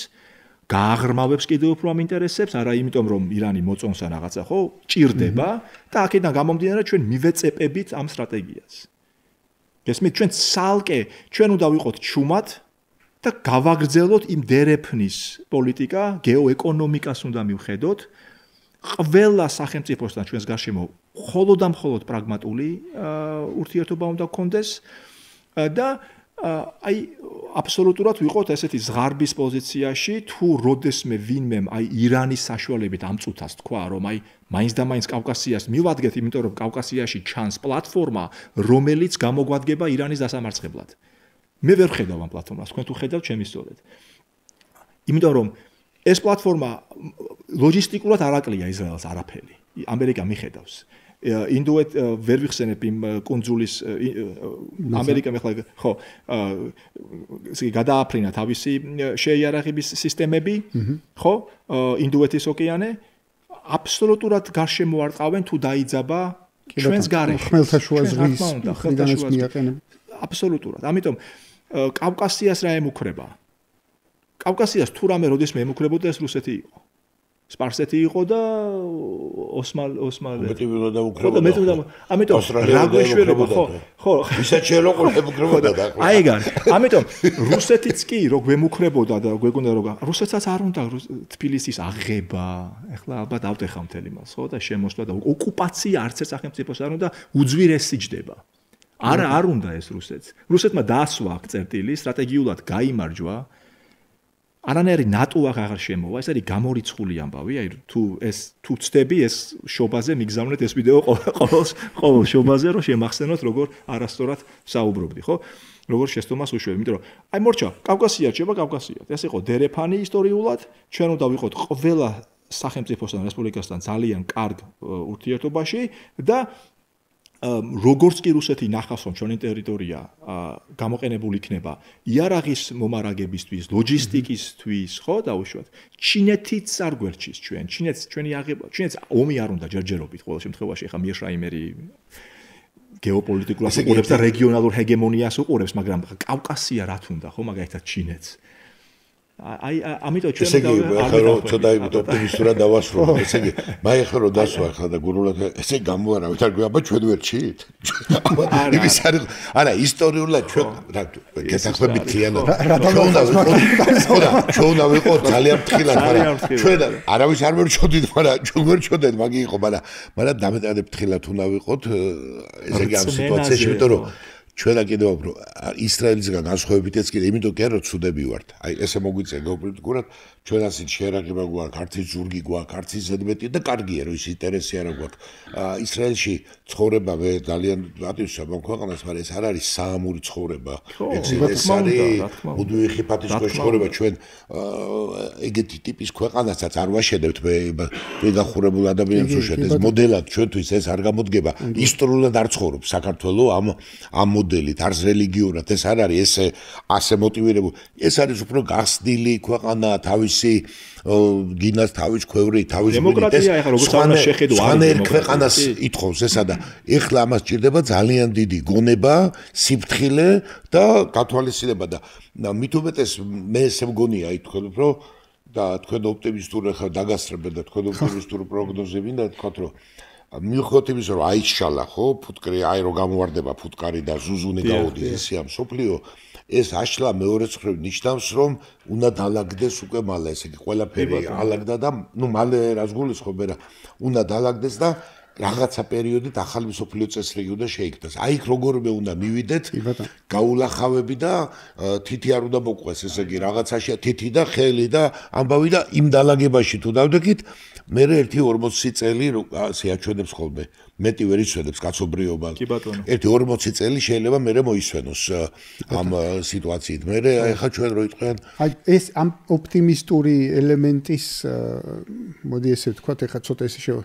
გააღრმავებს კიდევ უფრო ამ ინტერესებს, არა იმიტომ რომ ირანი მოწონსა რაღაცა, ხო, ჭირდება და აქედან გამომდინარე ჩვენ მივეწეპებით ამ სტრატეგიას. გესმით, ჩვენ ცალკე ჩვენ უნდა ვიყოთ ჩუმად და გავაგრძელოთ იმ დერეფნის პოლიტიკა, გეოეკონომიკას უნდა მივხედოთ. ყველა სახელმწიფოსთან ჩვენს გარშემო მხოლოდ და მხოლოდ პრაგმატული ურთიერთობა უნდა გქონდეს და აი აბსოლუტურად ვიყოთ ესეთი ზღარბის პოზიციაში თუ როდესმე ვინმე აი ირანის საშუალებით ამ წუთას თქვა რომ აი მაინც და მაინც კავკასიას მივადგეთ იმიტომ რომ კავკასიაში ჩანს პლატფორმა რომელიც გამოგვადგება ირანის დასამარცხებლად მე ვერ ხედავ ამ პლატფორმას თქვენ თუ ხედავთ ჩემი სწორედ იმიტომ რომ ეს პლატფორმა ლოჯისტიკურად არ აკლია ისრაელს არაფერი. ამერიკა მიხედავს. ინდოეთ ვერ ვიხსენებ იმ კუნძულის ამერიკამ ახლა ხო ესე გადააფრინა თავისი შეიარაღების სისტემები, ხო? ინდოეთის ოკეანე აბსოლუტურად გარშემო არ ყავენ თუ დაიძაბა ჩვენს გარეშე. ხმელთაშუა ზღვის მხრიდანაც მიაყენენ. აბსოლუტურად. ამიტომ კავკასიას რა ემუქრება? კავკასიას თუ რამე როდესმე ემუქრებოდა ეს რუსეთი იყო. სპარსეთი იყო და ოსმალეთი. მეტი ვილოდა უკრებოდა. ამიტომ რა გვეშველება ხო? ხო. ვისაც შეელოყო ემუქრებოდა და. აი ეგ არის. ამიტომ რუსეთიც კი რო გვემუქრებოდა და გვეგონდა რომ რუსეთსაც არ უნდა თბილისის აღება. ეხლა ალბათ ავტეხა მთელი მას, ხო? და შემოსვლა და ოკუპაცია არც ერთ სახელმწიფოს არ უნდა უძვირესი ჯდება. არ უნდა ეს რუსეთს. რუსეთმა დაასვა აქ წერტილი, სტრატეგიულად გაიმარჯვა. არანაირი ნატო აღარ შემოვა, ეს არის გამორიცხული ამბავი, აი თუ ცდები ეს შობაზე მიგზავნეთ ეს ვიდეო ყოველ შობაზე რომ შემახსენოთ როგორ არასწორად საუბრობდი, ხო? როგორ შეცდომას უშვებ, იმიტომ რომ აი მორჩა, კავკასია რჩება კავკასიად. ეს იყო დერეფანი ისტორიულად, ჩვენ უნდა ვიყოთ ყველა სახელმწიფოსთან, რესპუბლიკასთან ძალიან კარგ ურთიერთობაში და როგორც კი რუსეთი ნახავს რომ ჩვენი ტერიტორია გამოყენებული იქნება იარაღის მომარაგებისთვის, ლოჯისტიკისთვის, ხო, დაუშვათ. ჩინეთიც არ გვერჩის ჩვენ. ჩინეთს ომი არ უნდა ჯერჯერობით ყოველ შემთხვევაში ხა მიერშაიმერი გეოპოლიტიკურად უყურებს და რეგიონალურ ჰეგემონიას უყურებს, მაგრამ კავკასია რა თუნდა, ხო, მაგალითად ჩინეთს. აი ამიტომ ჩვენ ახლა რომ ცოტა ოპტიმისტურად დავასრულო ესე იგი მაი ახლა რომ დასვა ახლა და გურულად ესე გამოვარავით არ გვაბა ჩვენ ვერჩით იმის არა ისტორიულად ჩვენ რა გეთახმებით თლიანად ჩვენ უნდა ვიყოთ ძალიან ფრთხილად მაგრამ ჩვენ არავის არ ვერჩოდით მაგრამ ჩვენ ვერჩოდეთ მაგი იყო მაგრამ დამეტადებ ფრთხილად უნდა ვიყოთ ესე იგი ამ სიტუაციაში იმიტომ რომ ჩვენ კიდევ ისრაელისგან განსხვავებითაც კიდე იმიტომ კი არა ცუდები ვართ. აი ესე მოგვიწია გეოპოლიტიკურად ჩვენ ასეთ შეერაგება გვაქვს, არც ის ზურგი გვაქვს, არც ის ზედმეტი და კარგია რომ ის ინტერესი არა გვაქვს. ისრაელში ცხოვრება მე ძალიან ატივსებ ამ ქვეყანას, მაგრამ ეს არ არის საამური ცხოვრება. ეს არის მუდმივი ხიფათის ცხოვრება ჩვენ ეგეთი ტიპის ქვეყანასაც არ ვაშენებთ მე გახურებულ ადამიანს უშეთ ეს მოდელად ჩვენთვის ეს არ გამოდგება. ისტორიულად არ ცხოვრობს საქართველოს ამ მოდელით, არც რელიგიურად ეს არ არის ესე ასე მოტივირებული. ეს არის უფრო გახსნილი ქვეყანა თავისი გინას თავის ქვევრი თავის დემოკრატია ახლა როგორც აღარ შეხედო არის ქვეყანას ითხოვს ესა და ეხლა ამას ჭირდება ძალიან დიდი გონება, სიფრთხილე და გათვალისწინება და მით უმეტეს მე ესე მგონია აი თქვენ უფრო და თქვენ ოპტიმისტური ხარ დაგასწრებთ და თქვენ ოპტიმისტური პროგნოზები და თქვათ რომ მიუხედავად იმისა რომ აიშალა ხო ფუტკარი აი რომ გამოვარდება ფუტკარი და ზუზუნი გაუდის ისე ამ სოფლიო ეს აშლა მეორე ცხრილ ნიშნავს რომ უნდა დალაგდეს უკვე მალე ესე იგი ყველაფერი ალაგდა და ნუ მალე რას გულისხმობ რა უნდა დალაგდეს და რაღაცა პერიოდით ახალი სოფლიო წესრიგი უნდა შეიქმნას. აი იქ როგორმე უნდა მივიდეთ, გაულახავები და თითი არ უნდა მოყვეს, ესე იგი რაღაცაშია თითი და ხელი და ამბავი და იმ დალაგებაში თუ დავდექით, მე 1-40 წელი შეაჩვენებს ხოლმე. მეტი ვერ იცვენებს კაცობრიობა. ერთი 40 წელი შეიძლება მე მოისვენოს ამ სიტუაციით. მე ახლა ჩვენ რო იტყვიან, აი ეს ამ ოპტიმისტური ელემენტის მოდი ესე ვთქვათ, ახლა ცოტა ესე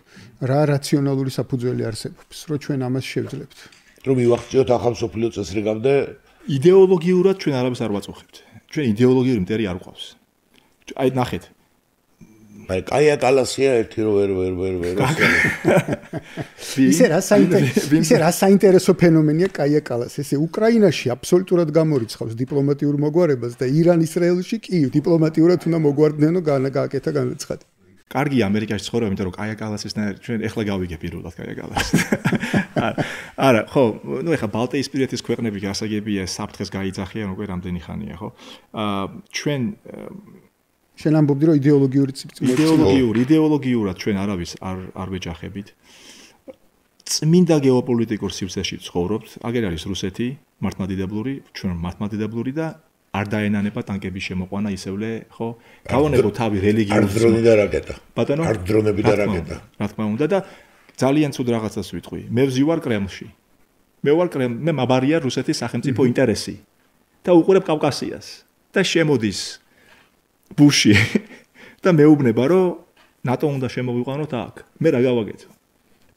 რა რაციონალური საფუძველი არსებობს, რომ ჩვენ ამას შევძლებთ. რომ მივახციოთ ახალ სოფლიო წესრიგამდე იდეოლოგიურად ჩვენ არავის არ ვაწუხებთ. ჩვენ იდეოლოგიური მტერი არ გვყავს. აი ნახეთ აი კაია კალასია ერთი რო ვერ ისე რა საინტერესო ფენომენია კაია კალასი ესე უკრაინაში აბსოლუტურად გამორიცხავს დიპლომატიურ მოგვარებას და ირან-ისრაელში კი დიპლომატიურად უნდა მოგვარდნენო გააკეთა განაცხადი. კარგი ამერიკაში ცხოვრება, იმიტომ რომ კაია კალასისნაირ ჩვენ ეხლა გავიგებ პირველად კაია კალასს. არა, ხო, ნუ ეხლა ბალტიისპირეთის ქვეყნები გასაგებია საფრთხეს გაიძახიან უკვე რამდენი ხანია, ხო? ჩვენ შენ ამბობდი რომ იდეოლოგიურად ჩვენ არავის არ ვეჯახებით. წმინდა გეოპოლიტიკურ სივრცეში ცხოვრობთ, აგერ არის რუსეთი, მართლმადიდებლური, ჩვენ მართლმადიდებლური და არ დაენანება ტანკების შემოყვანა ისევლე, ხო? გავონებო თავი რელიგიურ არ დრონი და რაკეტა. ბატონო? არ დრონები და რაკეტა. რა თქმა უნდა და ძალიან ცუდ რაღაცას ვიტყვი. მე ვზივარ კრემლში. მე ვარ მე მაბარია რუსეთის სახელმწიფო ინტერესი და უყურებ კავკასიას და შემოდის ბუში და მეუბნება რომ ნატო უნდა შემოვიყვანოთ აქ. მე რა გავაკეთო?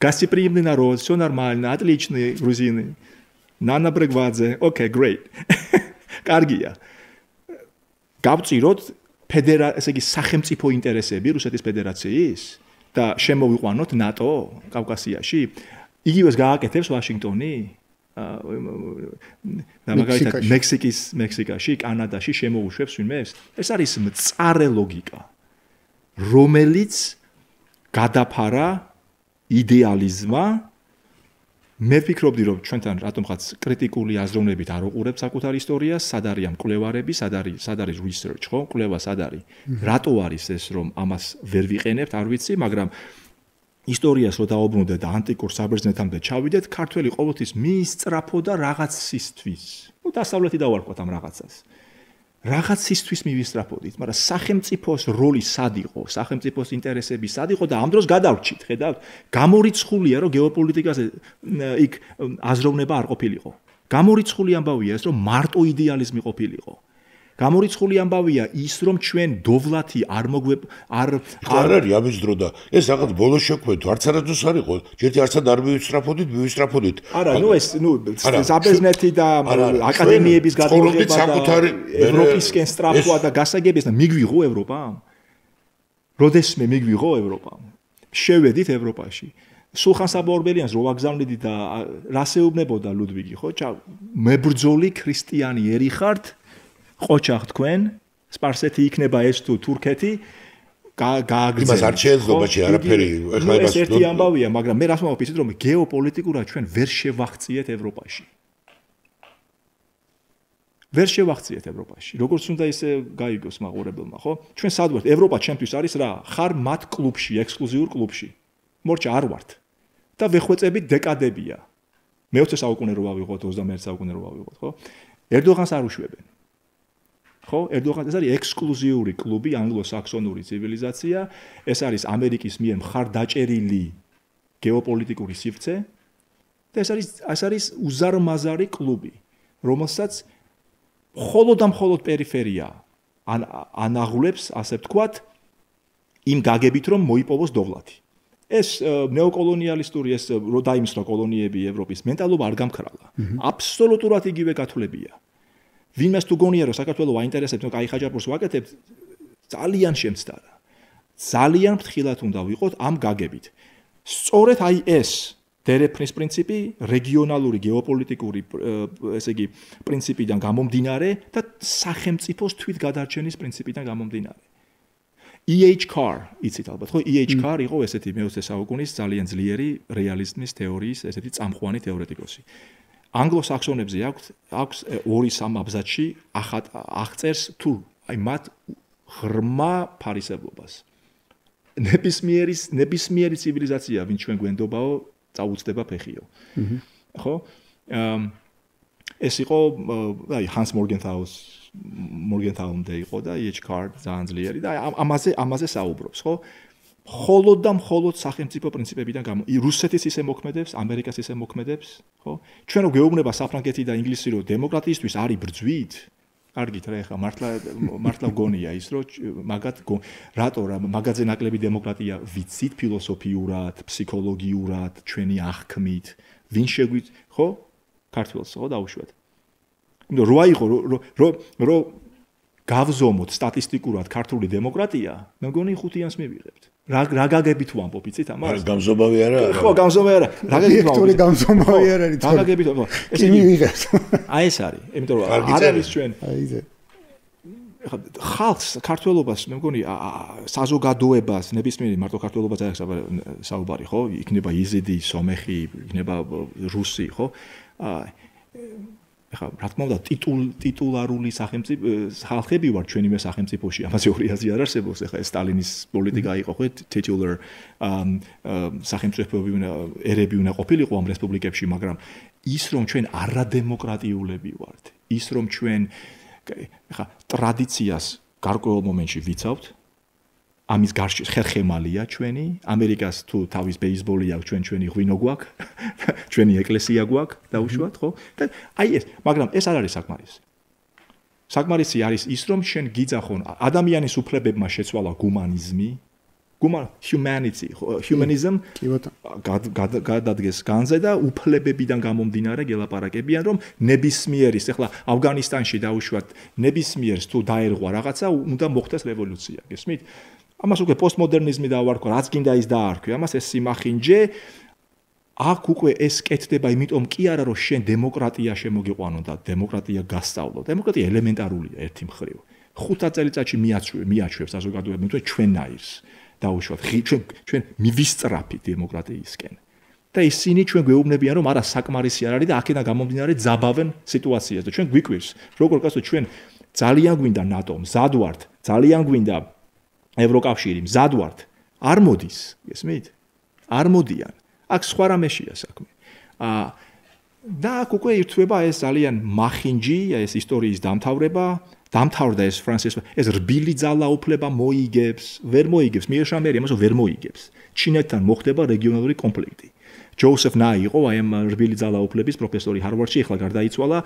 Гостеприимный народ, все нормально, отличные грузины. Нана Брегвадзе. Okay, great. კარგია. გავწიროთ ესე იგი სახელმწიფო ინტერესები რუსეთის ფედერაციის და შემოვიყვანოთ ნატო კავკასიაში. იგივეს გააკეთებს ვაშინგტონი? მაგალითად მექსიკაში, კანადაში შემოუშვებს ვინმეს? ეს არის მწარე ლოგიკა, რომელიც გადაფარა იდეალიზმმა. მე ვფიქრობდი, რომ ჩვენთან რატომღაც კრიტიკული აზროვნებით არ უყურებს საკუთარ ისტორიას, სად არის ამ კვლევარები, სად არის research, ხო? კვლევა სად არის? რატო არის ეს, რომ ამას ვერ ვიყენებთ, არ ვიცი, მაგრამ ისტორიას რო დაუბრუნდეთ და ანტიკურ საბერძნეთამდე ჩავიდეთ, ქართველი ყოველთვის მიისწრაფოდა რაღაცისთვის. ნუ დასავლეთი დავარქვათ ამ რაღაცას. რაღაცისთვის მივისწრაფოდით, მაგრამ სახელმწიფოს როლი სად იყო, სახელმწიფოს ინტერესები სად იყო და ამ დროს გადავრჩით, ხედავთ? გამორიცხულია, რომ გეოპოლიტიკაზე იქ აზროვნება არ ყოფილიყო. გამორიცხული ამბავია ეს, რომ მარტო იდეალიზმი ყოფილიყო. გამორიცხული ამბავია ის, რომ ჩვენ დოვლათი არ არის ამის დრო და ეს რაღაც ბოლოს შექმნით, არც არასდროს არ იყო. ჯერ არცად არ მივისწრაფოდით. არა, ნუ ეს საბერძნეთი და აკადემიების გადაღება და ევროპისკენ სწრაფვა და გასაგებია და მიგვიღო ევროპა? როდესმე მიგვიღო ევროპა? შევედით ევროპაში. სულხან-საბა ორბელიანს რო ვაგზავნიდი და რასეუბნებოდა ლუდვიგი, ხო? მებრძოლი ქრისტიანი ერი ხართ? ყოჩახ თქვენ, სპარსეთი იქნება ეს თუ თურქეთი, გააგრძელოთ. იმას არ შეეძლებაში არაფერი, ეხლა ეს ერთი ამბავია, მაგრამ მე რას მომავალ ისეთ რომ გეოპოლიტიკურად ჩვენ ვერ შევახციეთ ევროპაში. ვერ შევახციეთ ევროპაში. როგორც უნდა ისე გაიგოს მაყურებელმა, ხო? ჩვენ სად ვართ? ევროპა ჩემთვის არის რა? ხარ მათ კლუბში, ექსკლუზიურ კლუბში. მორჩა არ ვართ. და ვეხვეწებით დეკადებია. მე-20 საუკუნე რო ავიღოთ, 21 საუკუნე რო ავიღოთ, ხო? ერდოღანს არ უშვებენ. ხო, ერდოღანს ეს არის ექსკლუზიური კლუბი, ანგლო-საქსონური ცივილიზაცია, ეს არის ამერიკის მიერ მხარდაჭერილი გეოპოლიტიკური სივრცე და ეს არის უზარმაზარი კლუბი, რომელსაც მხოლოდ და მხოლოდ პერიფერია ანაღლებს, ასე ვთქვათ, იმ გაგებით, რომ მოიპოვოს დოვლათი. ეს ნეოკოლონიალისტური ეს რო დაიმსხვრა კოლონიები ევროპის მენტალობა არ გამქრალა. აბსოლუტურად იგივე გათვლებია. ვინმეს თუ გონია რომ საქართველოს აინტერესებს, კაი ხაჭაპურს ვაკეთებთ, ძალიან შემცდარა. ძალიან ფრთხილად უნდა ვიყოთ ამ გაგებით. სწორედ აი ეს დერეფნის პრინციპი, რეგიონალური გეოპოლიტიკური ესე იგი პრინციპიდან გამომდინარე და სახელმწიფოს თვითგადარჩენის პრინციპიდან გამომდინარე. E.H. Carr, იცით ალბათ, ხო? E.H. Carr იყო ესეთი მე-20 საუკუნის ძალიან ძლიერი რეალიზმის თეორიის ესეთი წამყვანი თეორეტიკოსი. ანგლო-საქსონებზე აქვს 2-3 აბზაცში აღწერს თუ აი მათ ღრმა ფარისებლობას. ნებისმიერი ცივილიზაცია, ვინ ჩვენ გვენდობაო, წაუწდება ფეხიო. ხო? ეს იყო აი ჰანს მორგენთაუნი იყო და E.H. Carr ძალიან ძლიერი და ამაზე საუბრობს, ხო? მხოლოდ და მხოლოდ სახელმწიფო პრინციპებიდან რუსეთის ისე მოქმედებს, ამერიკას ისე მოქმედებს, ხო? ჩვენ რო გვეუბნება საფრანგეთი და ინგლისი რო დემოკრატიისთვის არის ბრძვით, კარგით რა ეხლა მართლა გონია ის რომ რატო რა მაგაზე ნაკლები დემოკრატია ვიცით ფილოსოფიურად, ფსიქოლოგიურად, ჩვენი აღქმით, ვინ შეგვით, ხო? ქართველს ხო დაუშვათ. იმიტომ რო აიღო რო გავზომოთ სტატისტიკურად ქართული დემოკრატია, მე მგონი 5-იანს მივიღებთ. რა გაგებით ვამბობ, იცით ამას? გამზომავი არა. ხო, გამზომავი არა. რა გაგებით ვამბობ? ვექტორი გამზომავი არ არის. რა გაგებით ვამბობ? ესე მივიღებთ. აი ეს არის. იმიტომ რომ არ არის ჩვენ. აიზე. ხალხს, ქართველობას, მე მგონი საზოგადოებას, ნებისმიერი მარტო ქართველობას არ საუბარი, ხო? იქნება იზიდი, სომეხი, იქნება რუსი, ხო? ეხლა რა თქმა უნდა ტიტულარული სახელმწიფო ხალხები ვარ ჩვენი მე სახელმწიფოში ამაზე ორი აზრი არ არსებობს ეხლა ეს სტალინის პოლიტიკა იყო ხო titular სახელმწიფოები ერები უნდა ყოფილიყო ამ რესპუბლიკებში მაგრამ ის რომ ჩვენ არადემოკრატიულები ვართ ის რომ ჩვენ ეხლა ტრადიციას გარკვეულ მომენტში ვიცავთ ამის გარშემო ხერხემალია ჩვენი ამერიკას თუ თავის ბეისბოლი აქვს ჩვენი ღვინო გვაქვს ჩვენი ეკლესია გვაქვს დაუშვათ ხო და აი ეს მაგრამ ეს არ არის საკმარისი საკმარისი არის ის რომ შენ გიძახონ ადამიანის უფლებებმა შეცვალა გუმანიზმი humanism გადადგეს განზე და უფლებებიდან გამომდინარე გელაპარაკებიან რომ ნებისმიერის ეხლა ავგანისტანში დაუშვათ ნებისმიერს თუ დაერღვა რაღაცა უნდა მოხდეს რევოლუცია გესმით ამას უკვე პოსტმოდერნიზმი დავარქვა, რაც გინდა ის დაარქვი. ამას ეს სიმახინჯე აქ უკვე ეს კეთდება, იმიტომ კი არა რომ შენ დემოკრატია შემოგიყვანო და დემოკრატია გასწავლო. დემოკრატია ელემენტარულია ერთი მხრივ. 5 წელიწადში მიაჩვევს საზოგადოება, იმიტომ ჩვენაირს დაუშვათ. ჩვენ მივისწრაფით დემოკრატიისკენ. და ისინი ჩვენ გვეუბნებიან რომ არა საკმარისი არ არის და აქედან გამომდინარე ძაბავენ სიტუაციას და ჩვენ გვიკვირს. როგორ კაცო ჩვენ ძალიან გვინდა ნატო, მზად ვართ, ძალიან გვინდა ევროკავშირი მზად ვართ არ მოდის გესმით არ მოდიან აქ სხვა რამეშია საქმე და აქ უკვე ირთვება ეს ძალიან მახინჯი ეს ისტორიის დამთავრდა ეს ფრანსის ეს რბილი ძალაუფლება მოიგებს ვერ მოიგებს მიეშამერი ამასო ვერ მოიგებს ჩინეთთან მოხდება რეგიონალური კონფლიქტი ჯოუსეფ ნაი იყო აი ამ რბილი ძალაუფლების პროფესორი ჰარვარდში ახლა გარდაიცვალა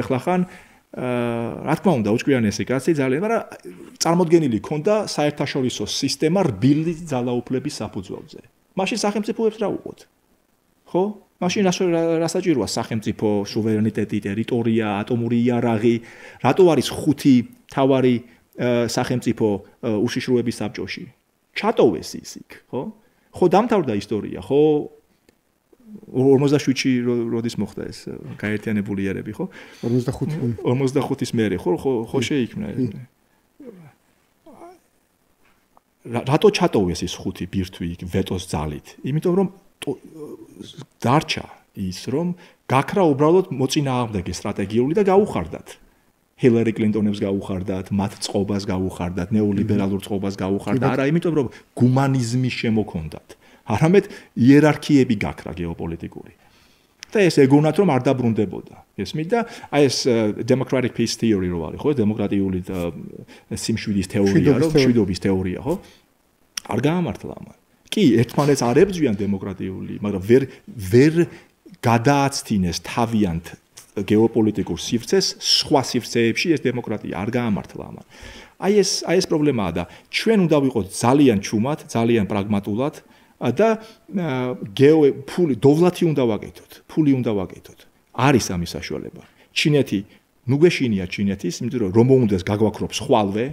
ახლა ხან რა თქმა უნდა უჭკვიანესი კაცი ძალიან, მაგრამ წარმოდგენილი ქონდა საერთაშორისო სისტემა რბილი ძალაუფლების საფუძველზე. მაშინ სახელმწიფოებს რა უყოთ? ხო? მაშინ რა საჭიროა სახელმწიფო სუვერენიტეტი, ტერიტორია, ატომური იარაღი, რატო არის 5 თავარი სახელმწიფო უშიშროების საბჭოში? ჩატოვეს ის იქ, ხო? ხო დამთავრდა ისტორია, ხო? 47-ში როდის მოხდა ეს გაერთიანებული ერები, ხო? 45-ის მერე, ხო შეიქმნა. რატო ჩატოვეს ის 5 ბირთვი იქ ვეტოს ძალით? იმიტომ რომ დარჩა ის რომ გაქრა უბრალოდ მოწინააღმდეგე სტრატეგიული და გაუხარდათ. ჰილარი კლინტონებს გაუხარდათ, მათ წყობას გაუხარდათ, ნეოლიბერალურ წყობას გაუხარდათ. არა, იმიტომ რომ გუმანიზმი შემოქონდათ. არამედ იერარქიები გაქრა გეოპოლიტიკური. და ეს ეგონათ რომ არ დაბრუნდებოდა. ესმით და აი ეს democratic peace theory რო არის, ხო, დემოკრატიული სიმშვიდის თეორია, რომ მშვიდობის თეორია, ხო? არ გაამართლა ამან. კი, ერთმანეთს არ ებრძვიან დემოკრატიული, მაგრამ ვერ გადააცდინეს თავიანთ გეოპოლიტიკურ სივრცეს სხვა სივრცეებში ეს დემოკრატია არ გაამართლა ამან. აი ეს პრობლემაა და ჩვენ უნდა ვიყოთ ძალიან ჩუმად, ძალიან პრაგმატულად და ფული დოვლათი უნდა ვაკეთოთ, ფული უნდა ვაკეთოთ. არის ამის საშუალება. ჩინეთი, ნუ გეშინია ჩინეთის, იმიტომ რომ რომ მომუნდეს გაგვაქრობს ხვალვე,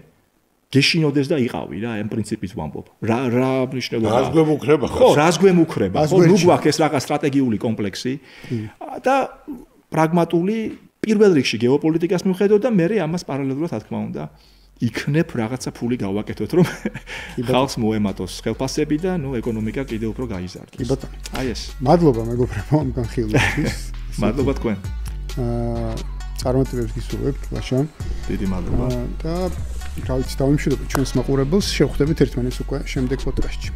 გეშინოდეს და იყავი რა, ამ პრინციპით ვამბობ. რა მნიშვნელობა? რას გვემუქრება? ხო, რას გვემუქრება? ხო, ნუ გვაქვს ეს რაღაც სტრატეგიული კომპლექსი და პრაგმატული პირველ რიგში გეოპოლიტიკას მიხედოთ და მე ამას პარალელურად, რა თქმა უნდა, იქნებ რაღაცა ფული გავაკეთოთ, რომ ხალხს მოემატოს ხელფასები და ნუ ეკონომიკა კიდევ უფრო გაიზარდოს. კი ბატონო. აი ეს. მადლობა მეგობრებო ამ განხილვისთვის. მადლობა თქვენ. წარმატებებს გისურვებთ, ლაშა. დიდი მადლობა. და რა ვიცი, დავიმშვიდობთ ჩვენს მაყურებელს, შევხვდებით ერთმანეთს უკვე შემდეგ პოდკასტში.